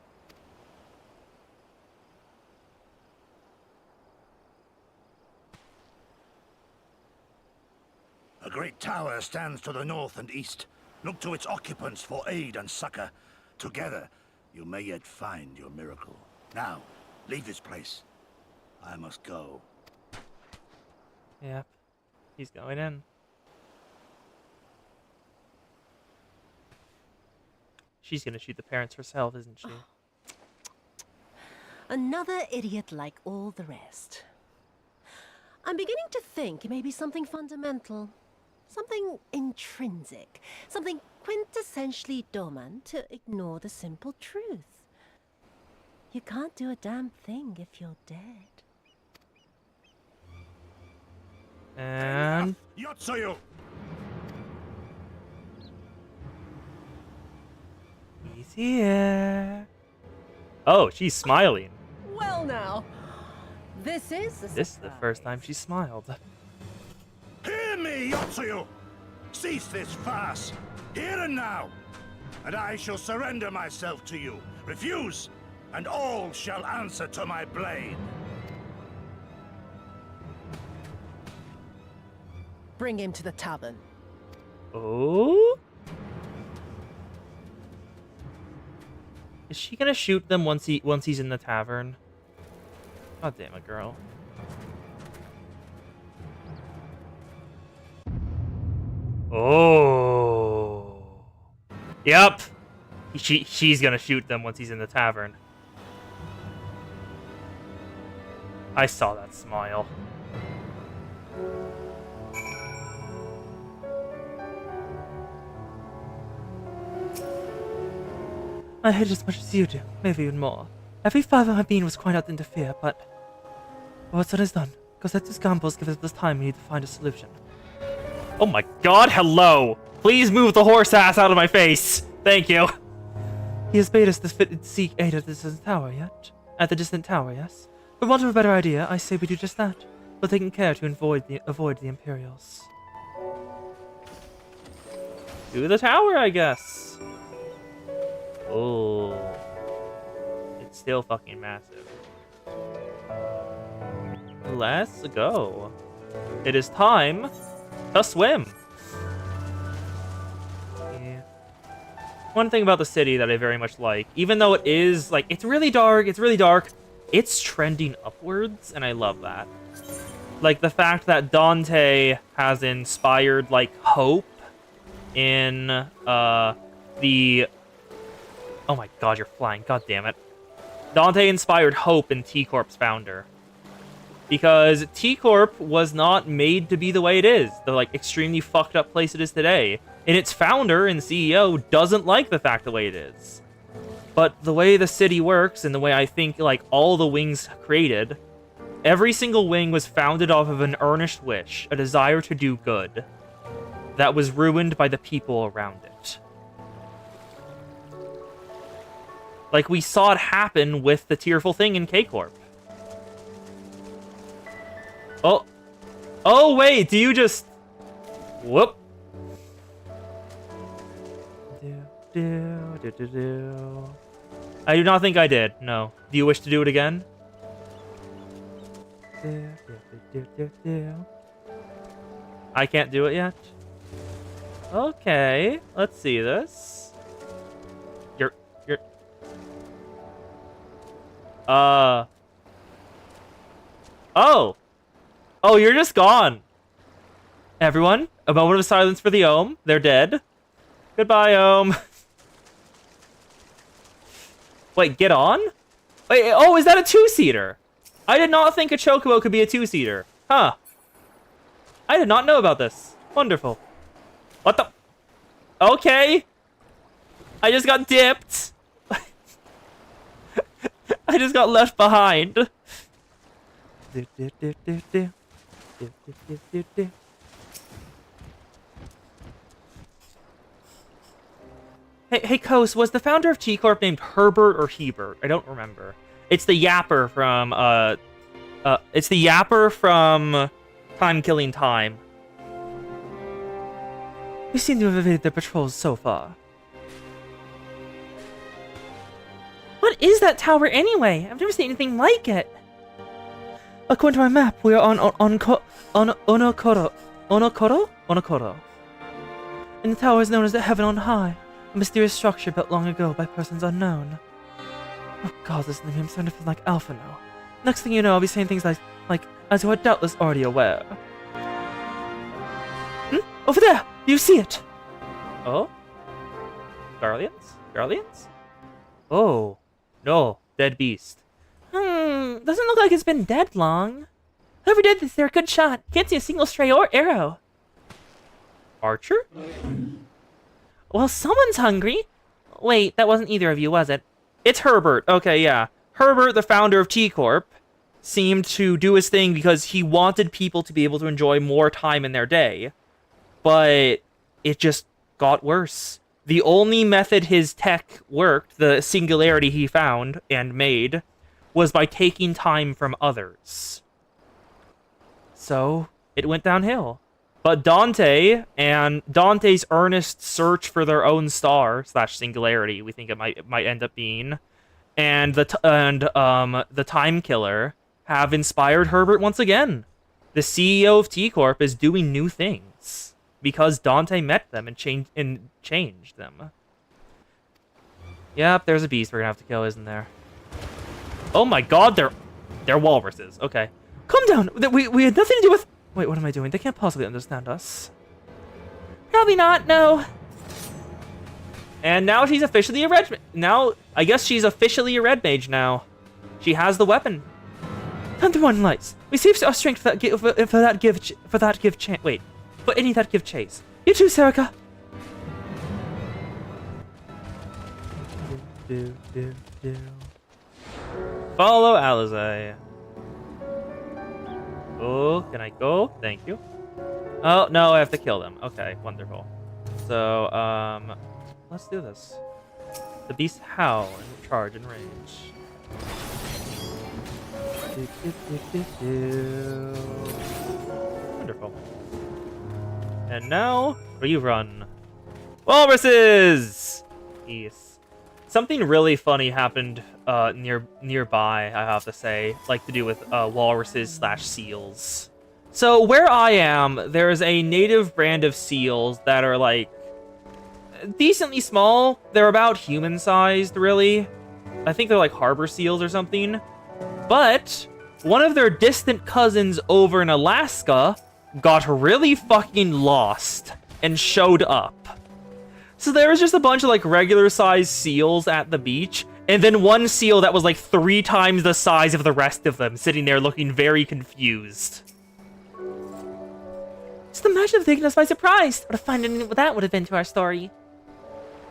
A great tower stands to the north and east. Look to its occupants for aid and succor. Together, you may yet find your miracle. Now, leave this place. I must go. Yep. He's going in. She's gonna shoot the parents herself, isn't she? Another idiot like all the rest. I'm beginning to think it may be something fundamental. Something intrinsic. Something quintessentially Doman to ignore the simple truth. You can't do a damn thing if you're dead. And... Yotsuyu! He's here. Oh, she's smiling. Well now, this is a This is the first time she smiled. Hear me, Yotsuyu! Cease this farce, here and now, and I shall surrender myself to you. Refuse, and all shall answer to my blade. Bring him to the tavern. Oh? Is she gonna shoot them once he's in the tavern? God damn it, girl. Oh. Yep. She's gonna shoot them once he's in the tavern. I saw that smile. I hate it as much as you do, maybe even more. Every fiber of my being was crying out to interfere, but what's done is done. Cosette's Gambos give us this time we need to find a solution. Oh my god, hello! Please move the horse ass out of my face. Thank you. He has bade us to seek aid at the distant tower, At the distant tower, yes? For want of a better idea, I say we do just that. But taking care to avoid the Imperials. To the tower, I guess. Oh. It's still fucking massive. Let's go. It is time to swim. Yeah. One thing about the city that I very much like, even though it is, like, it's really dark, it's trending upwards, and I love that. Like, the fact that Dante has inspired, like, hope in, the... Oh my god, you're flying. God damn it. Dante inspired hope in T-Corp's founder. Because T-Corp was not made to be the way it is. The, like, extremely fucked up place it is today. And its founder and CEO doesn't like the fact the way it is. But the way the city works, and the way I think, like, all the wings created, every single wing was founded off of an earnest wish, a desire to do good, that was ruined by the people around it. Like, we saw it happen with the tearful thing in K-Corp. Oh. Oh, wait, do you just... Whoop. I do not think I did, no. Do you wish to do it again? I can't do it yet? Okay, let's see this. You're... Oh! Oh, you're just gone. Everyone, a moment of silence for the Ohm. They're dead. Goodbye, Ohm. Wait, get on? Wait, oh, is that a two-seater? I did not think a Chocobo could be a two-seater. Huh. I did not know about this. Wonderful. What the? Okay. I just got dipped. I just got left behind. Hey, Kos, was the founder of T-Corp named Herbert or Hebert? I don't remember. It's the Yapper from Time Killing Time. We seem to have evaded their patrols so far. What is that tower anyway? I've never seen anything like it. According to my map, we are on Onokoro. And the tower is known as the Heaven on High, a mysterious structure built long ago by persons unknown. Oh god, listen to me, I'm starting to feel like Alpha now. Next thing you know, I'll be saying things like as you are doubtless already aware. Over there! Do you see it? Oh? Garleans? Garleans? Oh. No. Dead beast. Doesn't look like it's been dead long. Whoever did this, they're a good shot. Can't see a single stray or arrow. Archer? Well, someone's hungry. Wait, that wasn't either of you, was it? It's Herbert. Okay, yeah. Herbert, the founder of T-Corp, seemed to do his thing because he wanted people to be able to enjoy more time in their day. But it just got worse. The only method his tech worked, the singularity he found and made, was by taking time from others. So, it went downhill. But Dante and Dante's earnest search for their own star / singularity, we think it might end up being, and the Time Killer have inspired Herbert once again. The CEO of T-Corp is doing new things because Dante met them and changed them. Yep, there's a beast we're gonna have to kill, isn't there? Oh my god, they're walruses. Okay. Calm down. We had nothing to do with... Wait, what am I doing? They can't possibly understand us. Probably not, no. And now she's officially a red... Now, I guess she's officially a red mage now. She has the weapon. Time to run, lights. We saved our strength for that give chase. Wait, for any that give chase. You too, Serica. Follow Alizé. Oh, can I go? Thank you. Oh, no, I have to kill them. Okay, wonderful. So, let's do this. The beasts howl and charge and rage. Wonderful. And now, rerun. Walruses! Yes. Something really funny happened nearby, I have to say, like to do with walruses / seals. So where I am, there's a native brand of seals that are like decently small. They're about human-sized, really. I think they're like harbor seals or something. But one of their distant cousins over in Alaska got really fucking lost and showed up. So there was just a bunch of like regular-sized seals at the beach, and then one seal that was like 3 times the size of the rest of them, sitting there looking very confused. Just imagine if taking us by surprise. What a fun ending that would have been to our story.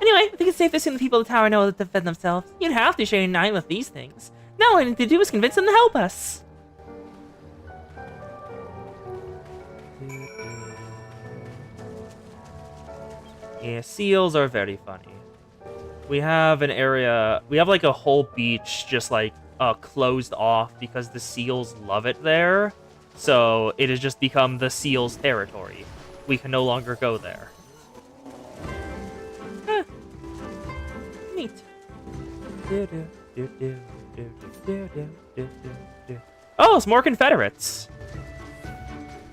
Anyway, I think it's safe to assume the people of the tower know how to defend themselves. You'd have to share your night with these things. Now all I need to do is convince them to help us. Yeah, seals are very funny. We have an area, we have like a whole beach just like closed off because the seals love it there. So it has just become the seals' territory. We can no longer go there. Neat. Oh, it's more Confederates.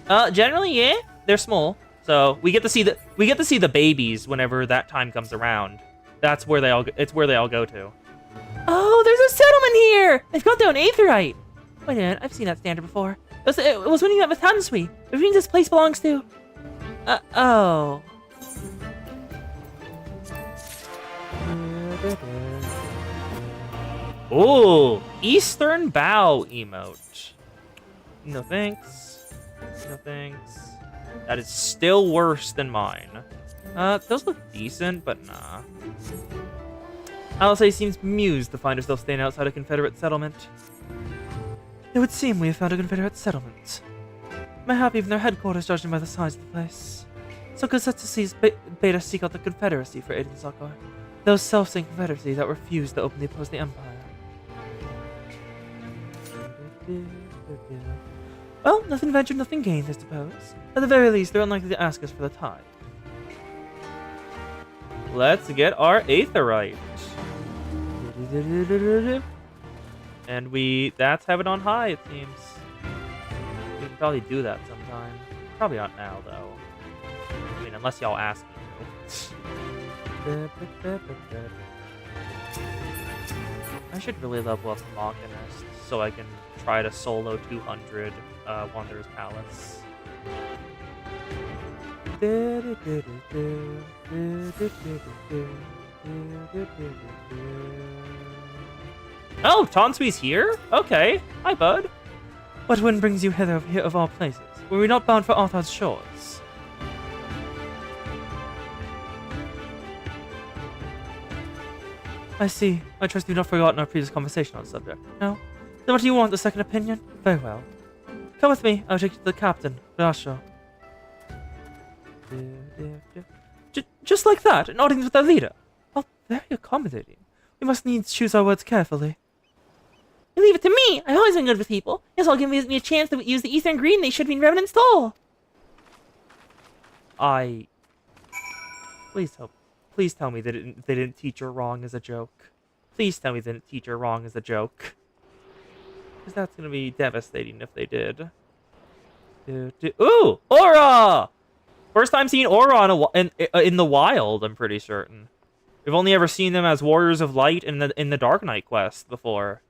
Generally, yeah, they're small. So we get to see the babies whenever that time comes around. That's where they all it's where they all go to. Oh, there's a settlement here. They've got their own aetherite. Wait a minute, I've seen that standard before. It was when you met with Hansui. It means this place belongs to. Oh. Ooh, Eastern Bow emote. No thanks. No thanks. That is still worse than mine. Those look decent, but nah. Alice seems bemused to find herself staying outside a Confederate settlement. It would seem we have found a Confederate settlement. Mayhap even their headquarters, judging by the size of the place. So Gosetsu's bade us seek out the Confederacy for aid in Sakar. Those self-same Confederacy that refused to openly oppose the Empire. Well, nothing ventured, nothing gained, I suppose. At the very least, they're unlikely to ask us for the tithe. Let's get our aetherite. And that's heaven on high, it seems. We can probably do that sometime. Probably not now, though. I mean, unless y'all ask me to. I should really level up Machinist so I can try to solo 200 Wanderer's Palace. Oh, Tansui's here? Okay. Hi, bud. What wind brings you hither of all places? Were we not bound for Arthur's shores? I see. I trust you've not forgotten our previous conversation on the subject. No? Then what do you want, a second opinion? Very well. Come with me. I'll take you to the captain, Rasho. Just like that, an audience with our leader. Oh, very accommodating. We must needs choose our words carefully. You leave it to me. I've always been good with people. This all gives me a chance to use the Eastern Green they should be in Revenant's Toll. Please tell me that they didn't teach her wrong as a joke. Please tell me they didn't teach her wrong as a joke. Because that's going to be devastating if they did. Ooh! Aura! First time seeing Aura in the wild, I'm pretty certain. We've only ever seen them as Warriors of Light in the Dark Knight quest before.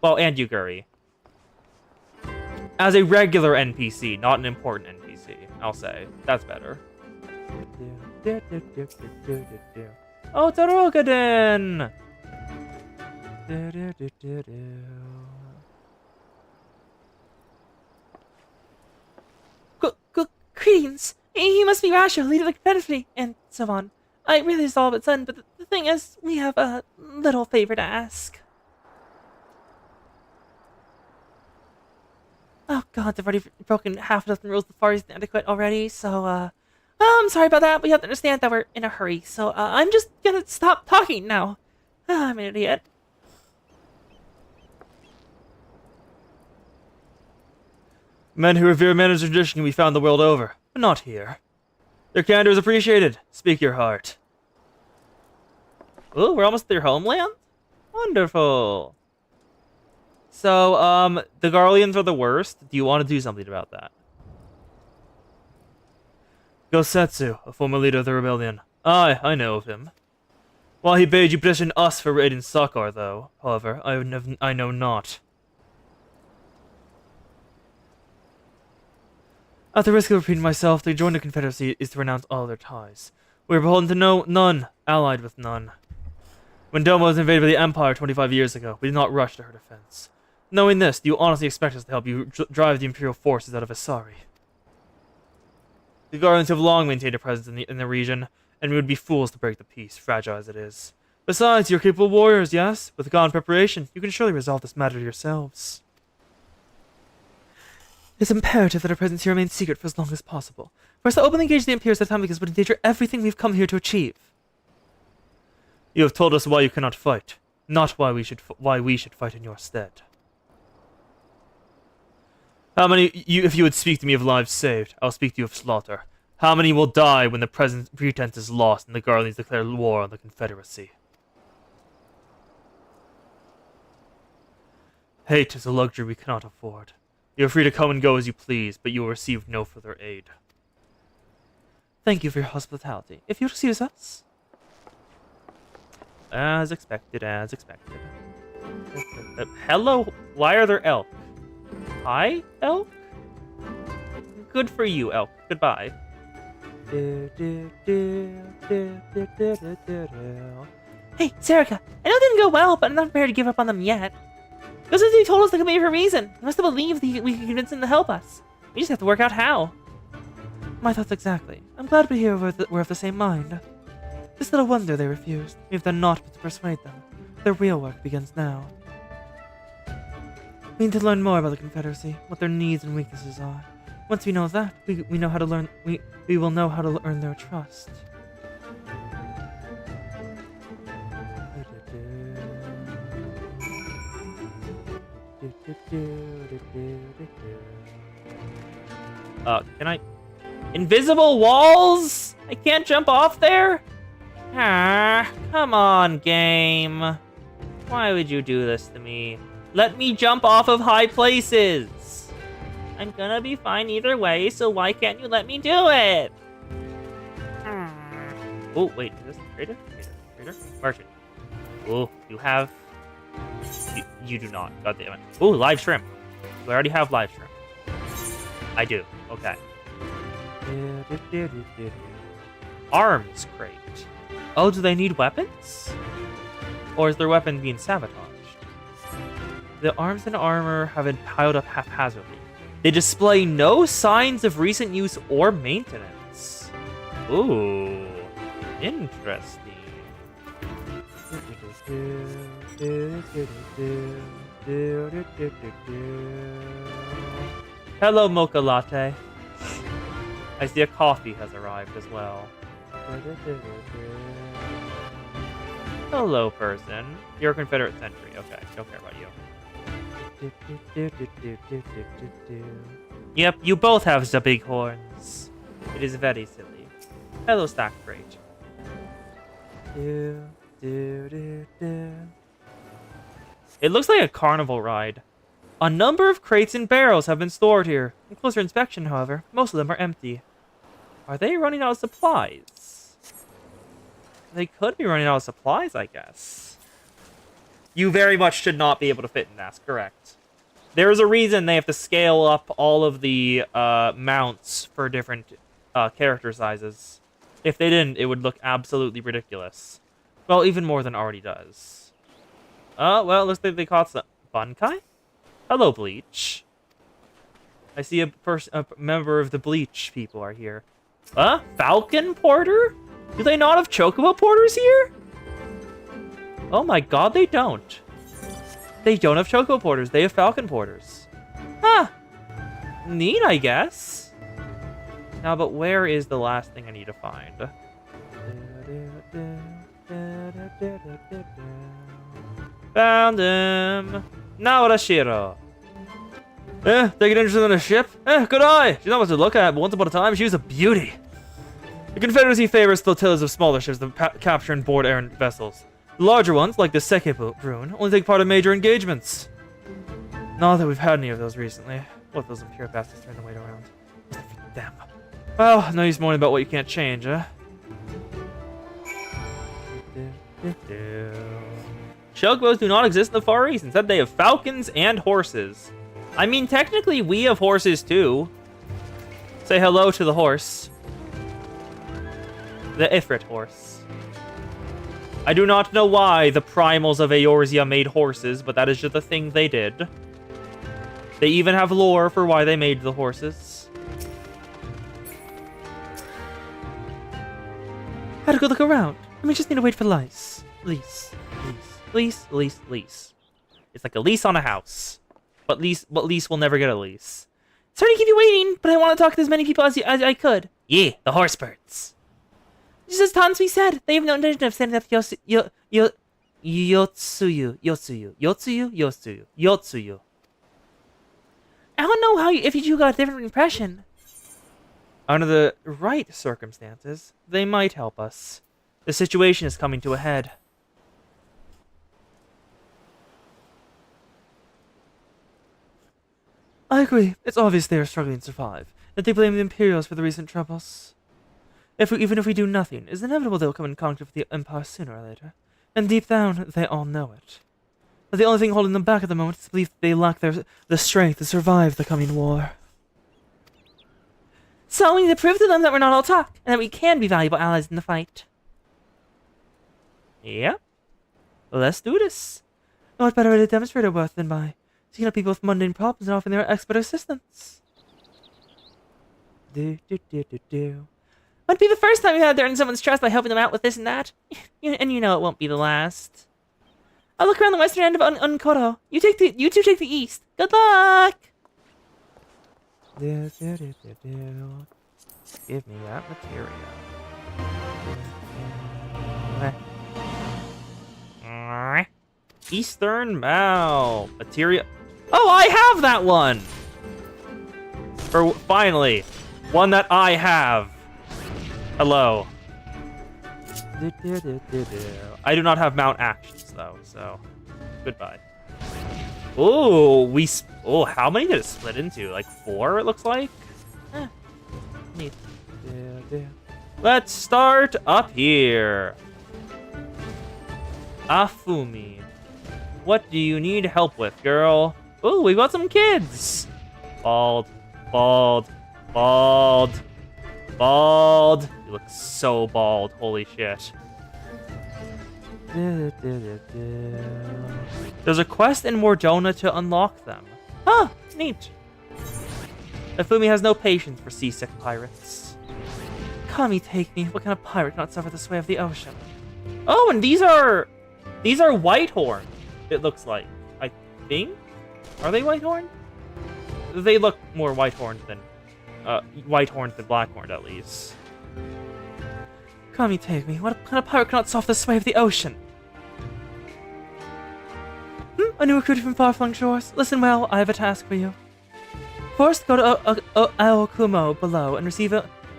Well, and Yuguri. As a regular NPC, not an important NPC, I'll say. That's better. Oh, it's a Rogadin! Greetings. He must be Rasho, leader of the Confederacy, and so on. I really is all but sudden, but the thing is, we have a little favor to ask. Oh god, they've already broken half a dozen rules before he's inadequate already, so, Oh, I'm sorry about that, but you have to understand that we're in a hurry, so I'm just gonna stop talking now. I'm an idiot. Men who revere manners and tradition can be found the world over, but not here. Their candor is appreciated. Speak your heart. Ooh, we're almost at their homeland? Wonderful. So, the Garleans are the worst. Do you want to do something about that? Gosetsu, a former leader of the rebellion. Aye, I know of him. While he bade you petition us for raiding Sakar, though, however, I know not. At the risk of repeating myself, to join the Confederacy is to renounce all their ties. We are beholden to none, allied with none. When Doma was invaded by the Empire 25 years ago, we did not rush to her defense. Knowing this, do you honestly expect us to help you drive the Imperial forces out of Asari? The Guardians have long maintained a presence in the region, and we would be fools to break the peace, fragile as it is. Besides, you're capable warriors, yes? With God and preparation, you can surely resolve this matter yourselves. It is imperative that our presence here remains secret for as long as possible. For us to openly engage the Imperials at a time like this would endanger everything we've come here to achieve. You have told us why you cannot fight, not why we should fight in your stead. How many, if you would speak to me of lives saved, I'll speak to you of slaughter. How many will die when the present pretense is lost and the Garleans declare war on the Confederacy? Hate is a luxury we cannot afford. You are free to come and go as you please, but you will receive no further aid. Thank you for your hospitality. If you'll excuse us. As expected, as expected. Hello, why are there elk? Hi, elk? Good for you, elk. Goodbye. Hey, Serica, I know it didn't go well, but I'm not prepared to give up on them yet. Gosetsu told us to come here for a reason. We must have believed that we could convince him to help us. We just have to work out how. My thoughts exactly. I'm glad to hear we're of the same mind. Just little wonder they refused. We have done naught but to persuade them. Their real work begins now. We need to learn more about the Confederacy, what their needs and weaknesses are. Once we know that, we know how to learn. We will know how to earn their trust. Can I? Invisible walls? I can't jump off there? Ah, come on, game. Why would you do this to me? Let me jump off of high places. I'm gonna be fine either way, so why can't you let me do it? Oh, wait, is this trader? Trader? Merchant. Oh, you have... You do not. God damn it. Oh, live shrimp. Do I already have live shrimp? I do. Okay. Arms crate. Oh, do they need weapons? Or is their weapon being sabotaged? The arms and armor have been piled up haphazardly. They display no signs of recent use or maintenance. Ooh, interesting. Hello, Mocha Latte. I see a coffee has arrived as well. Hello, person. You're a Confederate sentry. Okay, don't care about you. Yep, you both have the big horns. It is very silly. Hello, Stack Crate. It looks like a carnival ride. A number of crates and barrels have been stored here. On closer inspection, however, most of them are empty. Are they running out of supplies? They could be running out of supplies, I guess. You very much should not be able to fit in that, correct. There is a reason they have to scale up all of the mounts for different character sizes. If they didn't, it would look absolutely ridiculous. Well, even more than it already does. Well, looks like they caught some... Bunkai? Hello, Bleach. I see a member of the Bleach people are here. Falcon Porter? Do they not have Chocobo Porters here? Oh my god, they don't. They don't have Chocobo Porters, they have Falcon Porters. Huh. Neat, I guess. Now, but where is the last thing I need to find? Found him! Naorashiro! Taking interest in a ship? Good eye! She's not much to look at, but once upon a time, she was a beauty. The Confederacy favors flotillas of smaller ships that capture and board errant vessels. The larger ones, like the Seke Brune, only take part in major engagements. Not that we've had any of those recently. What those impure bastards trying to wait around. Them. Well, no use moaning about what you can't change, huh? Shellboats do not exist in the Far East. Instead, they have falcons and horses. I mean, technically, we have horses too. Say hello to the horse. The Ifrit horse. I do not know why the primals of Eorzea made horses, but that is just a thing they did. They even have lore for why they made the horses. Had to go look around. We just need to wait for lease. Lease. It's like a lease on a house. But lease will never get a lease. Sorry to keep you waiting, but I want to talk to as many people as I could. Yeah, the horse birds. Just as Tansui said, they have no intention of standing up to Yotsuyu. I don't know if you two got a different impression. Under the right circumstances, they might help us. The situation is coming to a head. I agree. It's obvious they are struggling to survive, that they blame the Imperials for the recent troubles. Even if we do nothing, it's inevitable they'll come in contact with the Empire sooner or later. And deep down, they all know it. But the only thing holding them back at the moment is the belief that they lack the strength to survive the coming war. So we need to prove to them that we're not all talk, and that we can be valuable allies in the fight. Yeah. Let's do this. And what better way to demonstrate our worth than by seeking out people with mundane problems and offering their expert assistance? Wouldn't be the first time we've had to earn someone's trust by helping them out with this and that. And you know it won't be the last. I'll look around the western end of Unkoro. You two take the east. Good luck! Give me that material. Eastern Mall. Material. Oh, I have that one! Finally, one that I have. Hello. I do not have mount actions though, so goodbye. Oh, how many did it split into? Like 4, it looks like. Neat. Let's start up here. Afumi, what do you need help with, girl? Oh, we got some kids. Bald. You look so bald. Holy shit. There's a quest in Mordona to unlock them. Huh, neat. Afumi has no patience for seasick pirates. Kami, take me. What kind of pirate cannot suffer the sway of the ocean? Oh, and these are Whitehorn, it looks like. I think? Are they Whitehorn? They look more Whitehorn than Blackhorn, at least. Kami, take me. What kind of pirate cannot soften the sway of the ocean? A new recruit from far-flung shores. Listen well, I have a task for you. First, go to Aokumo below and receive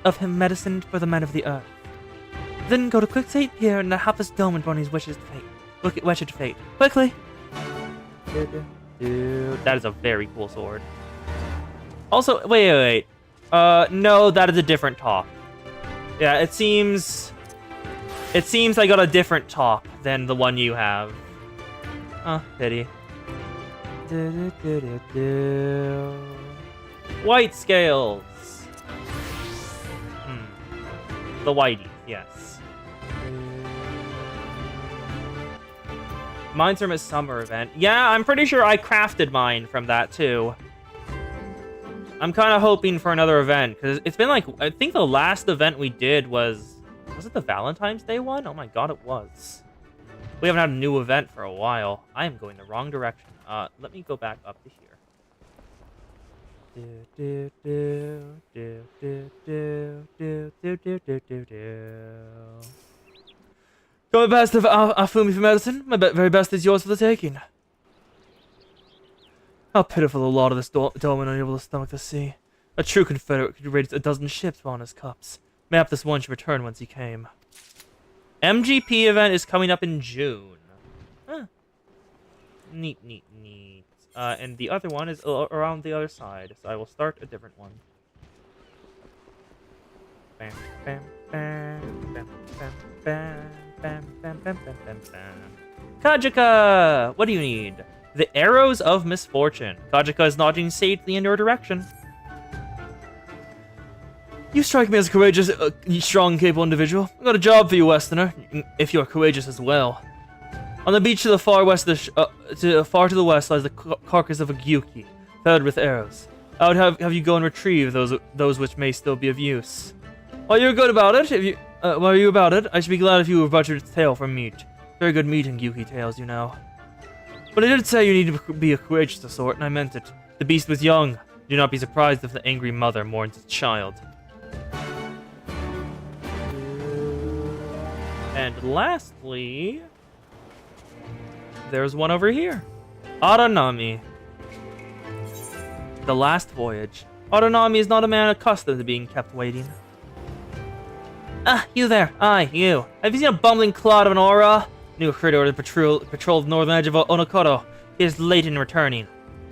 of him medicine for the men of the earth. Then go to Quicksate Pier and the hapless dome and burn his wretched fate. Quickly! Dude, that is a very cool sword. Also, wait. No, that is a different top. Yeah, it seems I got a different top than the one you have. Oh, pity. White scales. The whitey, yes. Mine's from a summer event. Yeah, I'm pretty sure I crafted mine from that too. I'm kind of hoping for another event, because it's been like, I think the last event we did was it the Valentine's Day one? Oh my god, it was. We haven't had a new event for a while. I am going the wrong direction. Let me go back up to here. Got my best of Afumi for medicine. My very best is yours for the taking. How pitiful the lot of this dolman unable to stomach the sea. A true Confederate could raid a dozen ships while on his cups. Mayhap this one should return whence he came. MGP event is coming up in June. Huh. Neat. And the other one is around the other side, so I will start a different one. Bam, bam, bam, bam, bam, bam, bam, bam, bam, bam, bam. Kajika! What do you need? The Arrows of Misfortune. Kajika is nodding sagely in your direction. You strike me as a courageous, strong, capable individual. I've got a job for you, Westerner, if you are courageous as well. On the beach to the far west, far to the west, lies the carcass of a gyuki, feathered with arrows. I would have you go and retrieve those which may still be of use. While you're good about it, while you're about it, I should be glad if you would butcher its tail for meat. Very good meat in gyuki tails, you know. But I did say you need to be a courageous sort, and I meant it. The beast was young. Do not be surprised if the angry mother mourns its child. And lastly, there's one over here. Aranami. The last voyage. Aranami is not a man accustomed to being kept waiting. Ah, you there. Aye, you. Have you seen a bumbling clod of an aura? New critter to patrol the northern edge of Onokoro. He is late in returning.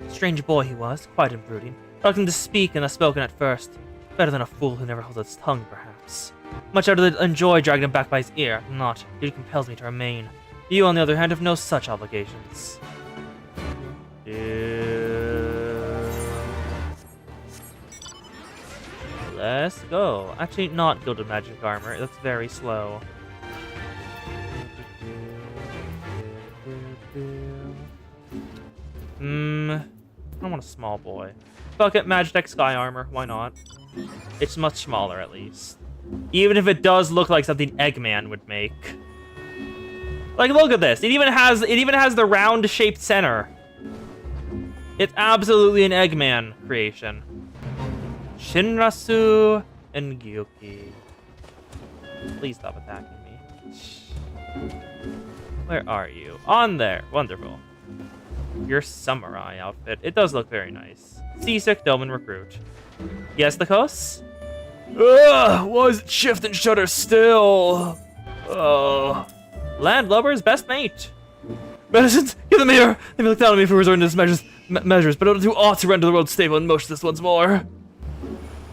Strange boy he was, quite imbrooding. Reluctant to speak and spoken at first. Better than a fool who never holds its tongue, perhaps. Much I would enjoy dragging him back by his ear. Not. Duty compels me to remain. You, on the other hand, have no such obligations. Let's go. Actually, not Gilded Magic Armor. That's very slow. I don't want a small boy. Fuck it, Magitech Sky Armor. Why not? It's much smaller, at least. Even if it does look like something Eggman would make. Like, look at this. It even has the round-shaped center. It's absolutely an Eggman creation. Shinrasu and Gyuki. Please stop attacking me. Where are you? On there. Wonderful. Your samurai outfit. It does look very nice. Seasick Dolman recruit. Yes, the coast? Ugh, why is it shift and shudder still? Landlubber's best mate. Medicines, give them here. They may look down on me for resorting to these measures, but don't do aught to render the world stable and motionless once more.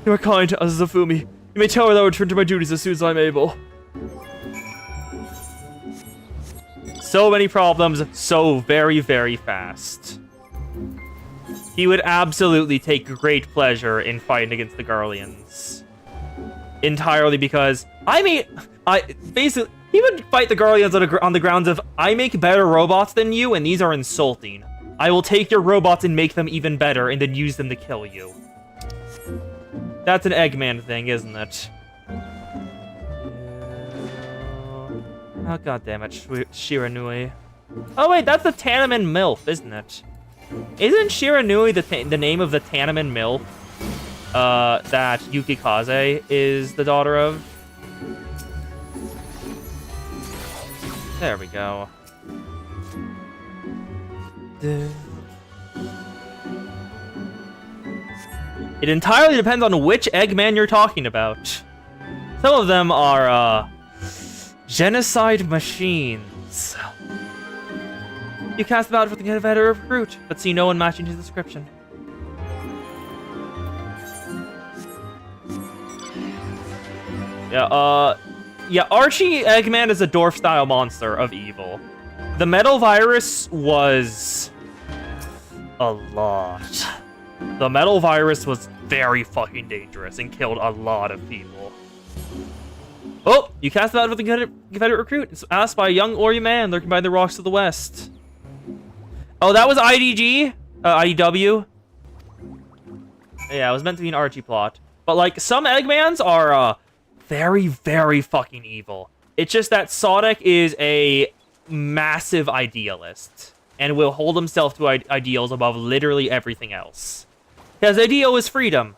You are kind to Azazafumi. You may tell her that I will return to my duties as soon as I'm able. So many problems, so very, very fast. He would absolutely take great pleasure in fighting against the Garleans. Entirely because basically he would fight the Garleans on the grounds of I make better robots than you and these are insulting. I will take your robots and make them even better and then use them to kill you. That's an Eggman thing, isn't it? Oh god damn it, Shiranui. Oh wait, that's the Tanaman MILF, isn't it? Isn't Shiranui the name of the Tanaman MILF? That Yukikaze is the daughter of? There we go. It entirely depends on which Eggman you're talking about. Some of them are, genocide machines. You cast them out for the Confederate recruit, but see no one matching his description. Yeah, Archie Eggman is a dwarf-style monster of evil. The metal virus was a lot. The metal virus was very fucking dangerous and killed a lot of people. Oh, you cast it out with the Confederate recruit. It's asked by a young Ori man lurking by the rocks to the west. Oh, that was IDG? IDW? Yeah, it was meant to be an Archie plot. But, like, some Eggmans are, very, very fucking evil. It's just that Sonic is a massive idealist and will hold himself to ideals above literally everything else. His ideal is freedom,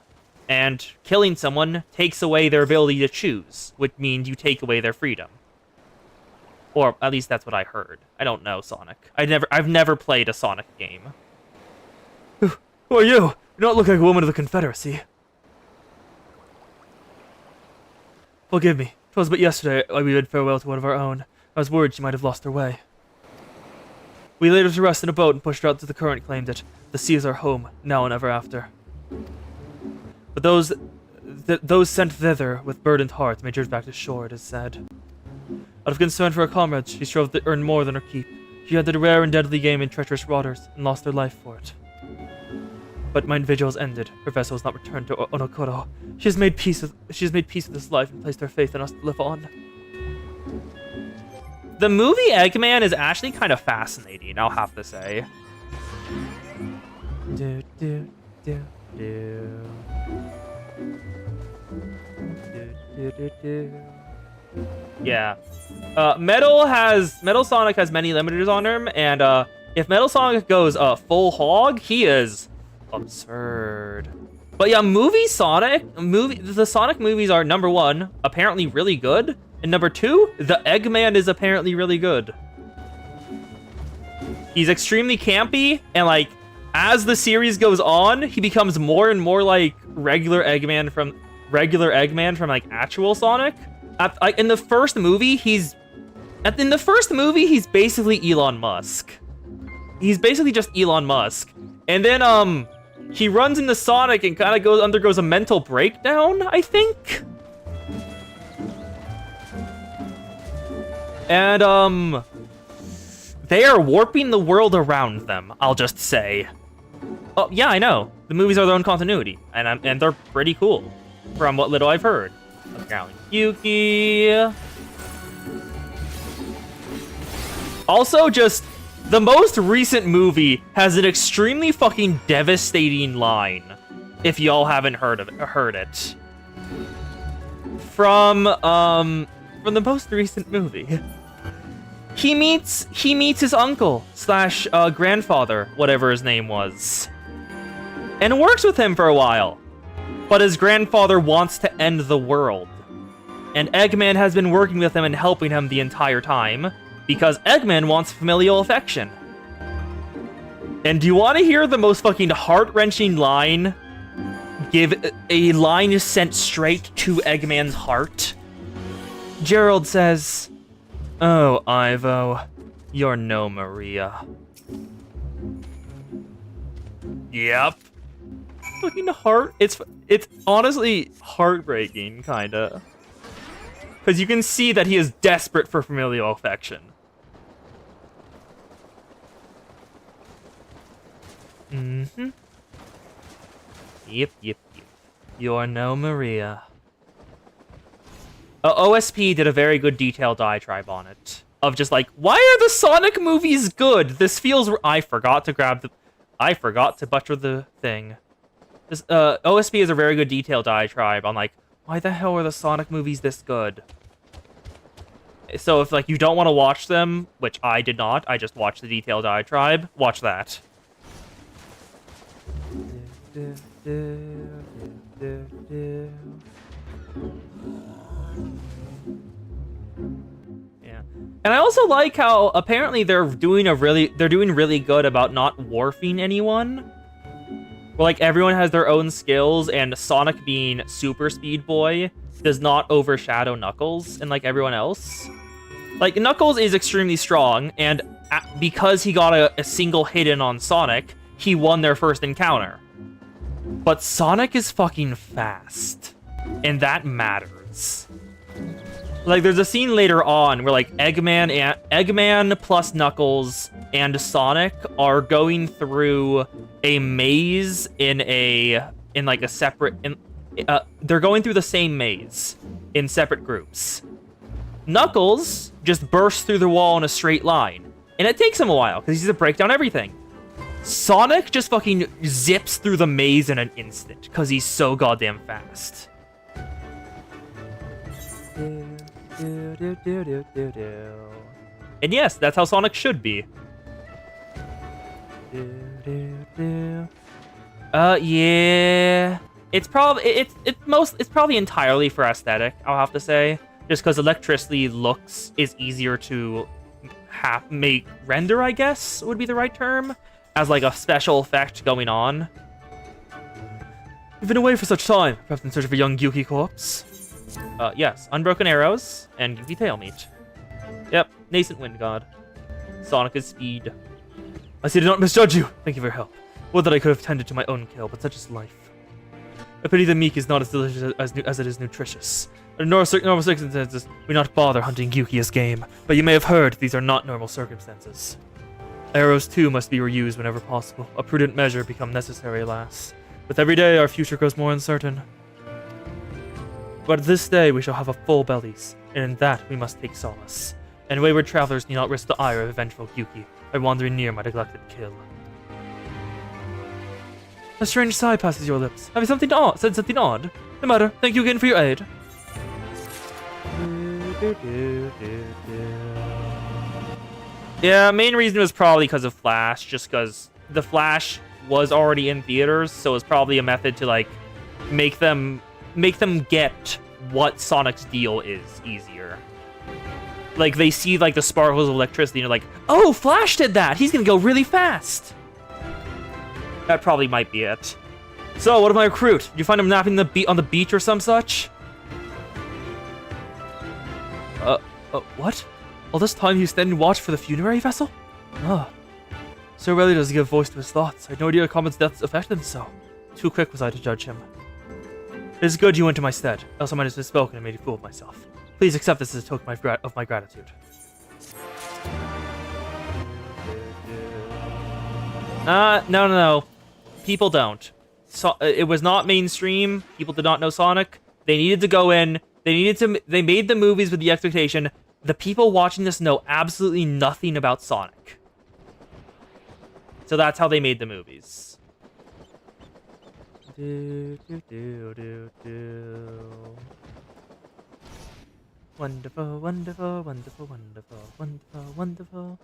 and killing someone takes away their ability to choose, which means you take away their freedom. Or at least that's what I heard. I don't know Sonic. I've never played a Sonic game. Who are you? You don't look like a woman of the Confederacy. Forgive me. 'Twas but yesterday we bid farewell to one of our own. I was worried she might have lost her way. We laid her to rest in a boat and pushed her out to the current, claimed that the sea is our home, now and ever after. But those sent thither with burdened hearts made yours back to shore, it is said. Out of concern for her comrades, she strove to earn more than her keep. She entered a rare and deadly game in treacherous waters, and lost her life for it. But my vigil is ended. Her vessel has not returned to Onokoro. She has made peace with this life and placed her faith in us to live on. The movie Eggman is actually kind of fascinating, I'll have to say. Do, do, do, do. Do, do, do. Yeah. Metal Sonic has many limiters on him, and if Metal Sonic goes full hog, he is absurd. But yeah, the Sonic movies are, number one, apparently really good, and number two, the Eggman is apparently really good. He's extremely campy, and like, as the series goes on, he becomes more and more like regular Eggman from like actual Sonic. In the first movie, he's basically Elon Musk. He's basically just Elon Musk. And then he runs into Sonic and kind of undergoes a mental breakdown, I think. And they are warping the world around them, I'll just say. Oh, yeah, I know. The movies are their own continuity, and they're pretty cool, from what little I've heard. Yuki. Also, just the most recent movie has an extremely fucking devastating line. If y'all haven't heard it, from the most recent movie, he meets his uncle / grandfather, whatever his name was, and works with him for a while. But his grandfather wants to end the world. And Eggman has been working with him and helping him the entire time, because Eggman wants familial affection. And do you want to hear the most fucking heart-wrenching line? Give a line sent straight to Eggman's heart. Gerald says, "Oh, Ivo, you're no Maria." Yep. Fucking heart. It's honestly heartbreaking, kinda. Because you can see that he is desperate for familial affection. Mm-hmm. Yep. You're no Maria. OSP did a very good detailed diatribe on it. Of just like, why are the Sonic movies good? This feels... I forgot to butcher the thing. This, OSP is a very good detailed diatribe on like, why the hell are the Sonic movies this good? So if like you don't want to watch them, which I did not, I just watched the detailed diatribe, watch that. Yeah. And I also like how apparently they're doing really good about not warfing anyone. Where like everyone has their own skills, and Sonic being Super Speed Boy does not overshadow Knuckles and like everyone else. Like Knuckles is extremely strong, and because he got a single hit in on Sonic, he won their first encounter. But Sonic is fucking fast, and that matters. Like there's a scene later on where like Eggman plus Knuckles and Sonic are going through a maze they're going through the same maze in separate groups. Knuckles just bursts through the wall in a straight line, and it takes him a while because he's to break down everything. Sonic just fucking zips through the maze in an instant because he's so goddamn fast. And yes, that's how Sonic should be. Yeah. It's probably entirely for aesthetic, I'll have to say. Just because electricity is easier to make render, I guess, would be the right term. As like a special effect going on. You've been away for such time, perhaps in search of a young Yuki corpse. Yes. Unbroken arrows and Yuki tail meat. Yep. Nascent wind god. Sonic is speed. I see I did not misjudge you. Thank you for your help. Would that I could have tended to my own kill, but such is life. I pity the meek is not as delicious as it is nutritious. Under normal circumstances, we not bother hunting Yuki as game, but you may have heard these are not normal circumstances. Arrows too must be reused whenever possible. A prudent measure become necessary, alas. With every day, our future grows more uncertain. But this day we shall have a full bellies, and in that we must take solace. And wayward travelers need not risk the ire of vengeful Yuki by wandering near my neglected kill. A strange sigh passes your lips. Have you said something odd? No matter. Thank you again for your aid. Yeah, main reason was probably because of Flash, just because the Flash was already in theaters, so it's probably a method to like make them get what Sonic's deal is easier. Like they see like the sparkles of electricity and they're like, oh, Flash did that! He's gonna go really fast! That probably might be it. So, what of my recruit? Did you find him napping on the beach or some such? What? All this time he was standing watch for the funerary vessel? Ah. So rarely does he give voice to his thoughts. I had no idea Comet's death affected him so. Too quick was I to judge him. It is good you went to my stead, else I might have misspoken and made a fool of myself. Please accept this as a token of my gratitude. No. People don't. So, it was not mainstream. People did not know Sonic. They needed to go in. They made the movies with the expectation the people watching this know absolutely nothing about Sonic. So that's how they made the movies. Wonderful, wonderful, wonderful, wonderful, wonderful, wonderful.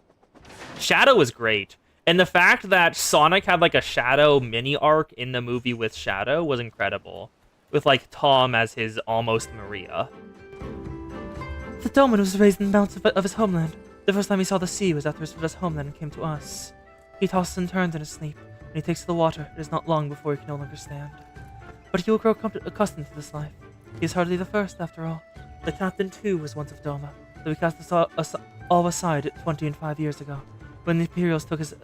Shadow was great. And the fact that Sonic had like a Shadow mini arc in the movie with Shadow was incredible. With like Tom as his almost Maria. The Dolman was raised in the mountains of his homeland. The first time he saw the sea was after he left his homeland and came to us. He tosses and turns in his sleep. When he takes to the water, it is not long before he can no longer stand. But he will grow accustomed to this life. He is hardly the first, after all. The captain, too, was once of Doma, though we cast us all aside 25 years ago, when the Imperials took his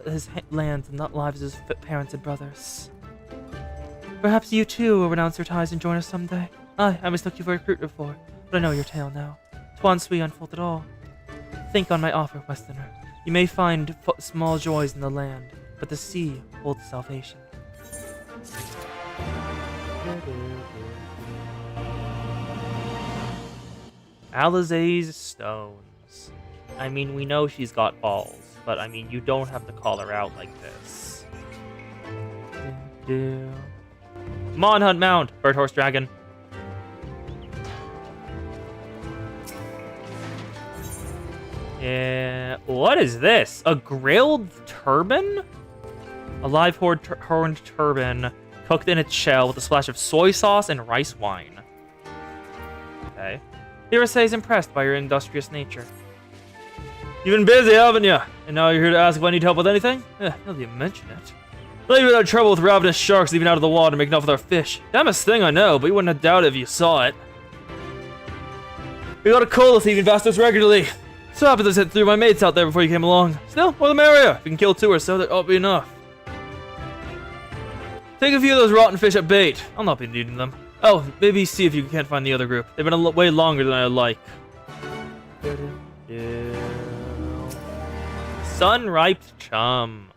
lands and not lives of his parents and brothers. Perhaps you, too, will renounce your ties and join us someday. I mistook you for a recruit before, but I know your tale now. Twan Sui unfolded all. Think on my offer, Westerner. You may find small joys in the land, but the sea holds salvation. Alizé's stones. I mean, we know she's got balls, but I mean, you don't have to call her out like this. Come on, Hunt Mound, Bird Horse Dragon. Yeah, what is this? A grilled turban? A live horned turban cooked in its shell with a splash of soy sauce and rice wine. Okay. Hirase is impressed by your industrious nature. You've been busy, haven't you? And now you're here to ask if I need help with anything? Now that you mention it. Lately we've had trouble with ravenous sharks leaving out of the water making off with our fish. Damnest thing I know, but you wouldn't have doubted if you saw it. We got a cola thieving bastards regularly. So happy to sit through my mates out there before you came along. Still, more the merrier. If you can kill 2 or so, that ought to be enough. Take a few of those rotten fish at bait. I'll not be needing them. Oh, maybe see if you can't find the other group. They've been way longer than I like. Sun-ripe chum.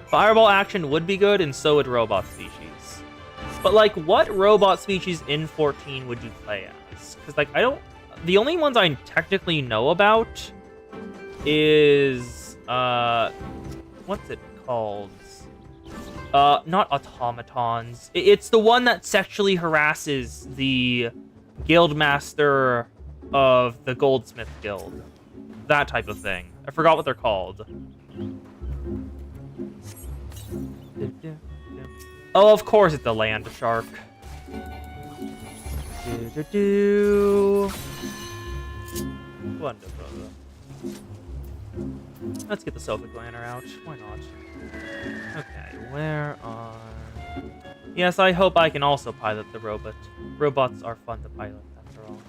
Fireball action would be good, and so would robot species. But like, what robot species in 14 would you play as? Because like, the only ones I technically know about is what's it called? Not automatons. It's the one that sexually harasses the guildmaster of the Goldsmith Guild. That type of thing. I forgot what they're called. Oh, of course it's the land shark. Wonderful. Let's get the sofa glaner out. Why not? Okay, where are... Yes, I hope I can also pilot the robot. Robots are fun to pilot, after all.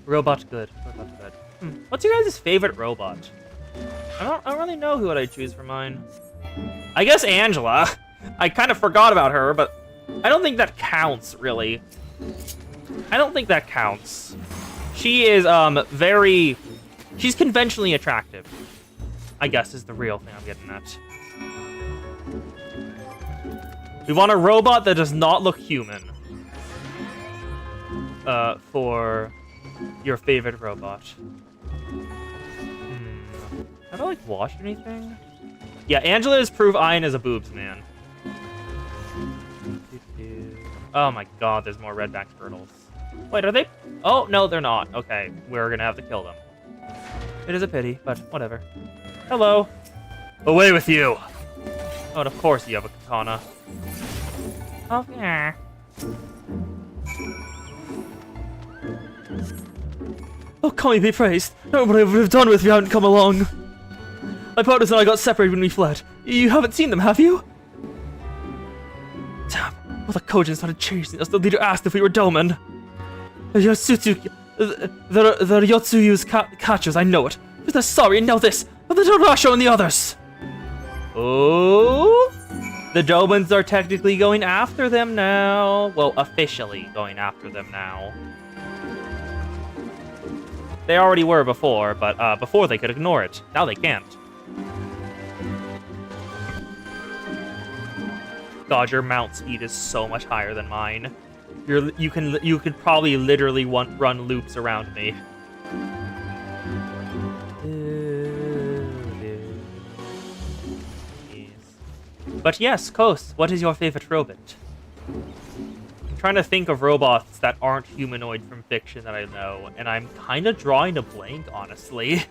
Robot good. Robot good. What's your guys' favorite robot? I don't really know who I'd choose for mine. I guess Angela. I kind of forgot about her, but I don't think that counts, really. I don't think that counts. She is, very... She's conventionally attractive, I guess, is the real thing I'm getting at. We want a robot that does not look human. For your favorite robot. Have I, like, watched anything? Yeah, Angela is proof Ian is a boobs man. Oh my god, there's more redback turtles. Wait, are they? Oh, no, they're not. Okay, we're gonna have to kill them. It is a pity, but whatever. Hello. Away with you. Oh, and of course you have a katana. Oh, yeah. Oh, Kami be praised. Not what I would have done with if you hadn't come along. My partners and I got separated when we fled. You haven't seen them, have you? Damn. Well, the Kojin started chasing us. The leader asked if we were Domen. The Yotsuyu's catchers, I know it. But they're sorry, and now this. But the Dorasho and the others. Oh? The Domans are technically going after them now. Well, officially going after them now. They already were before, but before they could ignore it. Now they can't. God, your mount speed is so much higher than mine. You could probably literally run loops around me. But yes, Kos, what is your favorite robot? I'm trying to think of robots that aren't humanoid from fiction that I know, and I'm kind of drawing a blank, honestly.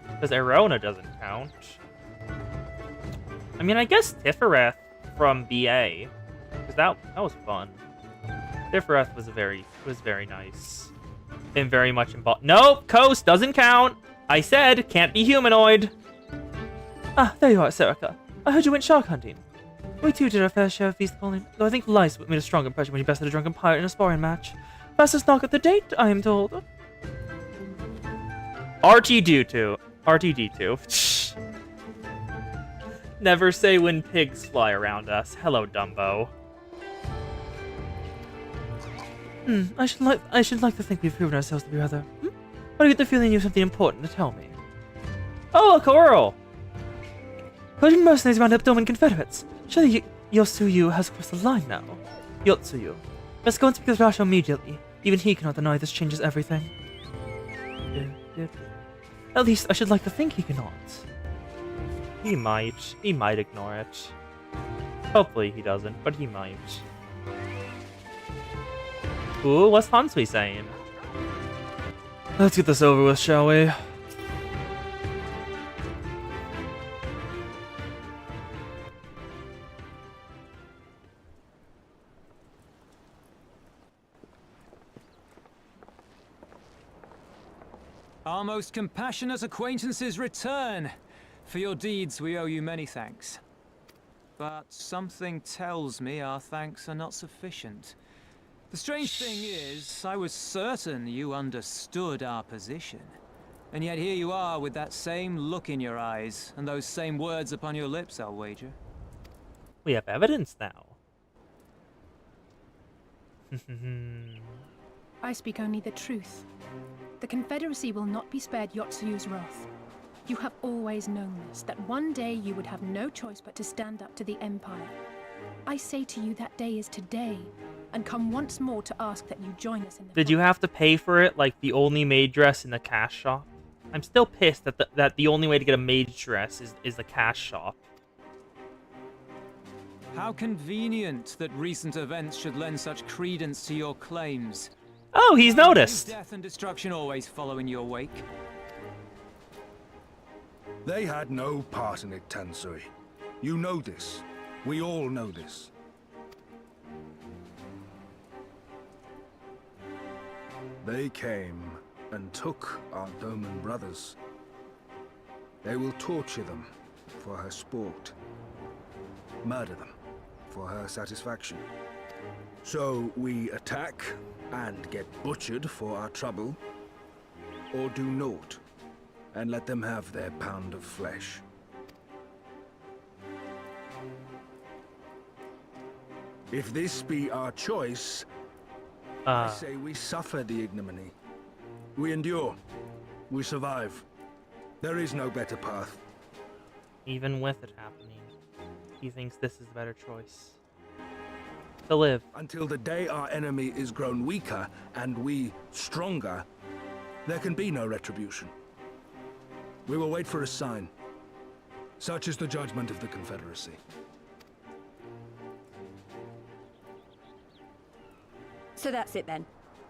Because Erona doesn't count. I mean, I guess Tifereth from BA, because that was fun. Tifereth was very nice and very much involved. Nope, Coast doesn't count. I said can't be humanoid. Ah, there you are, Serica. I heard you went shark hunting. We too did our fair share of feast calling, though I think Lice made a strong impression when you bested a drunken pirate in a sparring match. Fastest knock at the date, I am told. RTD2. Never say when pigs fly around us. Hello, Dumbo. I should like to think we've proven ourselves to be rather. But I get the feeling you have something important to tell me. Oh, a coral! Putting mercenaries round up Doman Confederates. Surely Yotsuyu has crossed the line now. Yotsuyu. Let's go and speak with Rasho immediately. Even he cannot deny this changes everything. At least I should like to think he cannot. He might. He might ignore it. Hopefully he doesn't, but he might. Ooh, what's Hansui saying? Let's get this over with, shall we? Our most compassionate acquaintances return. For your deeds, we owe you many thanks. But something tells me our thanks are not sufficient. The strange thing is, I was certain you understood our position. And yet here you are with that same look in your eyes, and those same words upon your lips, I'll wager. We have evidence now. I speak only the truth. The Confederacy will not be spared Yotsuyu's wrath. You have always known this, that one day you would have no choice but to stand up to the Empire. I say to you that day is today, and come once more to ask that you join us in the Did you have to pay for it like the only maid dress in the cash shop? I'm still pissed that the only way to get a maid dress is the cash shop. How convenient that recent events should lend such credence to your claims. Oh, he's noticed. Death and destruction always follow in your wake. They had no part in it, Tansui. You know this. We all know this. They came and took our Doman brothers. They will torture them for her sport. Murder them for her satisfaction. So we attack and get butchered for our trouble, or do naught and let them have their pound of flesh. If this be our choice, I say we suffer the ignominy. We endure. We survive. There is no better path. Even with it happening, he thinks this is the better choice. To live. Until the day our enemy is grown weaker and we stronger, there can be no retribution. We will wait for a sign. Such is the judgment of the Confederacy. So that's it then.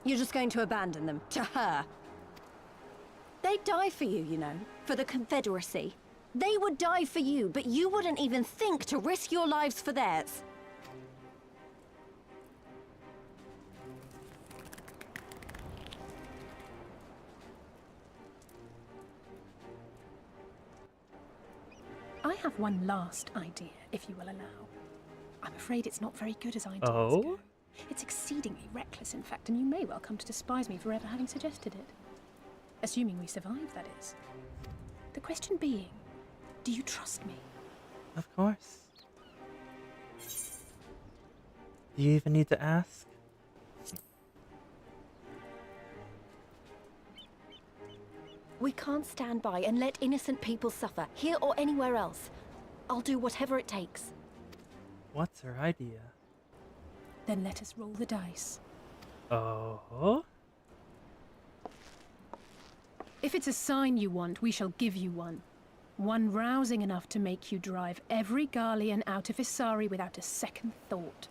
You're just going to abandon them to her. They'd die for you, you know, for the Confederacy. They would die for you, but you wouldn't even think to risk your lives for theirs. I have one last idea, if you will allow. I'm afraid it's not very good as ideas Oh? go. It's exceedingly reckless, in fact, and you may well come to despise me for ever having suggested it. Assuming we survive, that is. The question being, do you trust me? Of course. Do you even need to ask? We can't stand by and let innocent people suffer, here or anywhere else. I'll do whatever it takes. What's her idea? Then let us roll the dice. Oh? If it's a sign you want, we shall give you one. One rousing enough to make you drive every Garlean out of Isari without a second thought.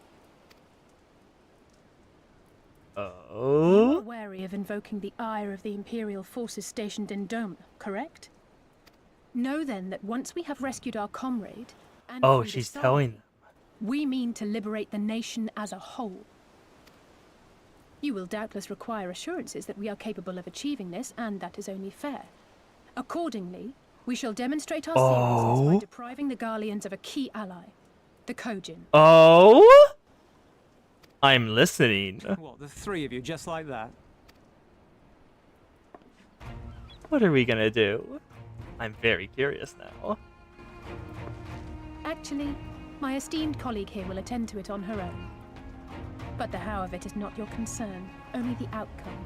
Oh? You are wary of invoking the ire of the Imperial forces stationed in Dome, correct? Know then that once we have rescued our comrade, and Oh, freed she's Isari, telling them. we mean to liberate the nation as a whole. You will doubtless require assurances that we are capable of achieving this, and that is only fair. Accordingly, we shall demonstrate our seriousness by depriving the Garleans of a key ally, the Kojin. Oh? I'm listening. What, the three of you, just like that? What are we gonna do? I'm very curious now. Actually, my esteemed colleague here will attend to it on her own. But the how of it is not your concern, only the outcome.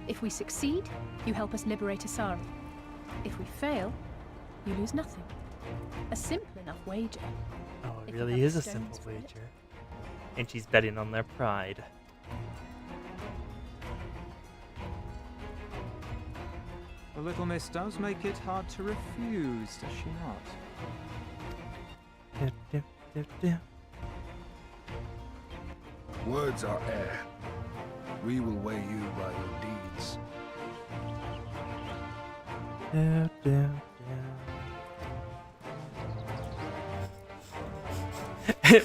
If we succeed, you help us liberate Isari. If we fail, you lose nothing. A simple enough wager. Oh, it If you really have is a stones simple for it. wager. And she's betting on their pride. The little miss does make it hard to refuse, does she not? Words are air. We will weigh you by your deeds.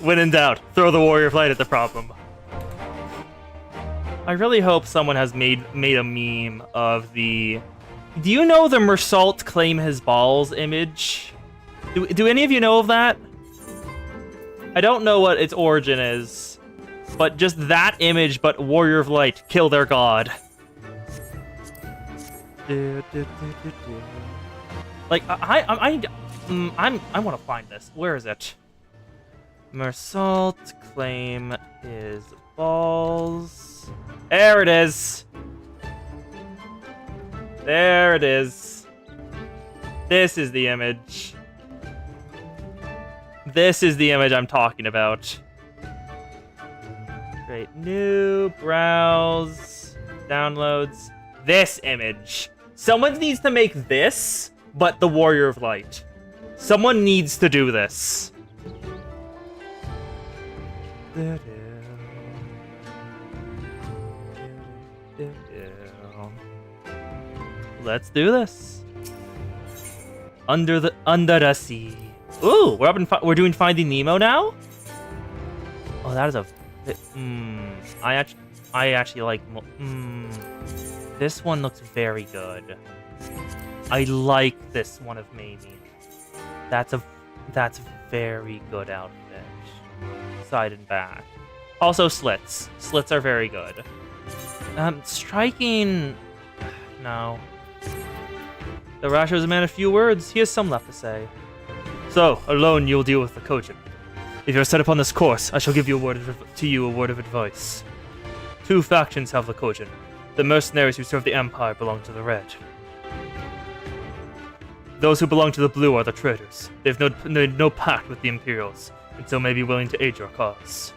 When in doubt, throw the warrior flight at the problem. I really hope someone has made a meme of the... Do you know the Mersault claim his balls image? Do any of you know of that? I don't know what its origin is, but just that image, but warrior of light, kill their god. Like I want to find this. Where is it? Mersault claim his balls. There it is. There it is. This is the image. This is the image I'm talking about. Great. New. Browse. Downloads. This image. Someone needs to make this, but the Warrior of Light. Someone needs to do this. Let's do this. Under the sea. Ooh, we're doing Finding Nemo now. Oh, that is a. I actually like. This one looks very good. I like this one of Mamie. That's a very good outfit. Side and back. Also slits. Slits are very good. Striking. No. The Rasher is a man of few words. He has some left to say. So, alone you'll deal with the Kojin. If you're set upon this course, I shall give you a word of advice. Two factions have the Kojin. The mercenaries who serve the Empire belong to the Red. Those who belong to the Blue are the traitors. They've no pact with the Imperials, and so may be willing to aid your cause.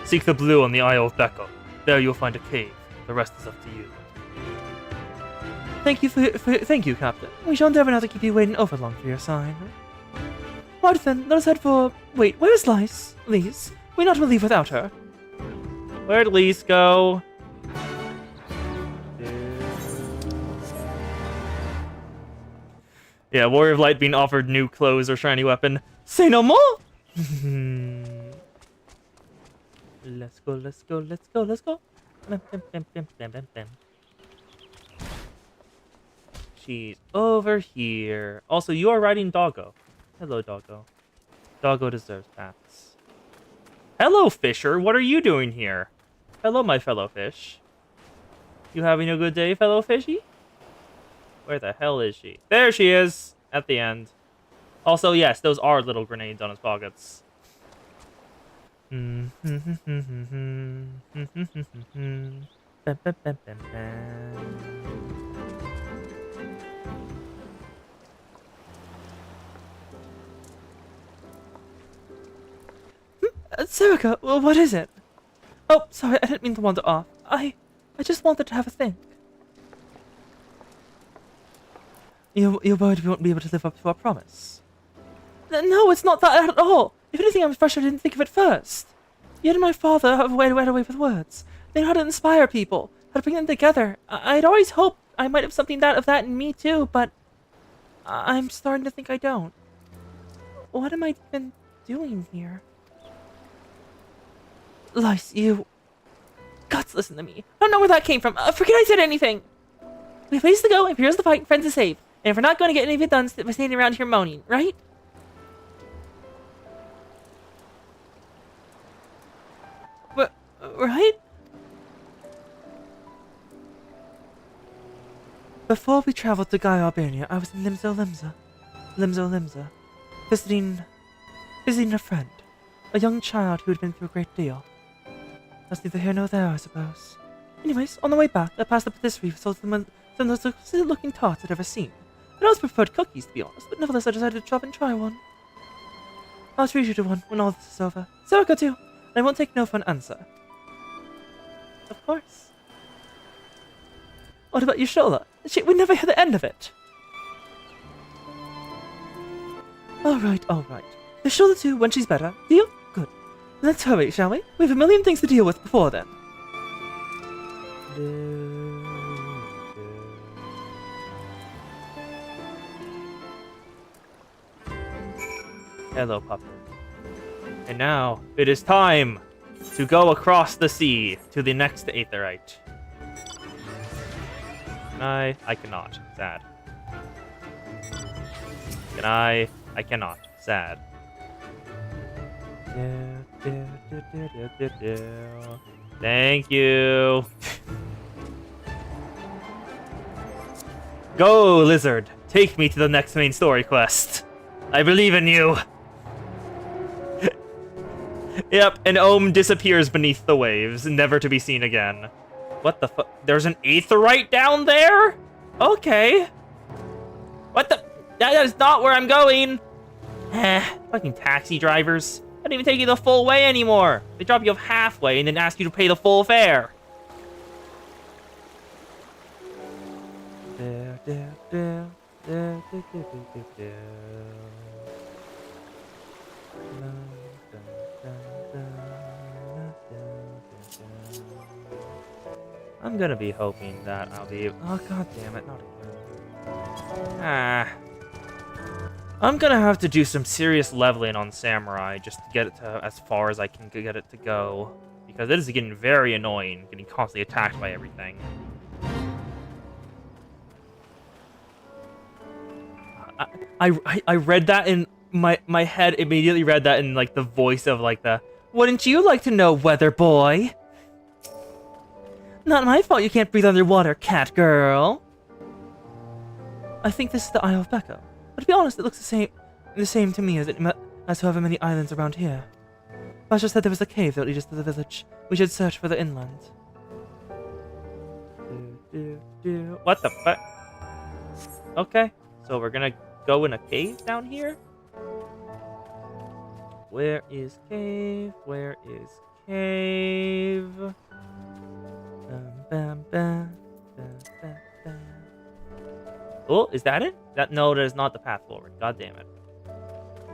Seek the Blue on the Isle of Beko. There you'll find a cave. The rest is up to you. Thank you, Captain. We shall endeavor not to keep you waiting over long for your sign. Right then, let us head for... Wait, where's Lise? We're not to leave without her. Where'd Lise go? Yeah, Warrior of Light being offered new clothes or shiny weapon. Say no more! Let's go. She's over here. Also, you are riding Doggo. Hello, Doggo. Doggo deserves pats. Hello, Fisher. What are you doing here? Hello, my fellow fish. You having a good day, fellow fishy? Where the hell is she? There she is! At the end. Also, yes, those are little grenades on his pockets. Serica, what is it? Oh, sorry, I didn't mean to wander off. I just wanted to have a think. You're worried we won't be able to live up to our promise? No, it's not that at all. If anything, I'm frustrated I didn't think of it first. You and my father have a way with words. They know how to inspire people, how to bring them together. I'd always hoped I might have something of that in me too, but I'm starting to think I don't. What am I even doing here? Lise, you... Guts, listen to me. I don't know where that came from. Forget I said anything. We have places to go, Imperials to fight, and friends to save. And if we're not going to get any of it done by standing around here moaning, right? Right? Before we traveled to Gyr Albania, I was in Limzo Limza, visiting a friend, a young child who had been through a great deal. That's neither here nor there, I suppose. Anyways, on the way back, I passed up this reef with some of those looking tarts I'd ever seen. I'd always preferred cookies, to be honest, but nevertheless I decided to stop and try one. I'll treat you to one when all this is over. Serica too, and I won't take no for an answer. Of course. What about Yashola? We never hear the end of it. Alright. Yashola too, when she's better. Deal? Good. Let's hurry, shall we? We have a million things to deal with before then. Hello, Pupper. And now, it is time to go across the sea to the next Aetherite. Can I? I cannot. Sad. Can I? I cannot. Sad. Thank you. Go, Lizard. Take me to the next main story quest. I believe in you. Yep, an Ohm disappears beneath the waves, never to be seen again. What the fuck? There's an Aetherite down there? Okay. What the? That is not where I'm going. Fucking taxi drivers. I don't even take you the full way anymore. They drop you off halfway and then ask you to pay the full fare. I'm gonna be hoping that I'll be... Oh, god damn it, not again. I'm gonna have to do some serious leveling on Samurai just to get it to as far as I can get it to go. Because it is getting very annoying, getting constantly attacked by everything. I read that in my head, immediately read that in like the voice of like the, wouldn't you like to know, weather boy? Not my fault you can't breathe underwater, cat girl. I think this is the Isle of Becco. But to be honest, it looks the same to me as however many islands around here. Basha said there was a cave that leads us to the village. We should search for the inland. What the fuck? Okay, so we're gonna go in a cave down here? Where is cave? Where is cave? Bam, bam, bam, bam, bam. Oh, is that it? No, that is not the path forward. God damn it.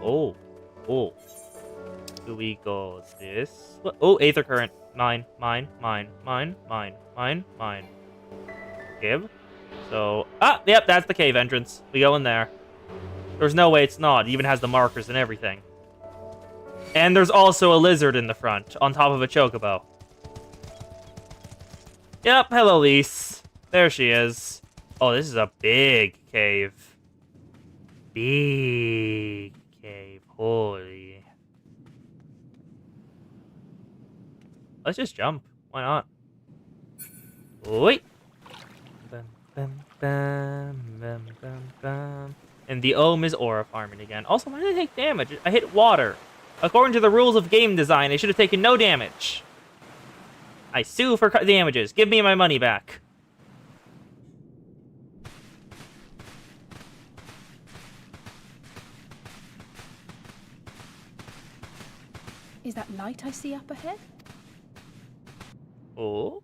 Oh. Do we go this? Oh, Aether Current. Mine. Give. So, yep, that's the cave entrance. We go in there. There's no way it's not. It even has the markers and everything. And there's also a lizard in the front, on top of a chocobo. Yep, hello, Lise. There she is. Oh, this is a big cave. Big cave. Holy. Let's just jump. Why not? Wait. Bam, bam, bam, bam, bam, bam. And the Ohm is aura farming again. Also, why did I take damage? I hit water. According to the rules of game design, I should have taken no damage. I sue for damages. Give me my money back. Is that light I see up ahead? Oh?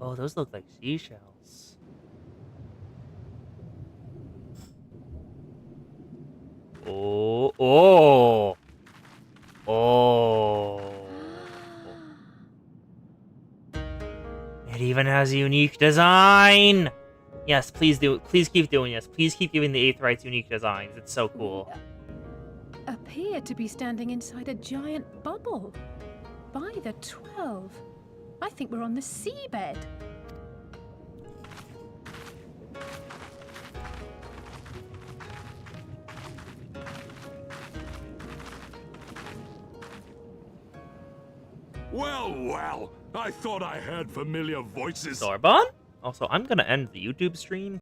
Oh, those look like seashells. Oh. It even has a unique design. Yes, please do. Please keep doing this. Please keep giving the Aetherites unique designs. It's so cool. Appear to be standing inside a giant bubble. By the 12. I think we're on the seabed. Well, I thought I heard familiar voices. Sorbonne? Also, I'm gonna end the YouTube stream